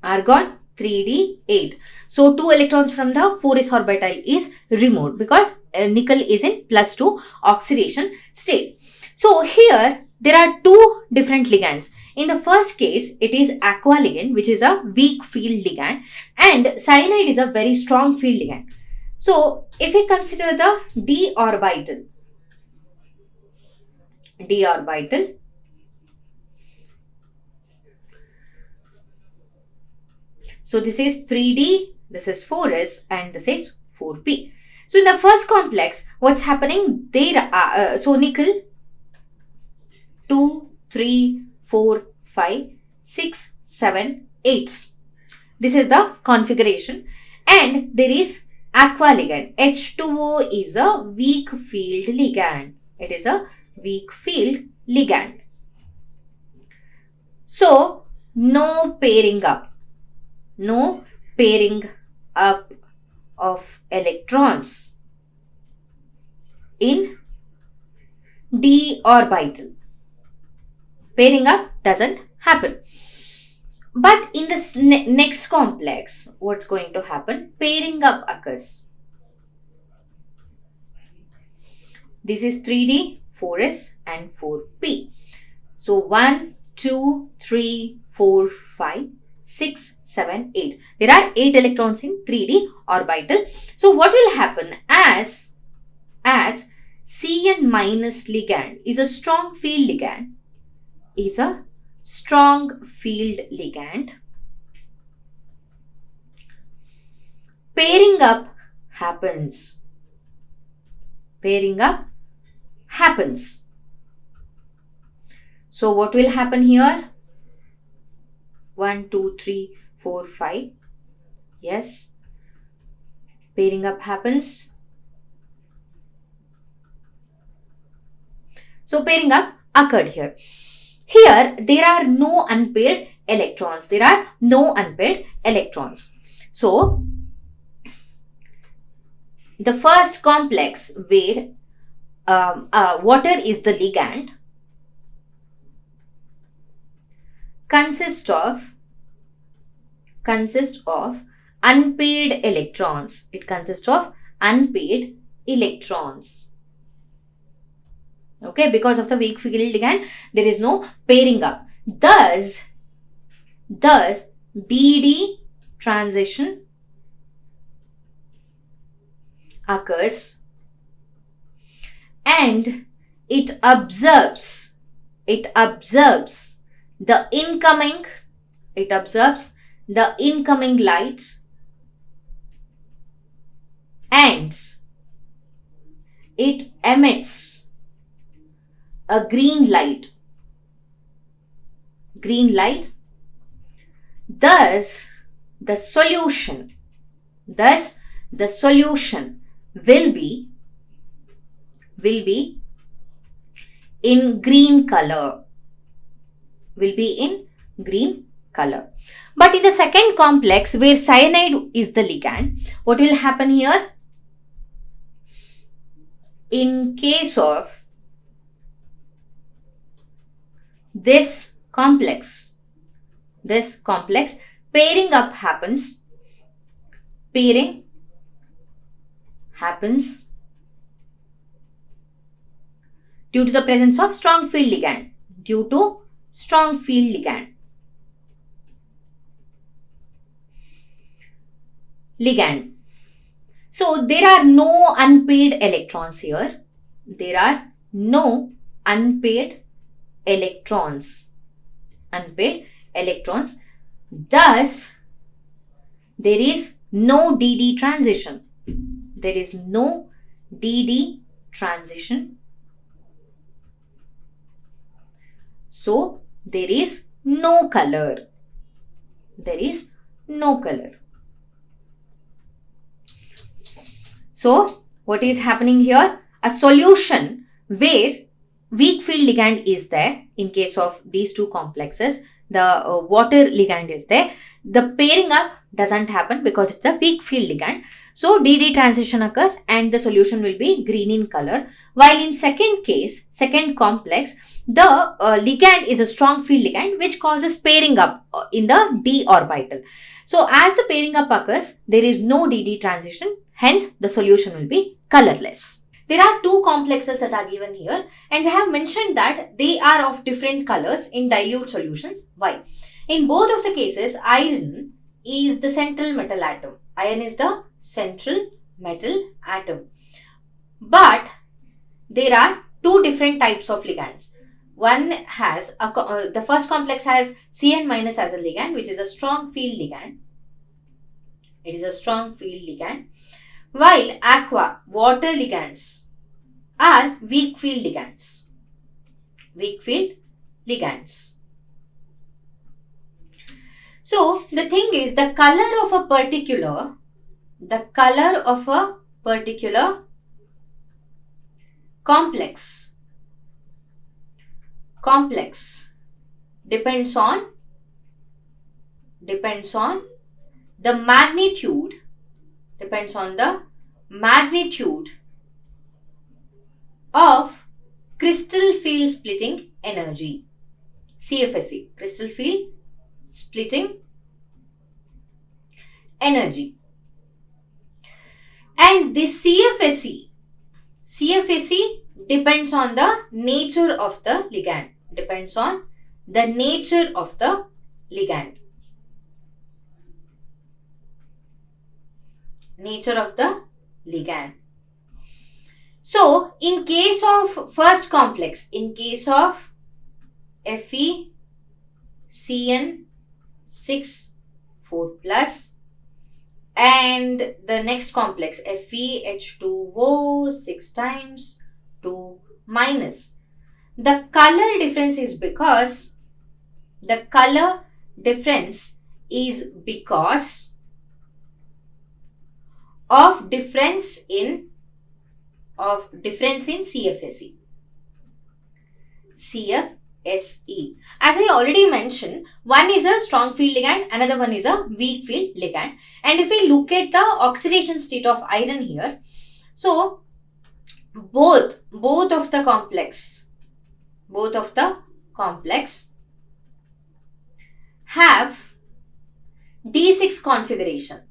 argon 3d8. So 2 electrons from the 4s orbital is removed because nickel is in +2 oxidation state. So here there are two different ligands. In the first case, it is aqua ligand, which is a weak field ligand, and cyanide is a very strong field ligand. So if we consider the d orbital, so this is 3d, this is 4s, and this is 4p. So in the first complex, what's happening? There are so nickel 2, 3, 4, 5, 6, 7, 8. This is the configuration, and there is aqua ligand. H2O is a weak field ligand. It is a weak field ligand. So no pairing up. up of electrons in d orbital. Pairing up doesn't happen. But in this next complex, what's going to happen? Pairing up occurs. This is 3D, 4s and 4p. So 1, 2, 3, 4, 5, 6, 7, 8. There are 8 electrons in 3D orbital. So what will happen as Cn minus ligand is a strong field ligand, pairing up happens. So what will happen here? 1, 2, 3, 4, 5. Yes. Pairing up happens. So pairing up occurred here. Here, there are no unpaired electrons. So, the first complex where water is the ligand consists of unpaired electrons. It consists of unpaired electrons. Okay, because of the weak field ligand, there is no pairing up. Thus, DD transition occurs and it absorbs the incoming light and it emits a green light. Thus, the solution will be in green color. But in the second complex where cyanide is the ligand, what will happen here? In case of this complex, pairing happens due to the presence of strong field ligand. So there are no unpaired electrons here. Thus, there is no DD transition. So, there is no color. So, what is happening here? A solution where weak field ligand is there. In case of these two complexes, the water ligand is there. The pairing up doesn't happen because it's a weak field ligand. So DD transition occurs and the solution will be green in color. While in second complex, the ligand is a strong field ligand which causes pairing up in the d orbital. So as the pairing up occurs, there is no DD transition. Hence, the solution will be colorless. There are two complexes that are given here and they have mentioned that they are of different colors in dilute solutions. Why? In both of the cases, iron is the central metal atom. But there are two different types of ligands. One has, the first complex has Cn minus as a ligand, which is a strong field ligand. While aqua, water ligands are weak field ligands. So the thing is, the color of a particular complex depends on the magnitude depends on the magnitude of crystal field splitting energy. CFSE, crystal field splitting energy. And this CFSE depends on the nature of the ligand. Depends on the nature of the ligand. Nature of the ligand. So, in case of first complex, in case of FeCN6 4 plus and the next complex FeH2O 6 times 2 minus. The color difference is because of difference in CFSE. CFSE. As I already mentioned, one is a strong field ligand, another one is a weak field ligand. And if we look at the oxidation state of iron here, so both of the complex have D6 configuration.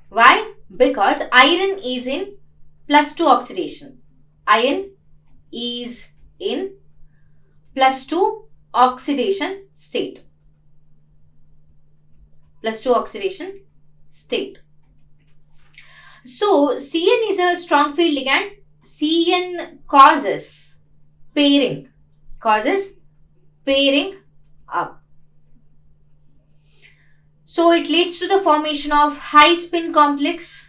Why? Because iron is in +2 oxidation. Iron is in +2 oxidation state. So, Cn is a strong field ligand. Cn causes pairing up. So, it leads to the formation of high spin complex.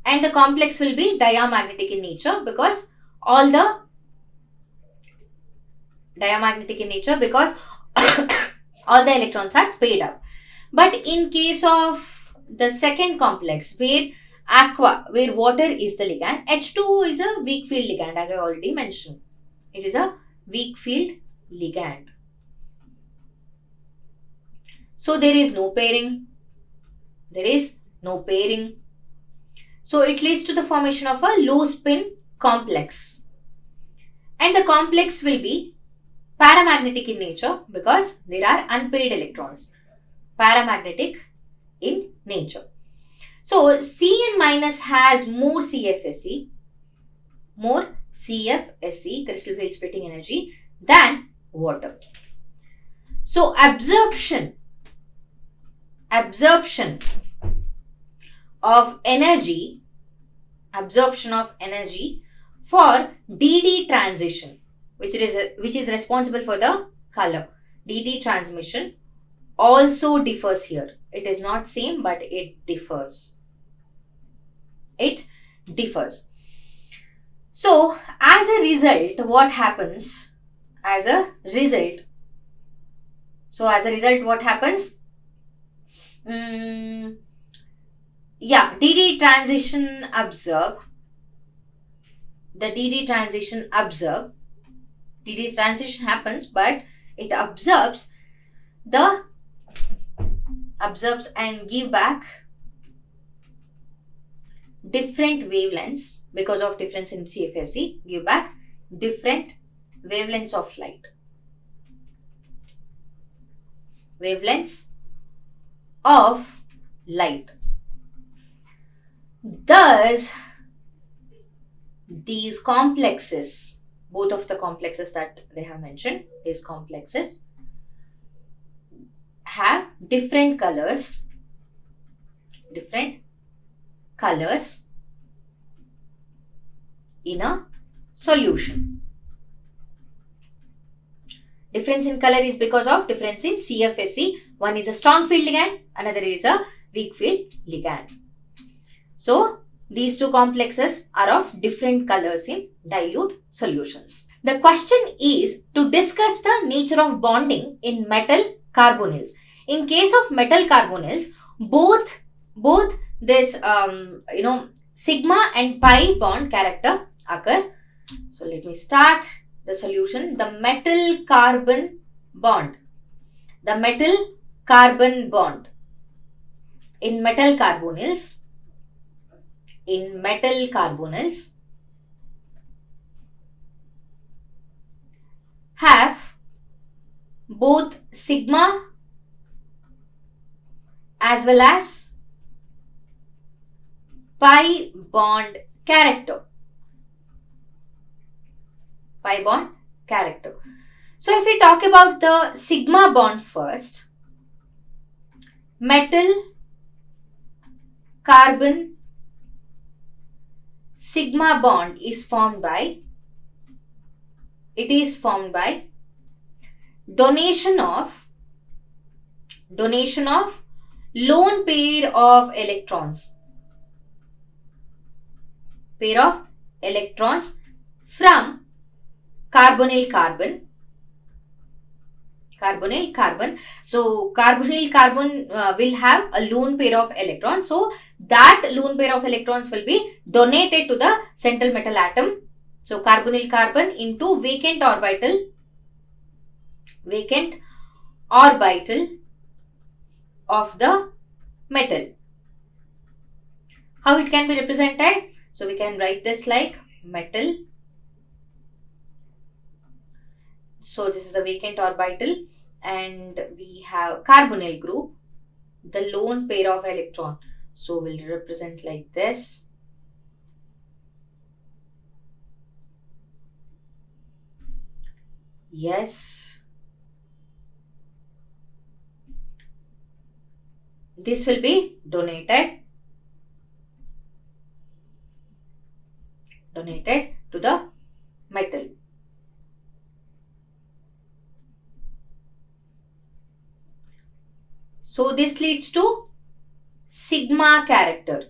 And the complex will be diamagnetic in nature because all the electrons are paired up. But in case of the second complex where water is the ligand, H2O is a weak field ligand, as I already mentioned. It is a weak field ligand. So there is no pairing. So it leads to the formation of a low spin complex. And the complex will be paramagnetic in nature because there are unpaired electrons. Paramagnetic in nature. So Cn minus has more CFSE, crystal field splitting energy, than water. So absorption of energy for DD transition, which is responsible for the color. DD transmission also differs here. It is not same, but it differs. So, as a result, what happens? DD transition observe. The DD transition happens, but it observes and give back different wavelengths because of difference in CFSE, give back different wavelengths of light. Thus, these complexes, both of the complexes that they have mentioned, these complexes have different colors in a solution. Difference in color is because of difference in CFSE. One is a strong field ligand, another is a weak field ligand. So, these two complexes are of different colors in dilute solutions. The question is to discuss the nature of bonding in metal carbonyls. In case of metal carbonyls, both this sigma and pi bond character occur. So let me start the solution. The metal carbon bond the metal carbon bond. In metal carbonyls, have both sigma as well as pi bond character. So if we talk about the sigma bond first, metal carbon sigma bond is formed by donation of lone pair of electrons from carbonyl carbon. So carbonyl carbon will have a lone pair of electrons. So that lone pair of electrons will be donated to the central metal atom. So carbonyl carbon into vacant orbital of the metal. How it can be represented? So we can write this like metal. So this is the vacant orbital and we have carbonyl group, the lone pair of electron. So we'll represent like this. Yes. This will be donated to the metal. So this leads to sigma character,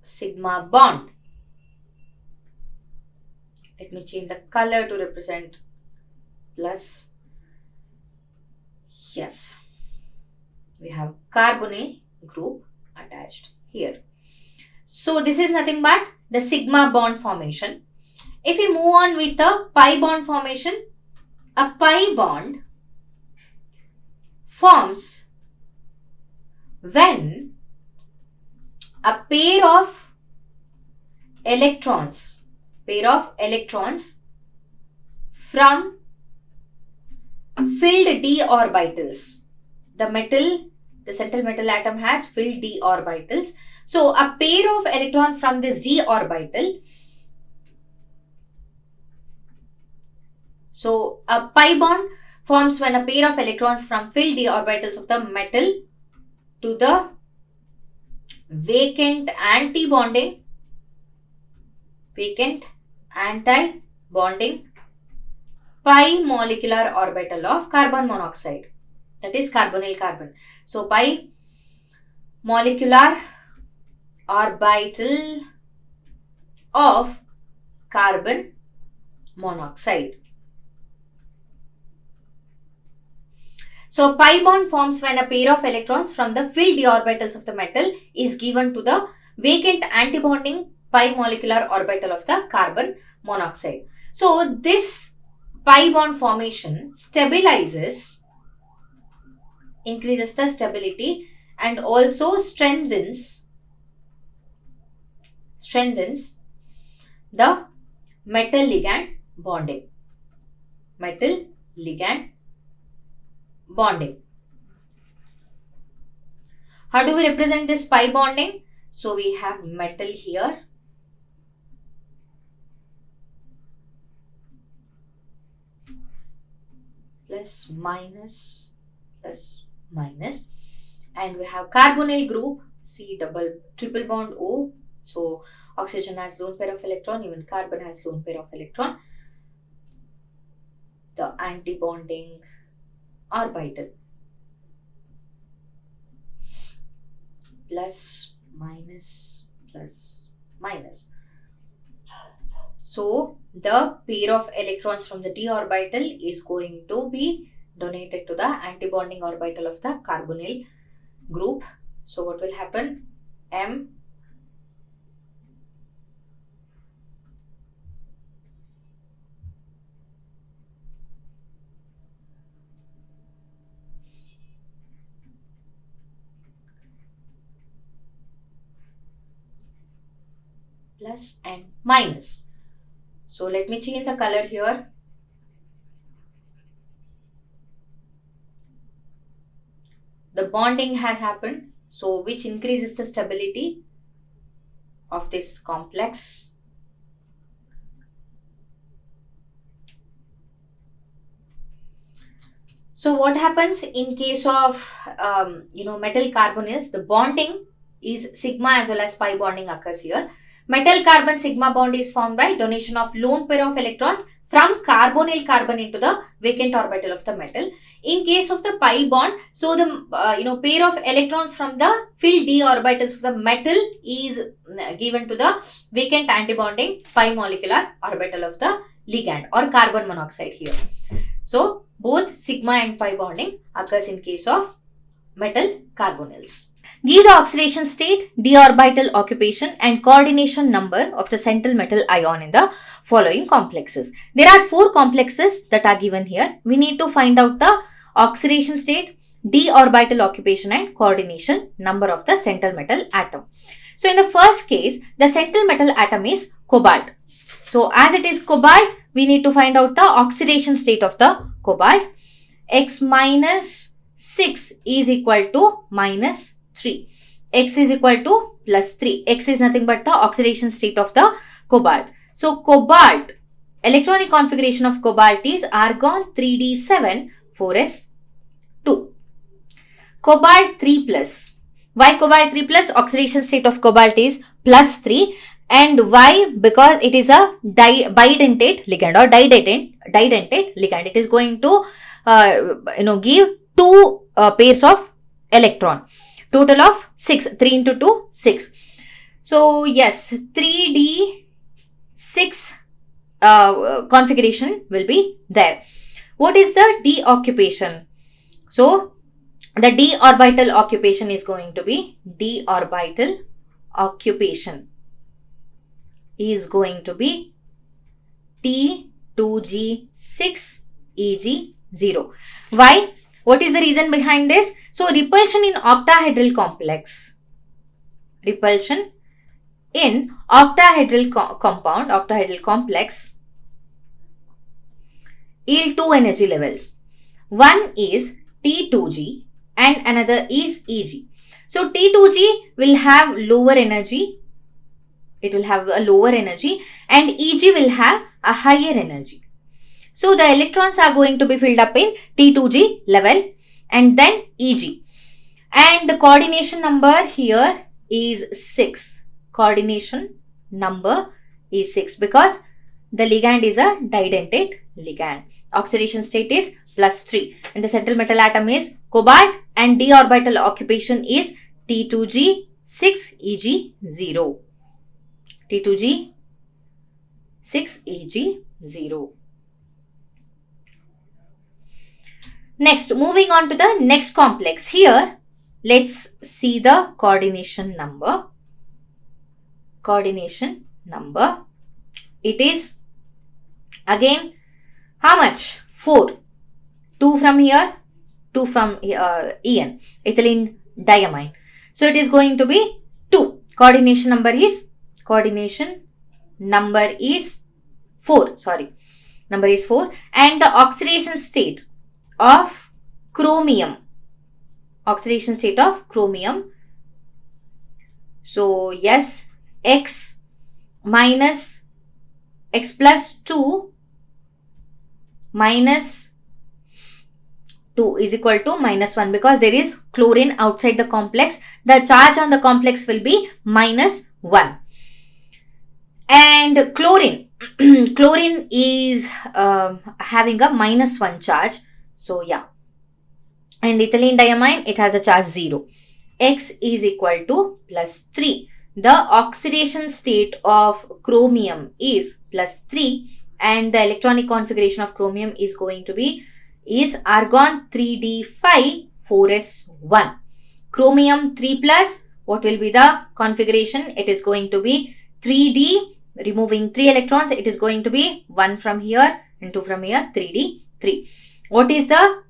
sigma bond. Let me change the color to represent plus. Yes, we have carbonyl group attached here. So this is nothing but the sigma bond formation. If we move on with the pi bond formation, a pi bond forms when a pair of electrons from filled d orbitals. The central metal atom has filled d orbitals. So a pair of electron from this d orbital. So a pi bond forms when a pair of electrons from filled d orbitals of the metal to the vacant anti-bonding pi molecular orbital of carbon monoxide, that is carbonyl carbon. So pi molecular orbital of carbon monoxide. So pi bond forms when a pair of electrons from the filled d orbitals of the metal is given to the vacant antibonding pi molecular orbital of the carbon monoxide. So this pi bond formation increases the stability and also strengthens the metal ligand bonding. How do we represent this pi bonding? So we have metal here. Plus minus. And we have carbonyl group C triple bond O. So oxygen has lone pair of electron, even carbon has lone pair of electron. The anti-bonding orbital. Plus minus. So the pair of electrons from the d orbital is going to be donated to the anti-bonding orbital of the carbonyl group. So what will happen? M plus and minus. So let me change the color here. The bonding has happened, so which increases the stability of this complex. So what happens in case of metal carbonyls? The bonding is sigma as well as pi bonding occurs here. Metal carbon sigma bond is formed by donation of lone pair of electrons from carbonyl carbon into the vacant orbital of the metal. In case of the pi bond, so the pair of electrons from the filled d orbitals of the metal is given to the vacant antibonding pi molecular orbital of the ligand or carbon monoxide here. So both sigma and pi bonding occurs in case of metal carbonyls. Give the oxidation state, d orbital occupation and coordination number of the central metal ion in the following complexes. There are 4 complexes that are given here. We need to find out the oxidation state, d orbital occupation and coordination number of the central metal atom. So in the first case, the central metal atom is cobalt. So as it is cobalt, we need to find out the oxidation state of the cobalt. X minus 6 is equal to minus 3. X is equal to plus 3. X is nothing but the oxidation state of the cobalt. So cobalt, electronic configuration of cobalt is argon 3d7 4s2. Cobalt 3 plus. Why cobalt 3 plus? Oxidation state of cobalt is plus 3. And why? Because it is a bidentate ligand or didentate ligand. It is going to give 2 pairs of electron. Total of 6. 3 into 2, 6. So yes, 3d6 configuration will be there. What is the d occupation? So the d orbital occupation is going to be d orbital occupation is going to be T2G6 Eg0. Why? What is the reason behind this? So repulsion in octahedral complex. Repulsion in octahedral compound, octahedral complex yield 2 energy levels. One is T2G and another is Eg. So T2G will have lower energy. It will have a lower energy and Eg will have a higher energy. So the electrons are going to be filled up in T2G level and then Eg. And the coordination number here is 6. Coordination number is 6 because the ligand is a didentate ligand. Oxidation state is plus 3 and the central metal atom is cobalt and d orbital occupation is T2G6Eg0. T2G6Eg0. Next, moving on to the next complex. Here, let's see the coordination number. Coordination number. It is again how much? 4. 2 from here, 2 from En, ethylene diamine. So it is going to be 2. Coordination number is 4. Number is 4. And the oxidation state of chromium. Oxidation state of chromium. So yes, X minus X plus 2 minus 2 is equal to minus 1 because there is chlorine outside the complex. The charge on the complex will be minus 1. And chlorine is having a minus 1 charge. So yeah. And ethylene diamine, it has a charge 0. X is equal to plus 3. The oxidation state of chromium is plus 3 and the electronic configuration of chromium is going to be argon 3d5 4s1. Chromium 3 plus, what will be the configuration? It is going to be 3d, removing 3 electrons, it is going to be 1 from here and 2 from here, 3d, 3. What is the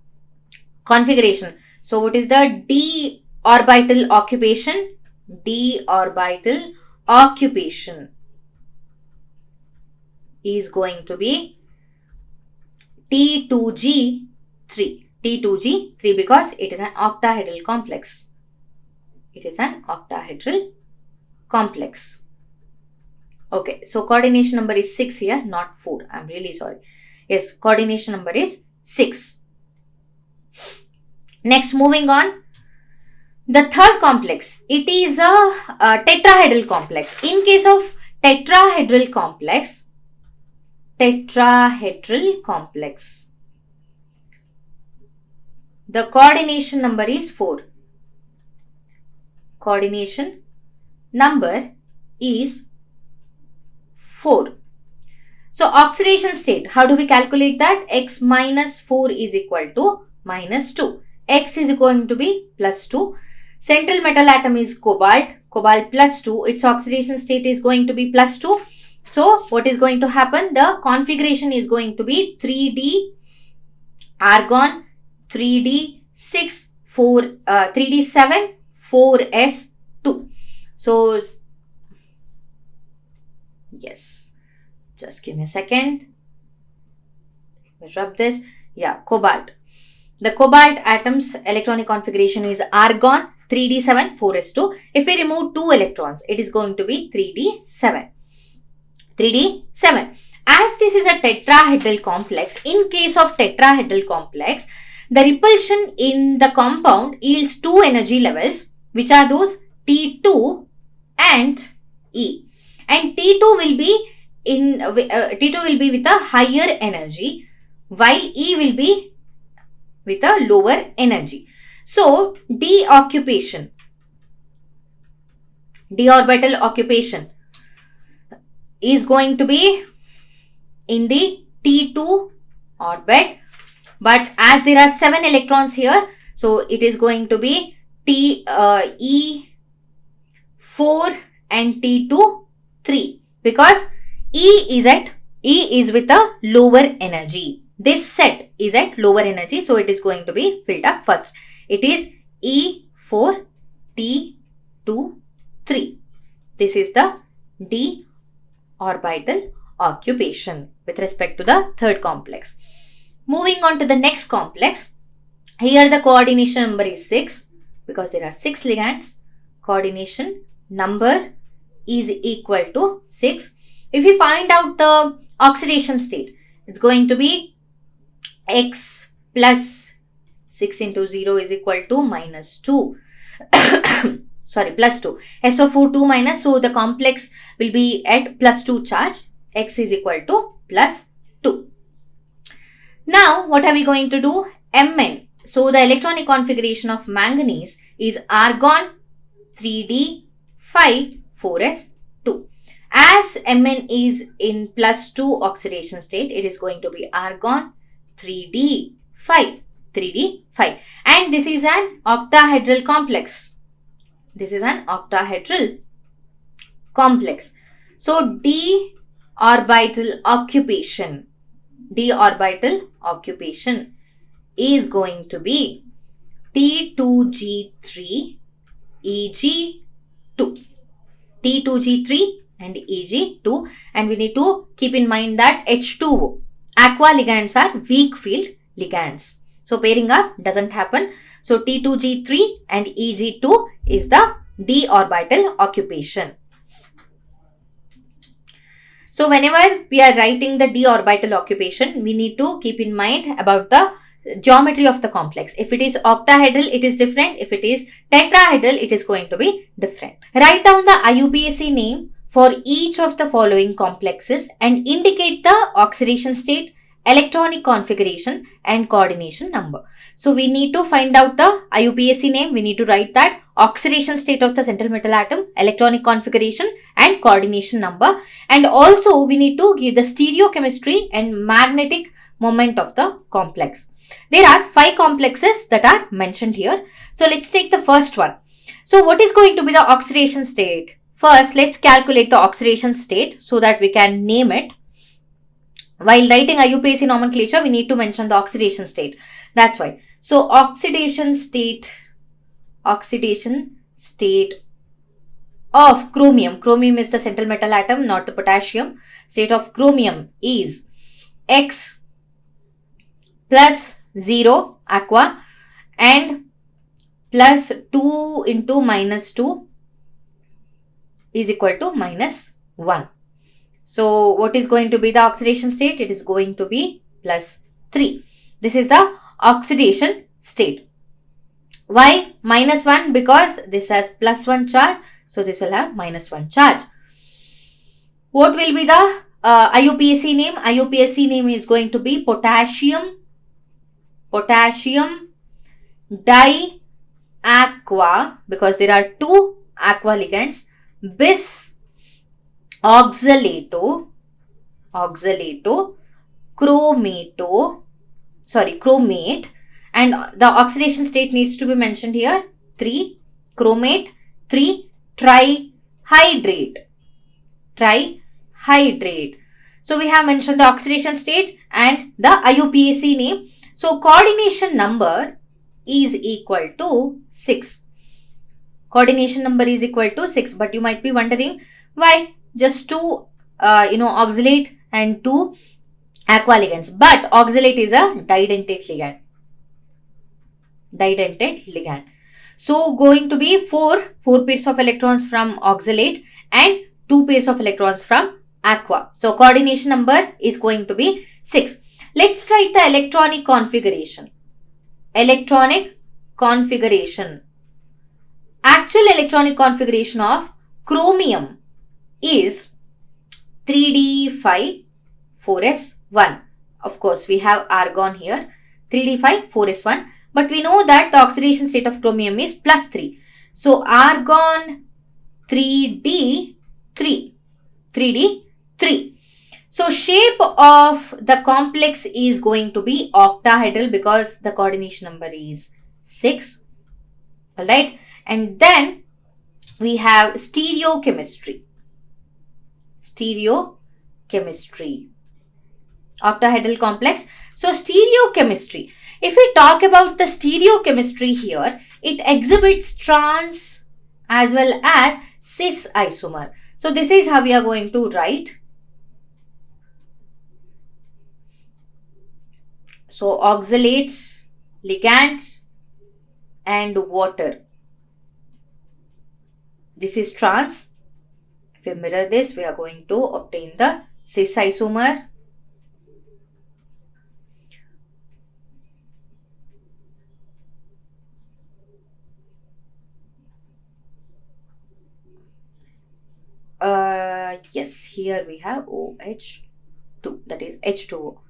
configuration? So what is the d orbital occupation? D orbital occupation is going to be T2G3. T2G3 because it is an octahedral complex. It is an octahedral complex. Okay, so coordination number is 6 here, not 4. I'm really sorry. Yes, coordination number is 6. Next, moving on. The third complex, it is a tetrahedral complex. In case of tetrahedral complex, the coordination number is 4. Coordination number is 4. So, oxidation state, how do we calculate that? X minus 4 is equal to minus 2. X is going to be plus 2. Central metal atom is cobalt. Cobalt plus 2. Its oxidation state is going to be plus 2. So, what is going to happen? The configuration is going to be 3D argon, 3D6, 3D7, 4S2. So, yes, just give me a second. Let me rub this. Yeah, cobalt. The cobalt atom's electronic configuration is argon, 3D7, 4S2. If we remove 2 electrons, it is going to be 3D7. 3D7. As this is a tetrahedral complex, in case of tetrahedral complex, the repulsion in the compound yields 2 energy levels, which are those T2 and E. And T2 will be with a higher energy, while E will be with a lower energy. So, d orbital occupation is going to be in the T2 orbit, but as there are 7 electrons here, so it is going to be E4 and T2 3, because E is with a lower energy. This set is at lower energy, so it is going to be filled up first. It is E4 T2 3. This is the d orbital occupation with respect to the third complex. Moving on to the next complex. Here the coordination number is 6 because there are 6 ligands. Coordination number is equal to 6. If we find out the oxidation state, it's going to be X plus 6 into 0 is equal to minus 2. Sorry, plus 2. SO4 2 minus, so the complex will be at plus 2 charge. X is equal to plus 2. Now, what are we going to do? Mn. So, the electronic configuration of manganese is argon 3D5 4s2. As Mn is in plus 2 oxidation state, it is going to be argon 3D5. And this is an octahedral complex. So, d orbital occupation is going to be T2G3 Eg2. T2G3 and Eg2, and we need to keep in mind that H2O. Aqua ligands are weak field ligands. So pairing up doesn't happen. So T2G3 and Eg2 is the d orbital occupation. So whenever we are writing the d orbital occupation, we need to keep in mind about the geometry of the complex. If it is octahedral, it is different. If it is tetrahedral, it is going to be different. Write down the IUPAC name for each of the following complexes and indicate the oxidation state, electronic configuration and coordination number. So we need to find out the IUPAC name. We need to write that oxidation state of the central metal atom, electronic configuration and coordination number. And also we need to give the stereochemistry and magnetic moment of the complex. There are 5 complexes that are mentioned here. So let's take the first one. So what is going to be the oxidation state? First, let's calculate the oxidation state so that we can name it. While writing IUPAC nomenclature, we need to mention the oxidation state. That's why. So oxidation state of chromium. Chromium is the central metal atom, not the potassium. State of chromium is X plus 0 aqua and plus 2 into minus 2 is equal to minus 1. So what is going to be the oxidation state? It is going to be plus 3. This is the oxidation state. Why minus 1? Because this has plus 1 charge. So this will have minus 1 charge. What will be the IUPAC name? IUPAC name is going to be potassium diaqua, because there are two aqua ligands, bis oxalato chromate, and the oxidation state needs to be mentioned here. 3 chromate, 3 trihydrate. So we have mentioned the oxidation state and the IUPAC name. So coordination number is equal to 6. Coordination number is equal to 6. But you might be wondering why just 2 oxalate and 2 aqua ligands. But oxalate is a didentate ligand. So going to be 4 pairs of electrons from oxalate and 2 pairs of electrons from aqua. So coordination number is going to be 6. Let's write the electronic configuration. Actual electronic configuration of chromium is 3d5-4s1. Of course, we have argon here, 3d5-4s1. But we know that the oxidation state of chromium is plus 3. So argon 3d3. So shape of the complex is going to be octahedral because the coordination number is 6. Alright. And then we have stereochemistry. Octahedral complex. So stereochemistry. If we talk about the stereochemistry here, it exhibits trans as well as cis isomer. So this is how we are going to write. So oxalate, ligand and water. This is trans. If we mirror this, we are going to obtain the cis isomer. Yes, here we have OH2, that is H2O.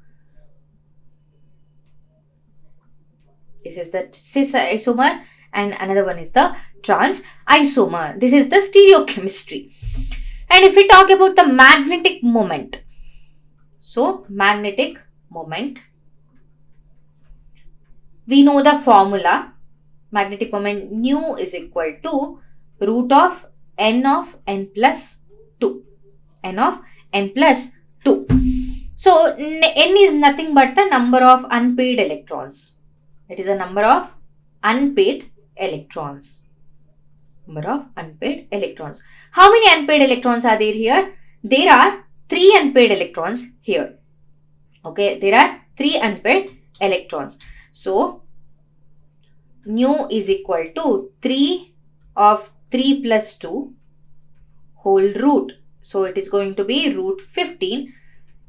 This is the cis isomer and another one is the trans isomer. This is the stereochemistry. And if we talk about the magnetic moment, so magnetic moment, we know the formula. Magnetic moment nu is equal to root of n plus 2. So n is nothing but the number of unpaired electrons. It is a number of unpaired electrons. How many unpaired electrons are there here? There are 3 unpaired electrons here. Okay, there are 3 unpaired electrons. So nu is equal to 3 of 3 plus 2 whole root. So it is going to be root 15.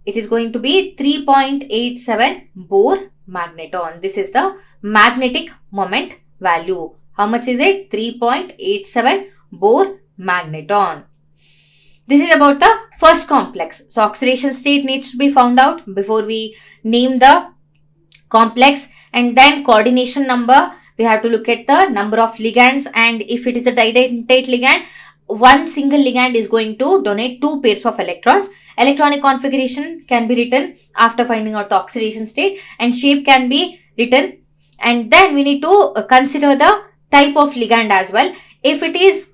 It is going to be 3.87 Bohr magneton. This is the magnetic moment value. How much is it? 3.87 Bohr magneton. This is about the first complex. So oxidation state needs to be found out before we name the complex, and then coordination number. We have to look at the number of ligands, and if it is a didentate ligand, one single ligand is going to donate 2 pairs of electrons. Electronic configuration can be written after finding out the oxidation state, and shape can be written, and then we need to consider the type of ligand as well. If it is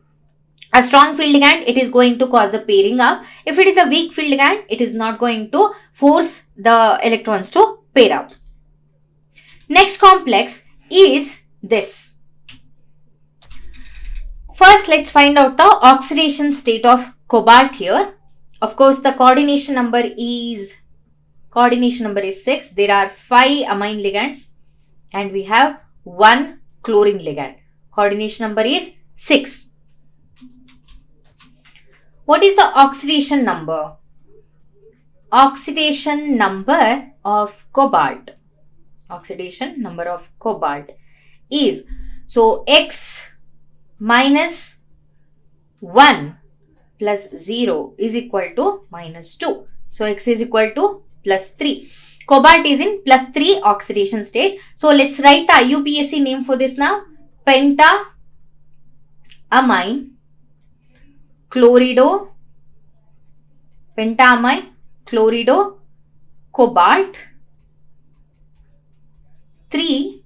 a strong field ligand, it is going to cause the pairing up. If it is a weak field ligand, it is not going to force the electrons to pair up. Next complex is this. First, let's find out the oxidation state of cobalt here. Of course, the coordination number is 6. There are 5 amine ligands and we have 1 chlorine ligand. Coordination number is 6. What is the oxidation number? Oxidation number of cobalt. Oxidation number of cobalt is, so X minus 1 plus 0 is equal to minus 2. So X is equal to plus 3. Cobalt is in plus 3 oxidation state. So let's write the IUPAC name for this now. Pentaamine chlorido cobalt 3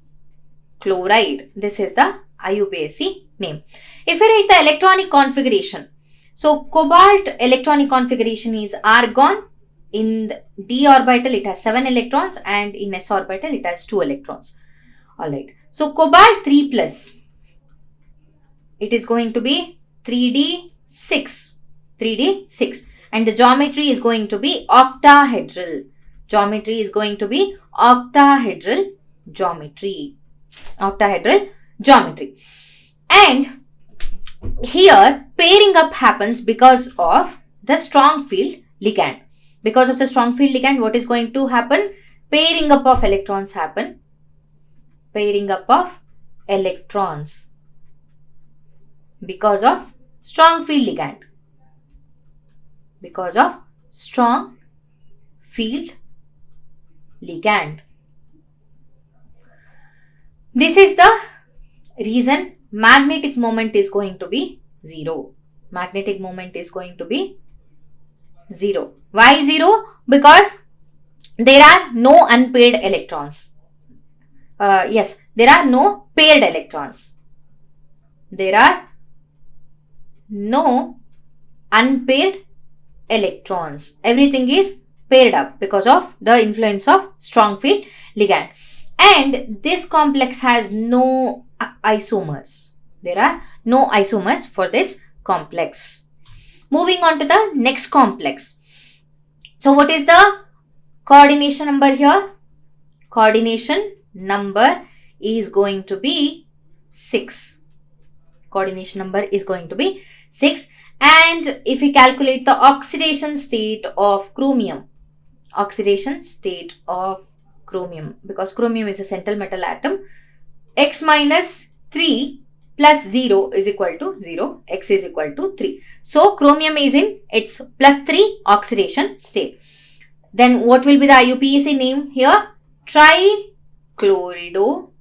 chloride. This is the IUPAC name. If we write the electronic configuration, so cobalt electronic configuration is argon. In the d orbital it has 7 electrons and in s orbital it has 2 electrons. Alright. So cobalt 3 plus, it is going to be 3d6 and the geometry is going to be octahedral. Geometry is going to be octahedral geometry. And here pairing up happens because of the strong field ligand. Because of the strong field ligand, what is going to happen? Pairing up of electrons happen. Pairing up of electrons because of strong field ligand. Because of strong field ligand. This is the reason magnetic moment is going to be 0. Magnetic moment is going to be 0. Why 0? Because there are no unpaired electrons. Yes, there are no paired electrons. There are no unpaired electrons. Everything is paired up because of the influence of strong field ligand. And this complex has no isomers. There are no isomers for this complex. Moving on to the next complex. So what is the coordination number here? Coordination number is going to be 6. Coordination number is going to be 6. And if we calculate the oxidation state of chromium, because chromium is a central metal atom, X minus 3 plus 0 is equal to 0, X is equal to 3. So chromium is in its plus 3 oxidation state. Then what will be the IUPAC name here? Trichlorido,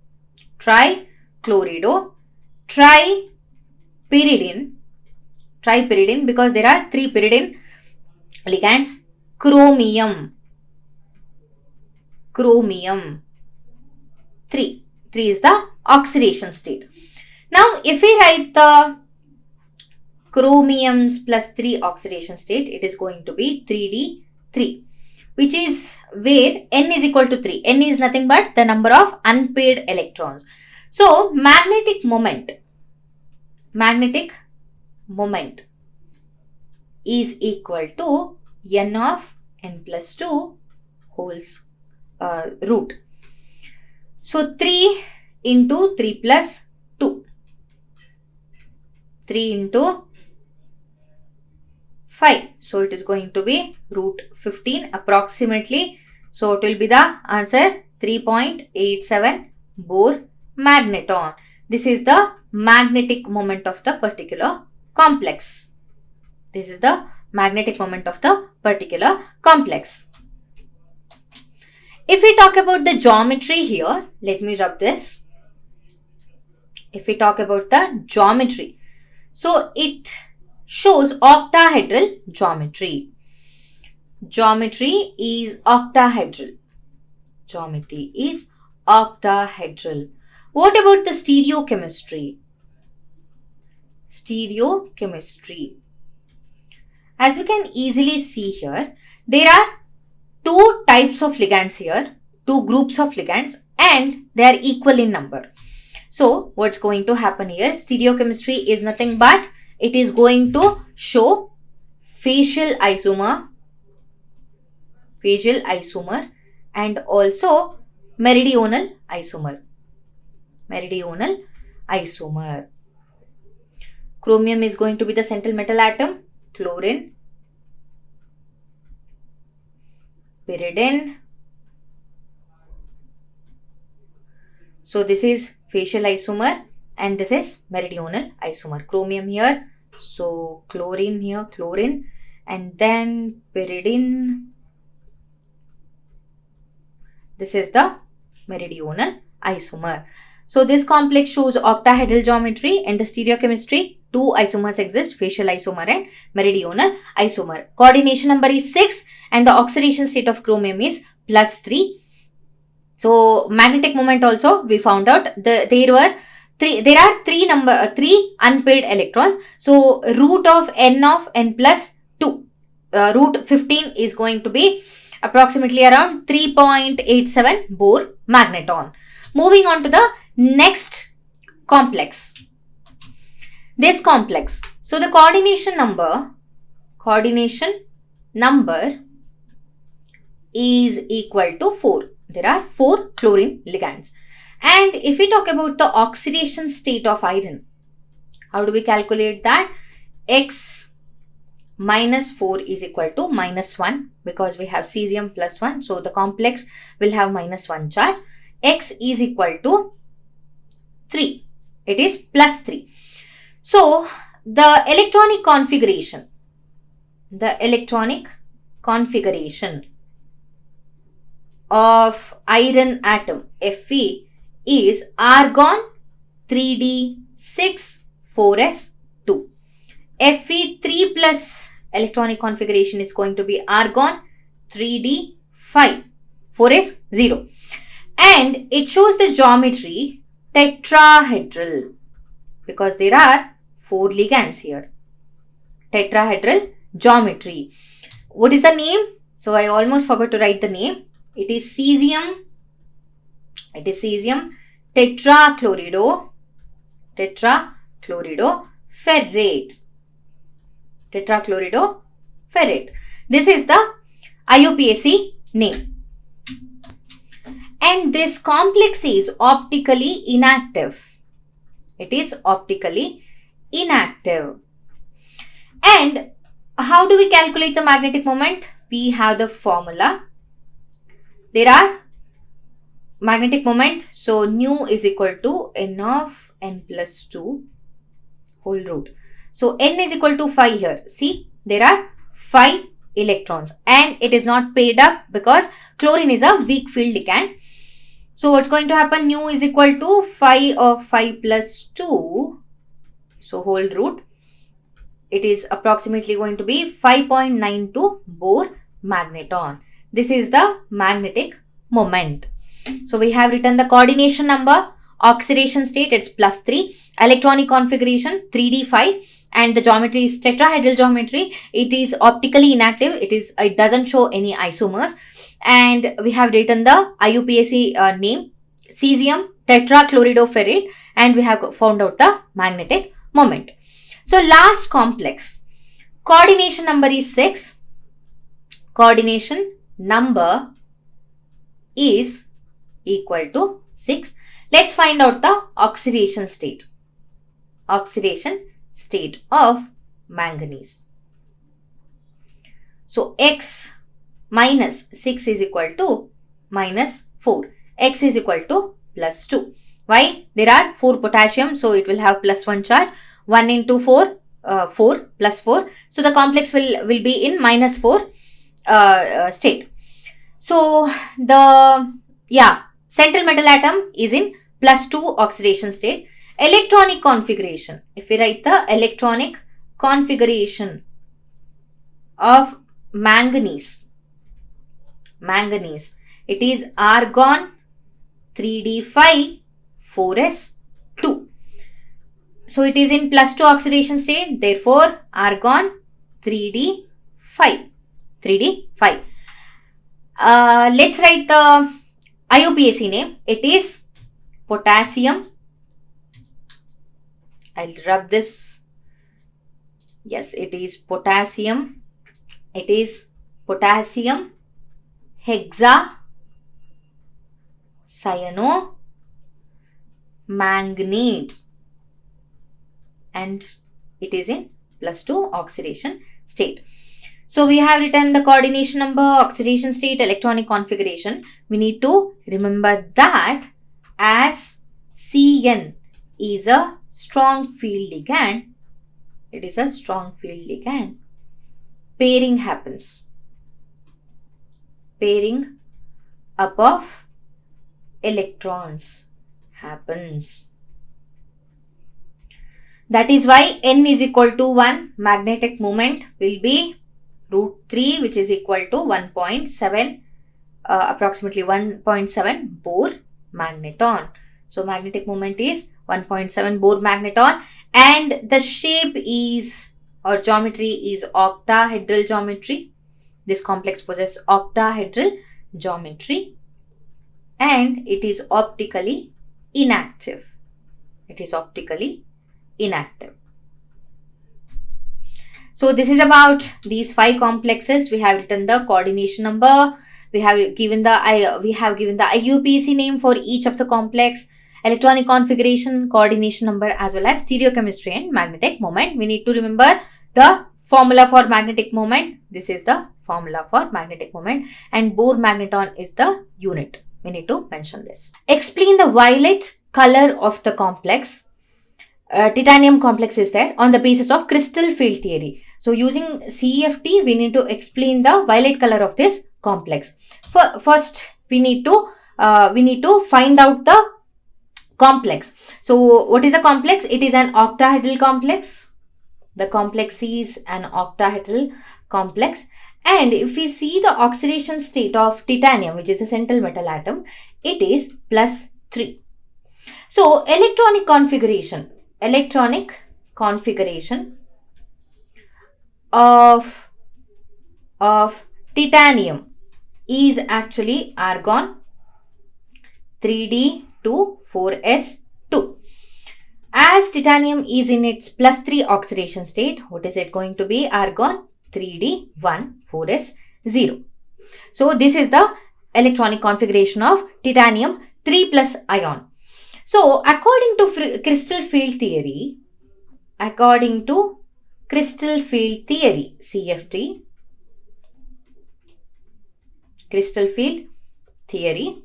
tripyridine, because there are 3 pyridine ligands. Chromium 3 is the oxidation state. Now if we write the chromium's plus 3 oxidation state, it is going to be 3d3, which is where n is equal to 3. N is nothing but the number of unpaired electrons. So magnetic moment is equal to n of n plus 2 whole root. So 3 into 3 plus 2. 3 into 5. So it is going to be root 15 approximately. So it will be the answer 3.87 Bohr magneton. This is the magnetic moment of the particular complex. This is the magnetic moment of the particular complex. If we talk about the geometry here, let me rub this. If we talk about the geometry, so it shows octahedral geometry. Geometry is octahedral. What about the stereochemistry? As you can easily see here, there are 2 types of ligands here, 2 groups of ligands, and they are equal in number. So what's going to happen here? Stereochemistry is nothing but it is going to show facial isomer and also meridional isomer. Chromium is going to be the central metal atom, chlorine, pyridine. So this is facial isomer and this is meridional isomer. Chromium here, so chlorine here, chlorine, and then pyridine. This is the meridional isomer. So this complex shows octahedral geometry. In the stereochemistry, two isomers exist, facial isomer and meridional isomer. Coordination number is 6 and the oxidation state of chromium is +3. So magnetic moment also we found out. There are three unpaired electrons. So root of n plus 2. Root 15 is going to be approximately around 3.87 Bohr magneton. Moving on to the next complex. This complex. So the coordination number is equal to 4. There are 4 chlorine ligands. And if we talk about the oxidation state of iron, how do we calculate that? X minus 4 is equal to -1 because we have cesium +1. So the complex will have -1 charge. X is equal to 3. It is +3. So the electronic configuration of iron atom Fe is argon 3d6 4s2. Fe3 plus electronic configuration is going to be argon 3d5 4s0. And it shows the geometry tetrahedral because there are 4 ligands here. Tetrahedral geometry. What is the name? So I almost forgot to write the name. It is cesium tetrachlorido ferrate. This is the IUPAC name. And this complex is optically inactive. It is optically inactive. And how do we calculate the magnetic moment? We have the formula. There are magnetic moment. So nu is equal to n of n plus 2 whole root. So n is equal to 5 here. See, there are 5 electrons and it is not paired up because chlorine is a weak field ligand. So what's going to happen? Nu is equal to 5 of 5 plus 2. So whole root. It is approximately going to be 5.92 Bohr magneton. This is the magnetic moment. So we have written the coordination number, oxidation state, it's +3, electronic configuration 3d5, and the geometry is tetrahedral geometry. It is optically inactive. It doesn't show any isomers. And we have written the IUPAC name, cesium tetrachloridoferrate, and we have found out the magnetic moment. So last complex, coordination number is 6. Coordination number is equal to 6. Let's find out the oxidation state. Oxidation state of manganese. So X minus 6 is equal to -4. X is equal to +2. Why? There are 4 potassium, so it will have +1 charge. 1 into 4, 4 plus 4. So the complex will be in -4 state. So the central metal atom is in +2 oxidation state. Electronic configuration. If we write the electronic configuration of manganese, it is argon 3d5 4s2. So it is in +2 oxidation state, therefore argon 3d5. Let's write the IUPAC name. It is potassium I'll rub this. Yes, it is potassium. It is potassium hexacyanomanganate, and it is in +2 oxidation state. So we have written the coordination number, oxidation state, electronic configuration. We need to remember that as Cn is a strong field ligand, it is a strong field ligand, pairing happens. Pairing up of electrons happens. That is why N is equal to 1. Magnetic moment will be √3, which is equal to 1.7, approximately 1.7 Bohr magneton. So magnetic moment is 1.7 Bohr magneton, and the shape is, or geometry is, octahedral geometry. This complex possesses octahedral geometry, and it is optically inactive. It is optically inactive. So this is about these 5 complexes. We have written the coordination number. We have given the IUPAC name for each of the complex, electronic configuration, coordination number, as well as stereochemistry and magnetic moment. We need to remember the formula for magnetic moment. This is the formula for magnetic moment, and Bohr magneton is the unit. We need to mention this. Explain the violet color of the complex. Titanium complex is there on the basis of crystal field theory. So using CFT, we need to explain the violet color of this complex. First, we need to find out the complex. So what is a complex? It is an octahedral complex. The complex is an octahedral complex. And if we see the oxidation state of titanium, which is a central metal atom, it is +3. So electronic configuration of titanium is actually argon 3d2 4s2. As titanium is in its +3 oxidation state, what is it going to be? Argon 3d1 4s0. So this is the electronic configuration of titanium 3+ ion. So according to crystal field theory, CFT, crystal field theory.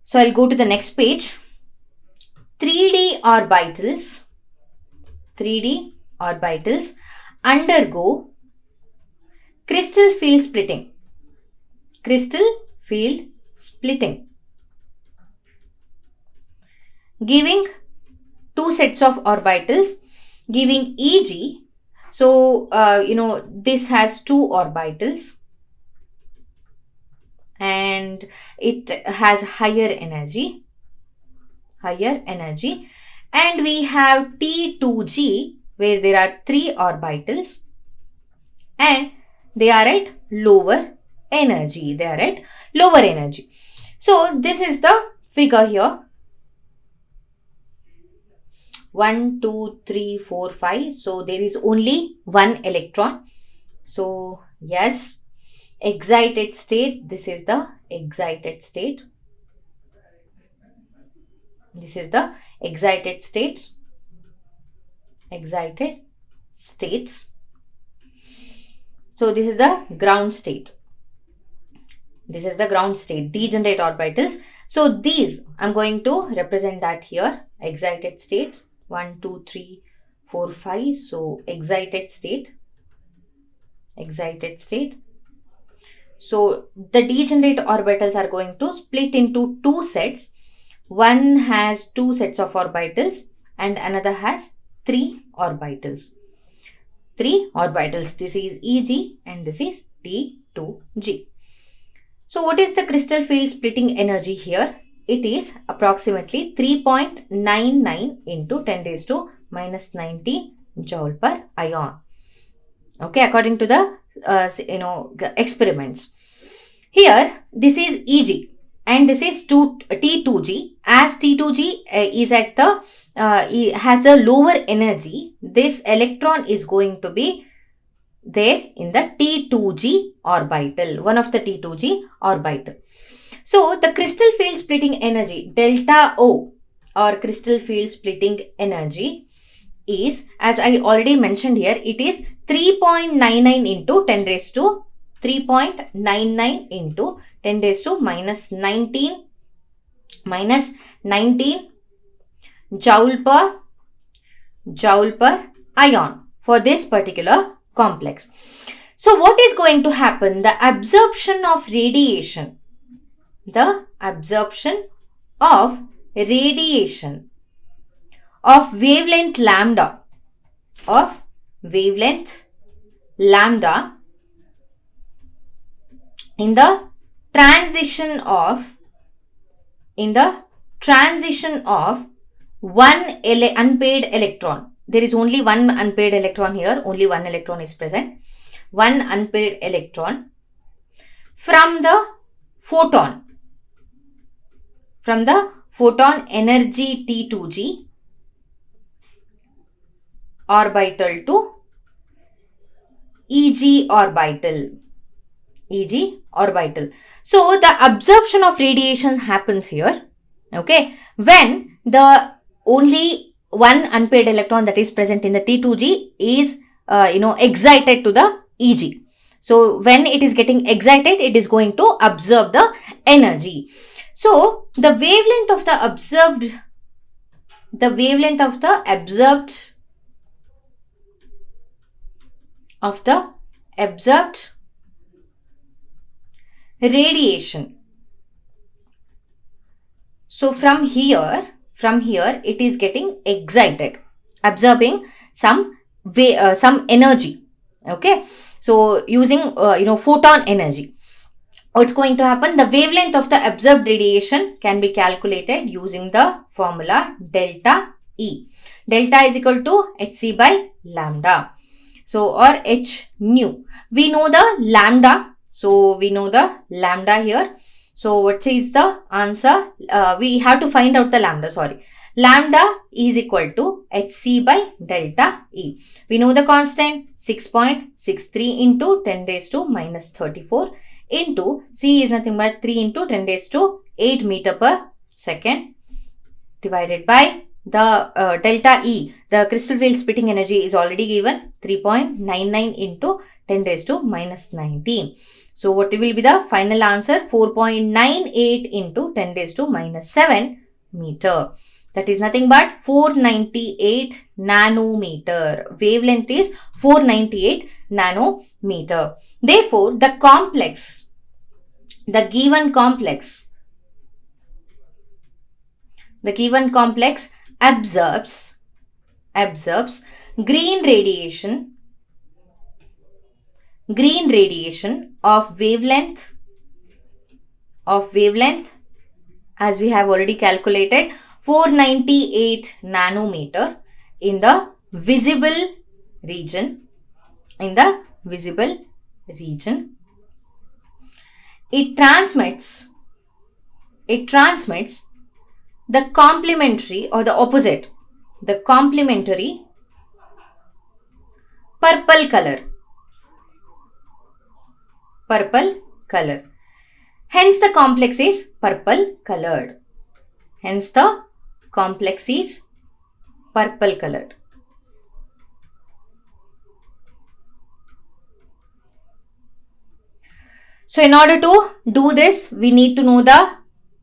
So I'll go to the next page. 3D orbitals undergo crystal field splitting, giving 2 sets of orbitals, giving EG. So this has 2 orbitals and it has higher energy, and we have T2G where there are 3 orbitals and they are at lower energy. So this is the figure here. 1, 2, 3, 4, 5. So there is only 1 electron. So yes, excited state. This is the excited state. Excited states. So this is the ground state. Degenerate orbitals. So these, I'm going to represent that here. Excited state. 1, 2, 3, 4, 5. So excited state. So the degenerate orbitals are going to split into 2 sets. One has 2 sets of orbitals and another has 3 orbitals. This is EG and this is T2G. So what is the crystal field splitting energy here? It is approximately 3.99 into 10⁻⁻90 joule per ion. Okay, according to the experiments. Here, this is EG and this is T2G. As T2G is at the has a lower energy, this electron is going to be there in the T2G orbital, one of the T2G orbital. So the crystal field splitting energy delta O, or crystal field splitting energy, is, as I already mentioned here, it is 3.99 into 10 raised to 3.99 into 10 raised to minus 19 joule per ion for this particular complex. So what is going to happen? The absorption of radiation of wavelength lambda in the transition of one unpaired electron. There is only one unpaired electron here, only one electron is present. One unpaired electron from the photon energy T2G orbital to EG orbital. So the absorption of radiation happens here, okay, when the only one unpaired electron that is present in the T2G is excited to the EG. So when it is getting excited, it is going to absorb the energy. So the wavelength of the absorbed radiation. So from here it is getting excited, absorbing some energy, okay. So using photon energy, what's going to happen? The wavelength of the absorbed radiation can be calculated using the formula delta E. Delta is equal to Hc by lambda. So, or H nu. We know the lambda. So, we know the lambda here. So, what is the answer? We have to find out the lambda, sorry. Lambda is equal to Hc by delta E. We know the constant 6.63 into 10 raised to minus 34 into C is nothing but 3 into 10 raised to 8 meter per second divided by the delta E. The crystal field splitting energy is already given 3.99 into 10 raised to minus 19. So, what will be the final answer? 4.98 into 10 raised to minus 7 meter. That is nothing but 498 nanometer. Wavelength is 498 nanometer. Therefore, the given complex absorbs green radiation of wavelength as we have already calculated 498 nanometer in the visible region. It transmits the complementary or the opposite, the complementary purple color. Hence the complex is purple colored. So in order to do this, we need to know the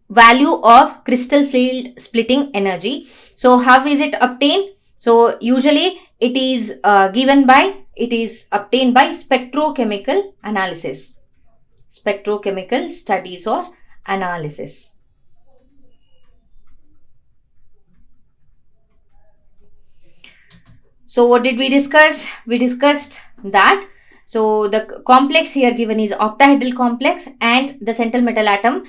value of crystal field splitting energy. So how is it obtained? So usually it is obtained by spectrochemical analysis, spectrochemical studies or analysis. So what did we discuss? We discussed that. So the complex here given is octahedral complex, and the central metal atom's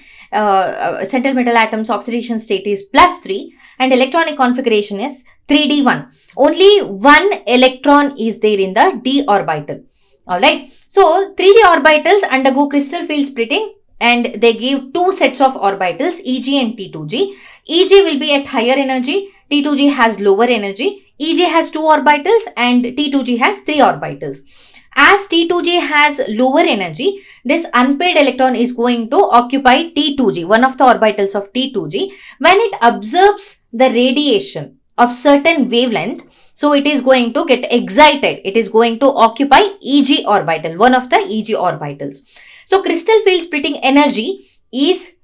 oxidation state is +3, and electronic configuration is 3d1. Only one electron is there in the d orbital. Alright. So 3d orbitals undergo crystal field splitting and they give two sets of orbitals, EG and T2G. EG will be at higher energy, T2G has lower energy. EG has 2 orbitals and T2G has 3 orbitals. As T2G has lower energy, this unpaired electron is going to occupy T2G, one of the orbitals of T2G. When it absorbs the radiation of certain wavelength, so it is going to get excited. It is going to occupy EG orbital, one of the EG orbitals. So crystal field splitting energy is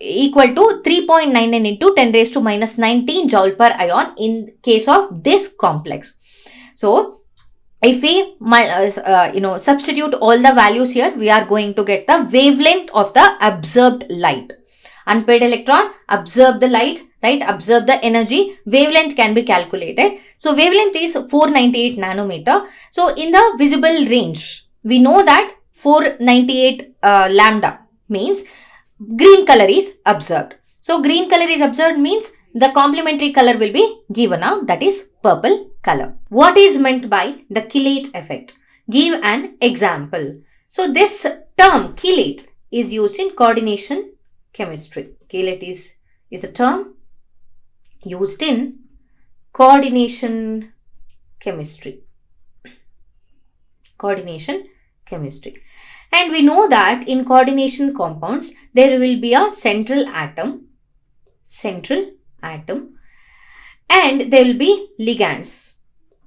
equal to 3.99 into 10 raised to minus 19 joule per ion in case of this complex. So if we substitute all the values here, we are going to get the wavelength of the absorbed light. Unpaired electron absorb the light, right? Absorb the energy. Wavelength can be calculated. So wavelength is 498 nanometer. So in the visible range, we know that 498 lambda means green color is observed. So green color is observed means the complementary color will be given out, that is purple color. What is meant by the chelate effect? Give an example. So this term chelate is used in coordination chemistry. Chelate is a term used in coordination chemistry. Coordination chemistry. And we know that in coordination compounds, there will be a central atom, and there will be ligands.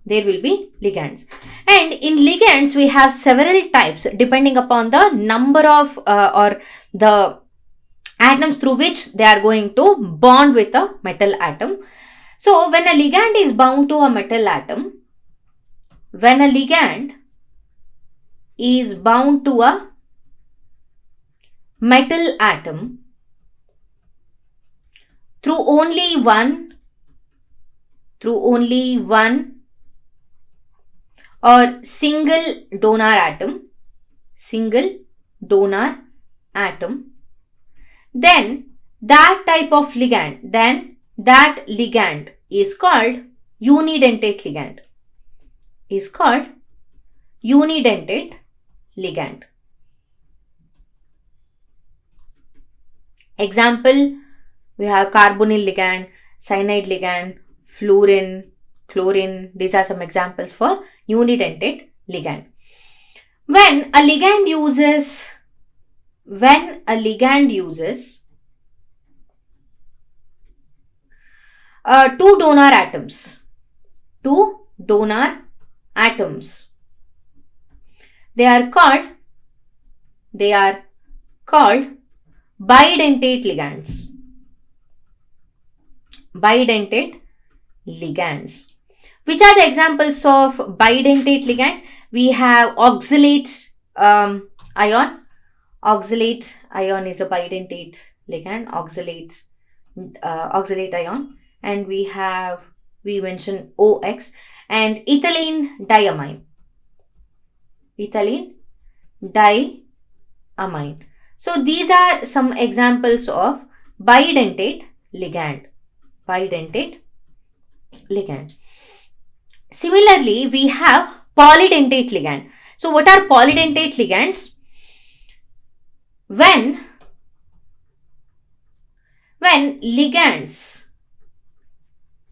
And in ligands, we have several types depending upon the number of or the atoms through which they are going to bond with a metal atom. So when a ligand is bound to a metal atom, through only one or single donor atom, then that type of ligand, that ligand is called unidentate ligand. Example, we have carbonyl ligand, cyanide ligand, fluorine, chlorine. These are some examples for unidentate ligand. When a ligand uses two donor atoms, they are called bidentate ligands. Which are the examples of bidentate ligand? We have oxalate ion. Oxalate ion is a bidentate ligand, oxalate ion. And we mentioned OX, and ethylene diamine. So these are some examples of bidentate ligand. Similarly, we have polydentate ligand. So what are polydentate ligands? When ligands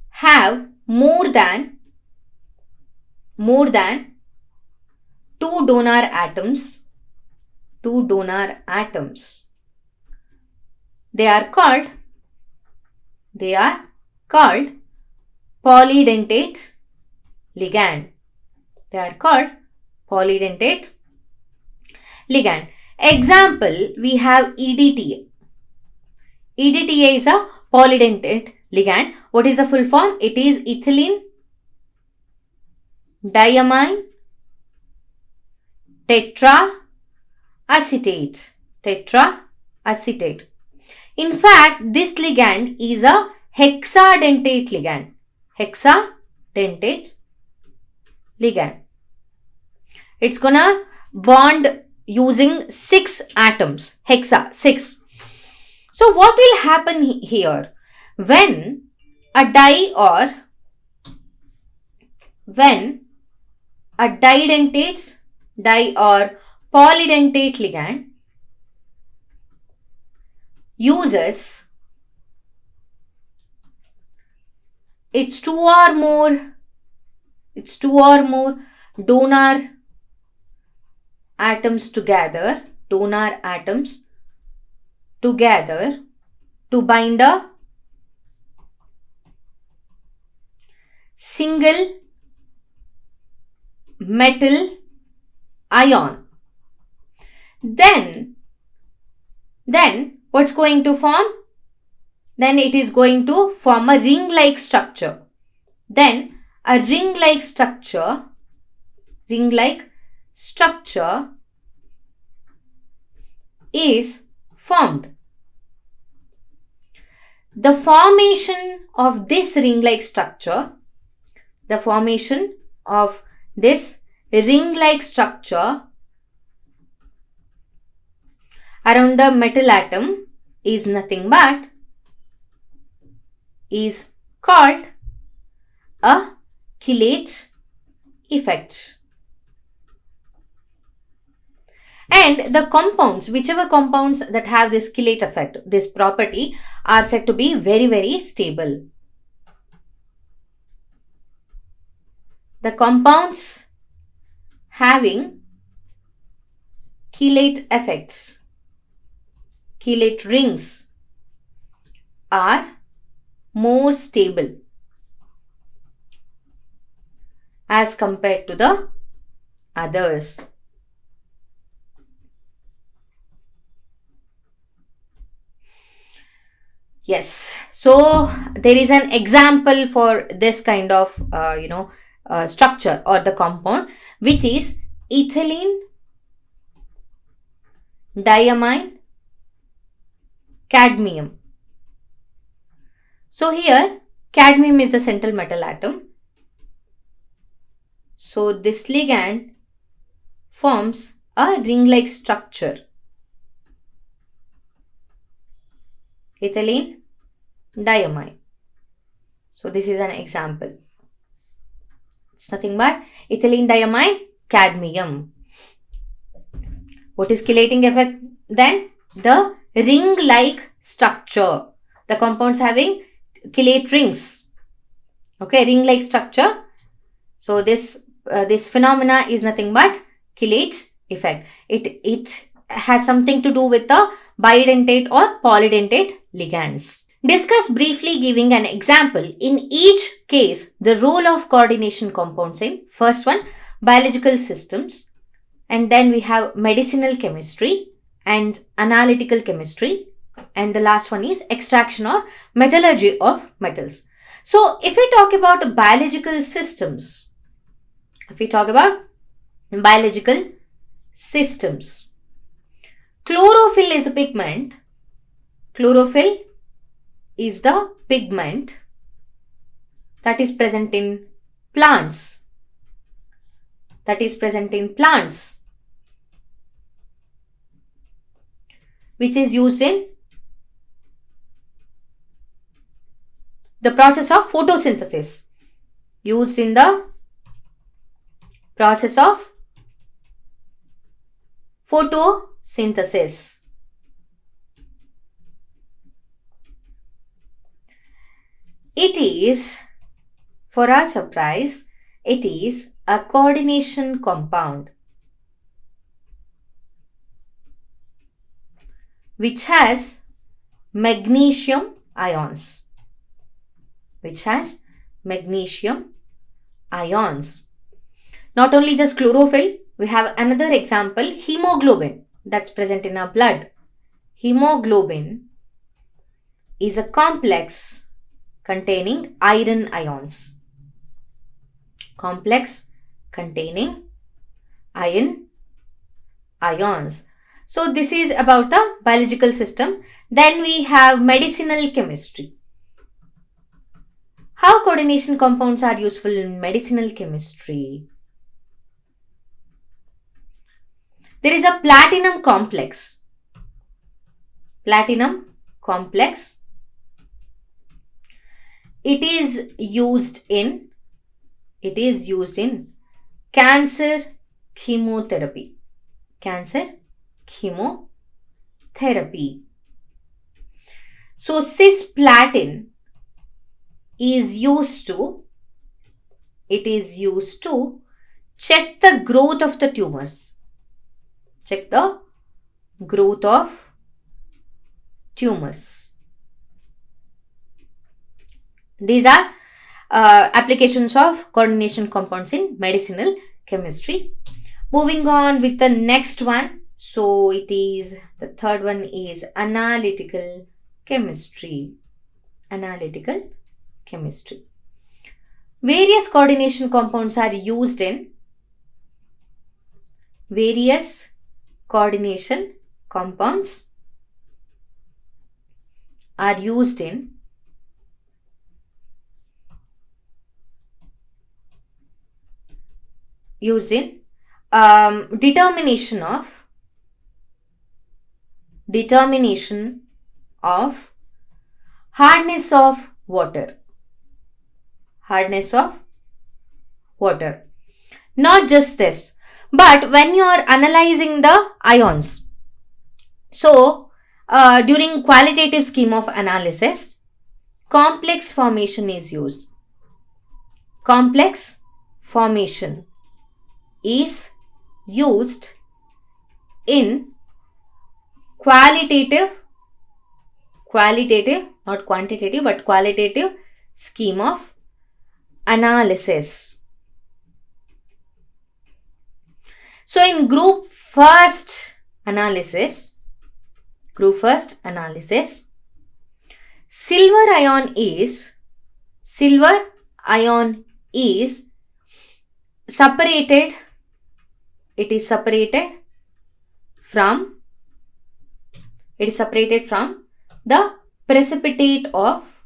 have more than two donor atoms, they are called polydentate ligand. Example, we have EDTA. EDTA is a polydentate ligand. What is the full form? It is ethylene diamine tetraacetate. In fact, this ligand is a hexadentate ligand. It's gonna bond using 6 atoms, 6. So what will happen here? When a didentate or polydentate ligand uses its two or more donor atoms together to bind a single metal ion, then what's going to form? Then it is going to form a ring-like structure. Then a ring-like structure is formed. The formation of this ring-like structure around the metal atom is called a chelate effect. And the compounds, whichever compounds that have this chelate effect, this property, are said to be very, very stable. The compounds having chelate effects, chelate rings, are more stable as compared to the others. Yes, so there is an example for this kind of structure or the compound, which is ethylene diamine cadmium. So here cadmium is the central metal atom. So this ligand forms a ring-like structure. Ethylene diamine. So this is an example. It's nothing but ethylene diamine cadmium. What is chelating effect then? The ring-like structure. The compounds having chelate rings. Okay, ring-like structure. So this phenomena is nothing but chelate effect. It has something to do with the bidentate or polydentate ligands. Discuss briefly giving an example in each case the role of coordination compounds in first one biological systems, and then we have medicinal chemistry and analytical chemistry, and the last one is extraction or metallurgy of metals. So if we talk about biological systems, chlorophyll is a pigment. Chlorophyll is the pigment that is present in plants. Which is used in the process of photosynthesis. It is, for our surprise, it is a coordination compound which has magnesium ions. Not only just chlorophyll, we have another example, hemoglobin, that's present in our blood. Hemoglobin is a complex containing iron ions. So this is about the biological system. Then we have medicinal chemistry. How coordination compounds are useful in medicinal chemistry? There is a platinum complex. It is used in cancer chemotherapy. So cisplatin is used to check the growth of the tumors. Check the growth of tumors. These are applications of coordination compounds in medicinal chemistry. Moving on with the next one. So the third one is analytical chemistry. Analytical chemistry. Various coordination compounds are used in various coordination compounds are used in determination of hardness of water. Hardness of water. Not just this, but when you are analyzing the ions. So, during qualitative scheme of analysis, complex formation is used. Complex formation is used in qualitative, not quantitative, but qualitative scheme of analysis. So in group first analysis, silver ion is separated. It is separated from the precipitate of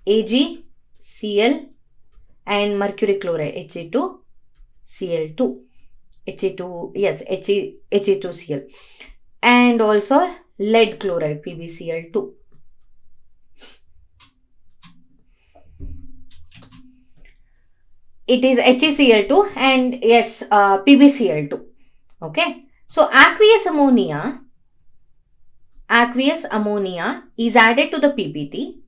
AgCl and mercury chloride, Ha2Cl2, Ha2Cl, and also lead chloride, PbCl2. It is HeCl2 and PbCl2. Okay. So aqueous ammonia is added to the PPT.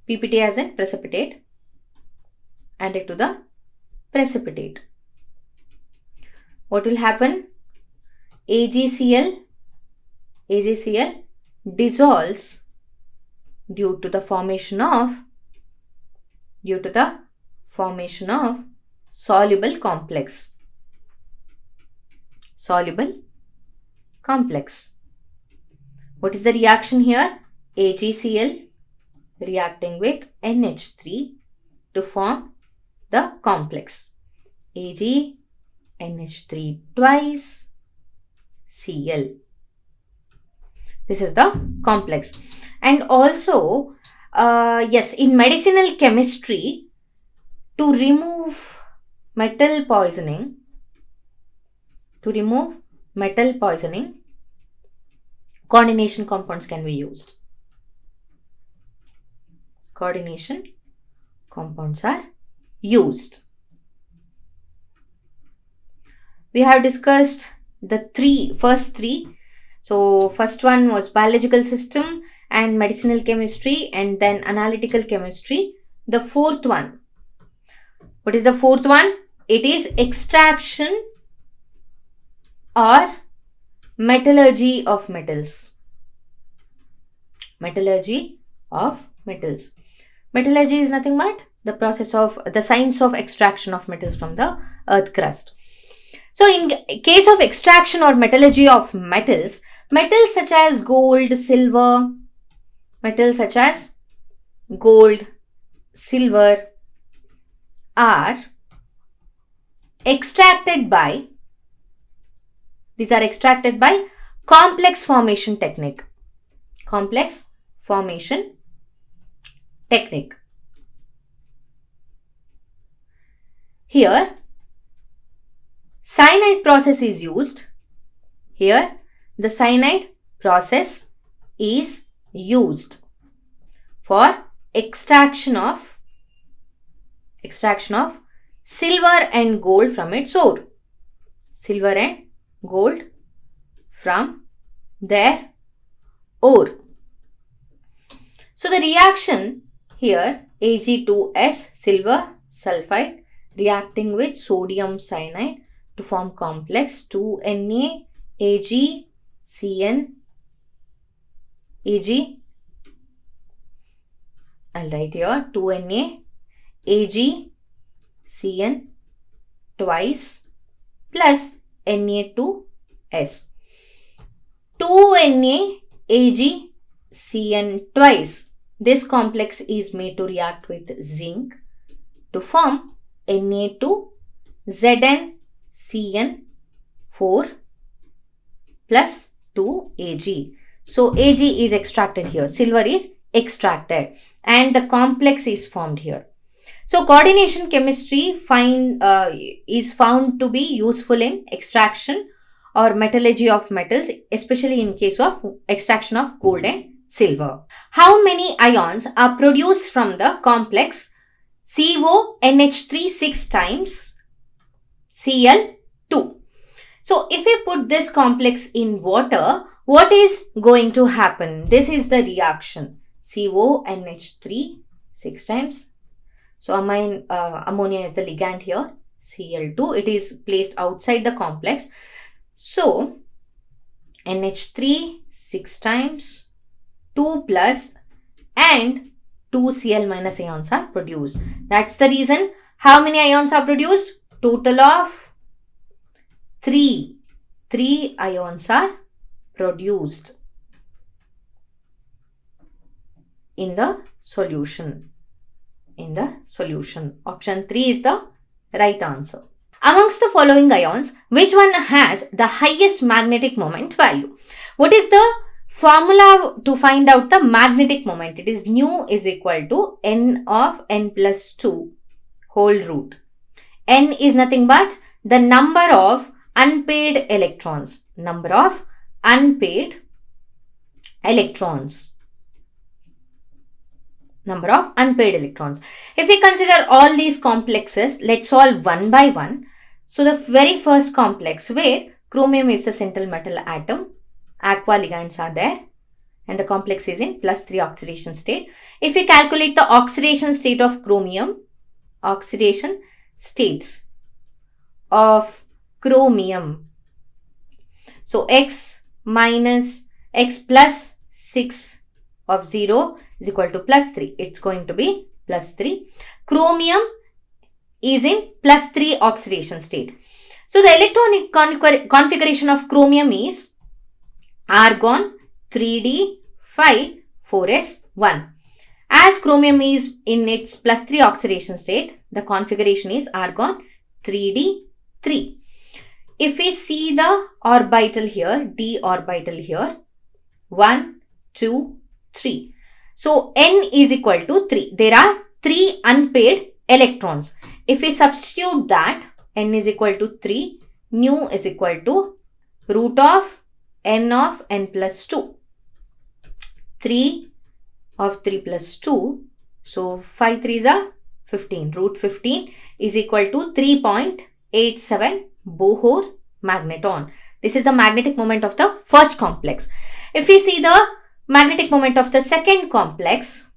PPT as in precipitate. Added to the precipitate. What will happen? AgCl dissolves due to the formation of soluble complex. What is the reaction here? AgCl reacting with NH3 to form the complex. AgNH3 twice Cl. This is the complex. And also, in medicinal chemistry, to remove metal poisoning, coordination compounds can be used. Coordination compounds are used. We have discussed the first three. So first one was biological system and medicinal chemistry, and then analytical chemistry. The fourth one. What is the fourth one? It is extraction or metallurgy of metals. Metallurgy is nothing but the science of extraction of metals from the earth crust. So in case of extraction or metallurgy of metals such as gold, silver are extracted by complex formation technique. Here, cyanide process is used. Here, the cyanide process is used for extraction of silver and gold from its ore. Silver and gold from their ore. So the reaction here, Ag2S silver sulfide reacting with sodium cyanide to form complex 2Na AgCN Ag. I'll write here 2Na AgCN twice plus Na2S. 2Na AgCN twice. This complex is made to react with zinc to form Na2ZnCN4 plus 2Ag. So Ag is extracted here. Silver is extracted and the complex is formed here. So coordination chemistry is found to be useful in extraction or metallurgy of metals, especially in case of extraction of gold and silver. How many ions are produced from the complex CONH3 6 times Cl2? So if we put this complex in water, what is going to happen? This is the reaction. CONH3 6 times. So ammonia is the ligand here. Cl2. It is placed outside the complex. So NH3 6 times 2 plus and 2 Cl minus ions are produced. That's the reason. How many ions are produced? Total of 3. 3 ions are produced in the solution. Option 3 is the right answer. Amongst the following ions, which one has the highest magnetic moment value? What is the formula to find out the magnetic moment? It is nu is equal to n of n plus 2 whole root. N is nothing but the number of unpaired electrons. Number of unpaired electrons. If we consider all these complexes, let's solve one by one. So the very first complex where chromium is the central metal atom, aqua ligands are there and the complex is in +3 oxidation state. If we calculate the oxidation state of chromium, so x plus 6 of 0 is equal to +3. It's going to be +3. Chromium is in +3 oxidation state. So the electronic configuration of chromium is argon 3d5 4s1. As chromium is in its +3 oxidation state, the configuration is argon 3d3. If we see the orbital here, d orbital here, 1, 2, 3. So n is equal to 3. There are 3 unpaired electrons. If we substitute that, n is equal to 3, nu is equal to root of n plus 2. 3 of 3 plus 2. So 5 3s are 15. Root 15 is equal to 3.87 Bohr magneton. This is the magnetic moment of the first complex. If we see the magnetic moment of the second complex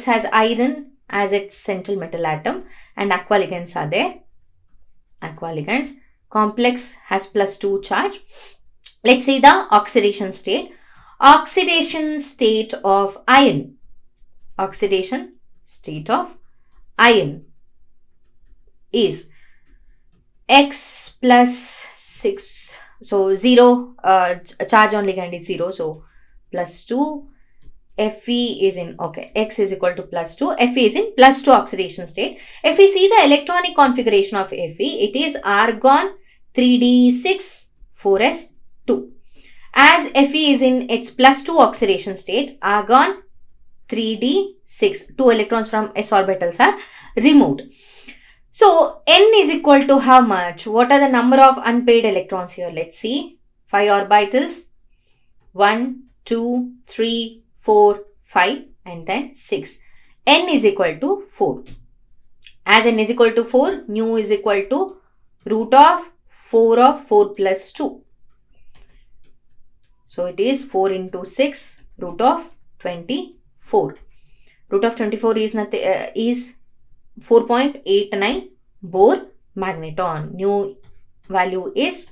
has iron as its central metal atom and aqua ligands are there. Complex has +2 charge. Let's see the oxidation state. Oxidation state of iron is X plus 6. So 0, charge on ligand is 0. So +2. Fe is in, X is equal to +2. Fe is in +2 oxidation state. If we see the electronic configuration of Fe, it is argon 3d6 4s2. As Fe is in its +2 oxidation state, argon 3d6, 2 electrons from s orbitals are removed. So n is equal to how much? What are the number of unpaired electrons here? Let's see. 5 orbitals. 1, 2, 3, 4, 5 and then 6. N is equal to 4. As n is equal to 4, nu is equal to root of 4 plus 2. So it is 4 into 6 root of 24. Root of 24 is nothing, is 4.89 Bohr magneton. New value is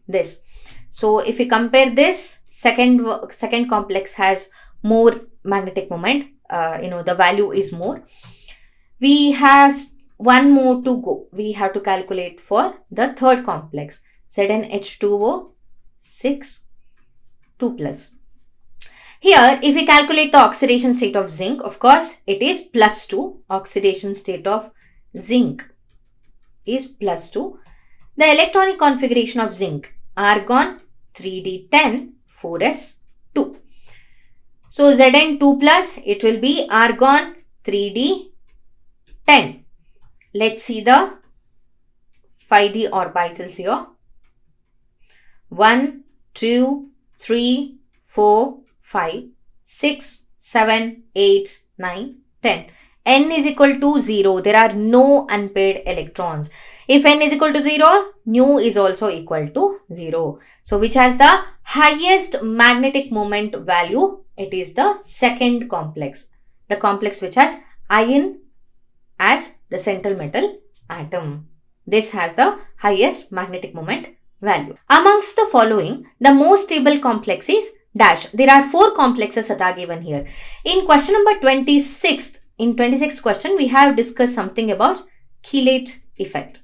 this. So if we compare this, second complex has more magnetic moment. The value is more. We have one more to go. We have to calculate for the third complex, ZnH2O 6 2 plus. Here, if we calculate the oxidation state of zinc, of course, it is plus 2. Oxidation state of zinc is plus 2. The electronic configuration of zinc, argon 3d10 4s2. So Zn2 plus, it will be argon 3d10. Let's see the 5d orbitals here. 1, 2, 3, 4, 5, 6, 7, 8, 9, 10. N is equal to 0. There are no unpaired electrons. If N is equal to 0, nu is also equal to 0. So which has the highest magnetic moment value? It is the second complex. The complex which has iron as the central metal atom. This has the highest magnetic moment value. Amongst the following, the most stable complex is dash. There are 4 complexes that are given here. In question number 26, in 26th question, we have discussed something about chelate effect.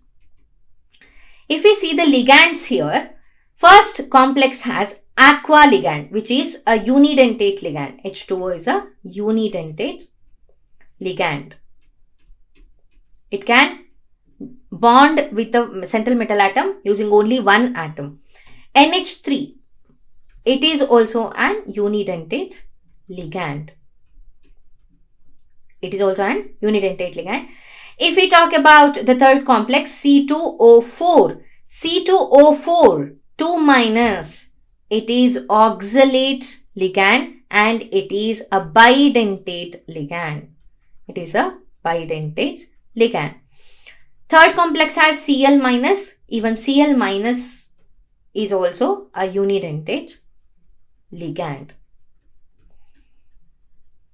If we see the ligands here, first complex has aqua ligand, which is a unidentate ligand. H2O is a unidentate ligand. It can bond with the central metal atom using only one atom. NH3, it is also an unidentate ligand. It is also an unidentate ligand. If we talk about the third complex, C2O4, C2O4, 2 minus, it is oxalate ligand and it is a bidentate ligand. It is a bidentate ligand. Third complex has Cl minus. Even Cl minus is also a unidentate ligand.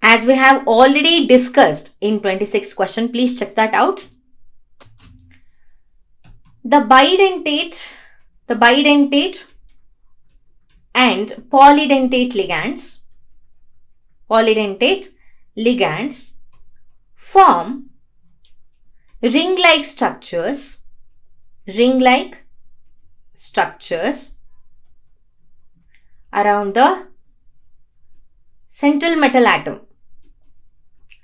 As we have already discussed in 26th question, please check that out. The bidentate and polydentate ligands form ring-like structures around the central metal atom.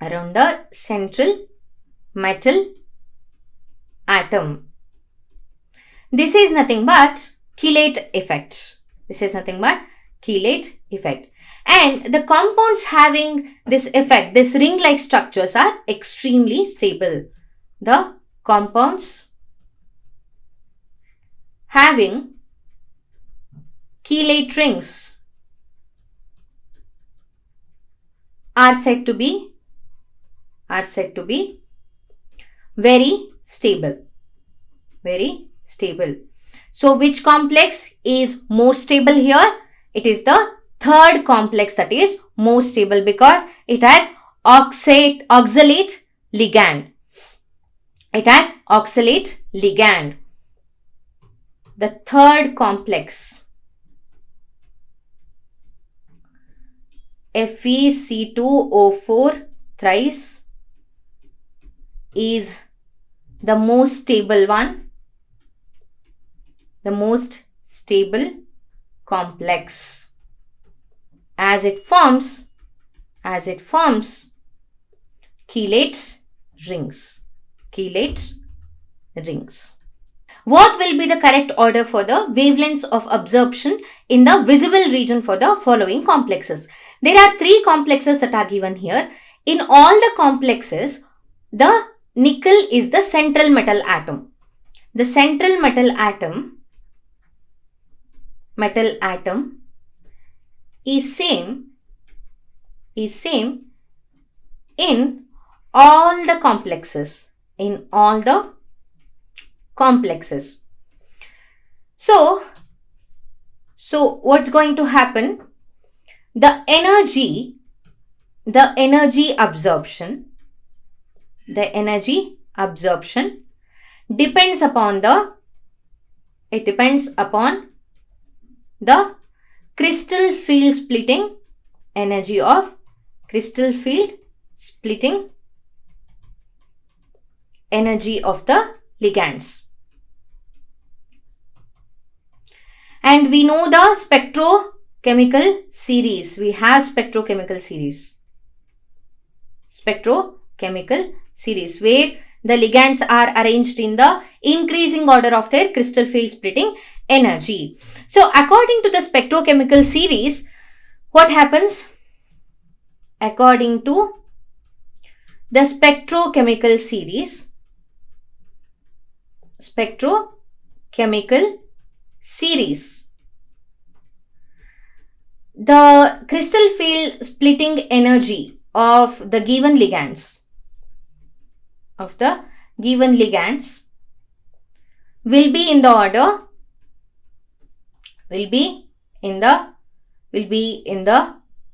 Around the central metal atom. This is nothing but chelate effect. And the compounds having this effect, this ring-like structures, are extremely stable. The compounds having chelate rings are said to be very stable. So which complex is more stable here? It is the third complex that is more stable because it has oxalate ligand. The third complex, FeC2O4 thrice, is the most stable one, the most stable complex, as it forms chelate rings. What will be the correct order for the wavelengths of absorption in the visible region for the following complexes? There are 3 complexes that are given here. In all the complexes, the nickel is the central metal atom. The central metal atom is same in all the complexes. So what's going to happen? The energy absorption depends upon the crystal field splitting energy of the ligands. And we know the spectrochemical series. We have spectrochemical series where the ligands are arranged in the increasing order of their crystal field splitting energy. So according to the spectrochemical series, what happens? According to the spectrochemical series, the crystal field splitting energy of the given ligands will be in the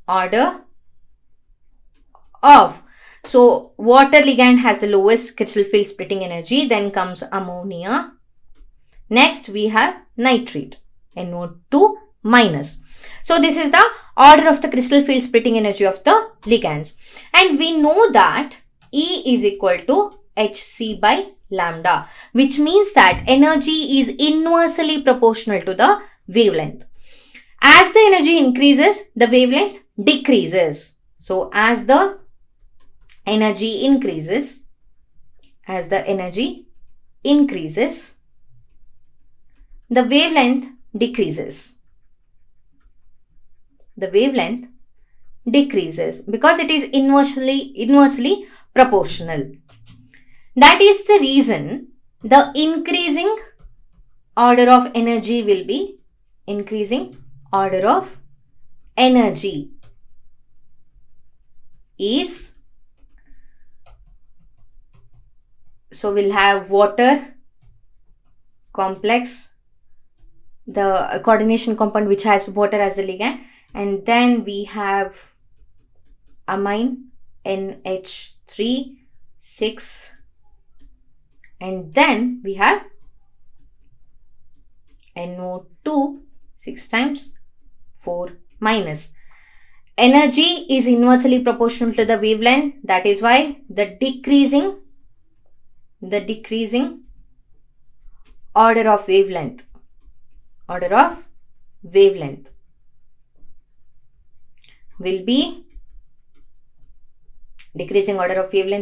order of, so water ligand has the lowest crystal field splitting energy, then comes ammonia, next we have nitrate, NO2 minus. So this is the order of the crystal field splitting energy of the ligands, and we know that E is equal to Hc by lambda, which means that energy is inversely proportional to the wavelength. As the energy increases, the wavelength decreases. So as the energy increases, the wavelength decreases because it is inversely proportional. That is the reason the increasing order of energy will be is, so we'll have water complex, the coordination compound which has water as a ligand, and then we have amine NH3 6, and then we have NO2 6 times 4 minus. Energy is inversely proportional to the wavelength. That is why the decreasing order of wavelength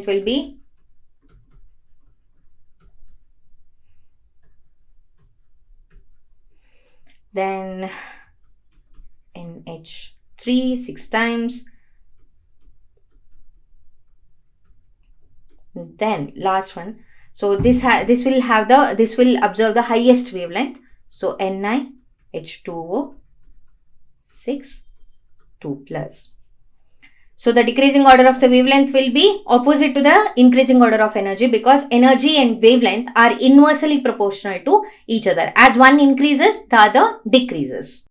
will be, then NH3 6 times, then last one. So this will observe the highest wavelength. So NiH2O 6 2 plus. So the decreasing order of the wavelength will be opposite to the increasing order of energy, because energy and wavelength are inversely proportional to each other. As one increases, the other decreases.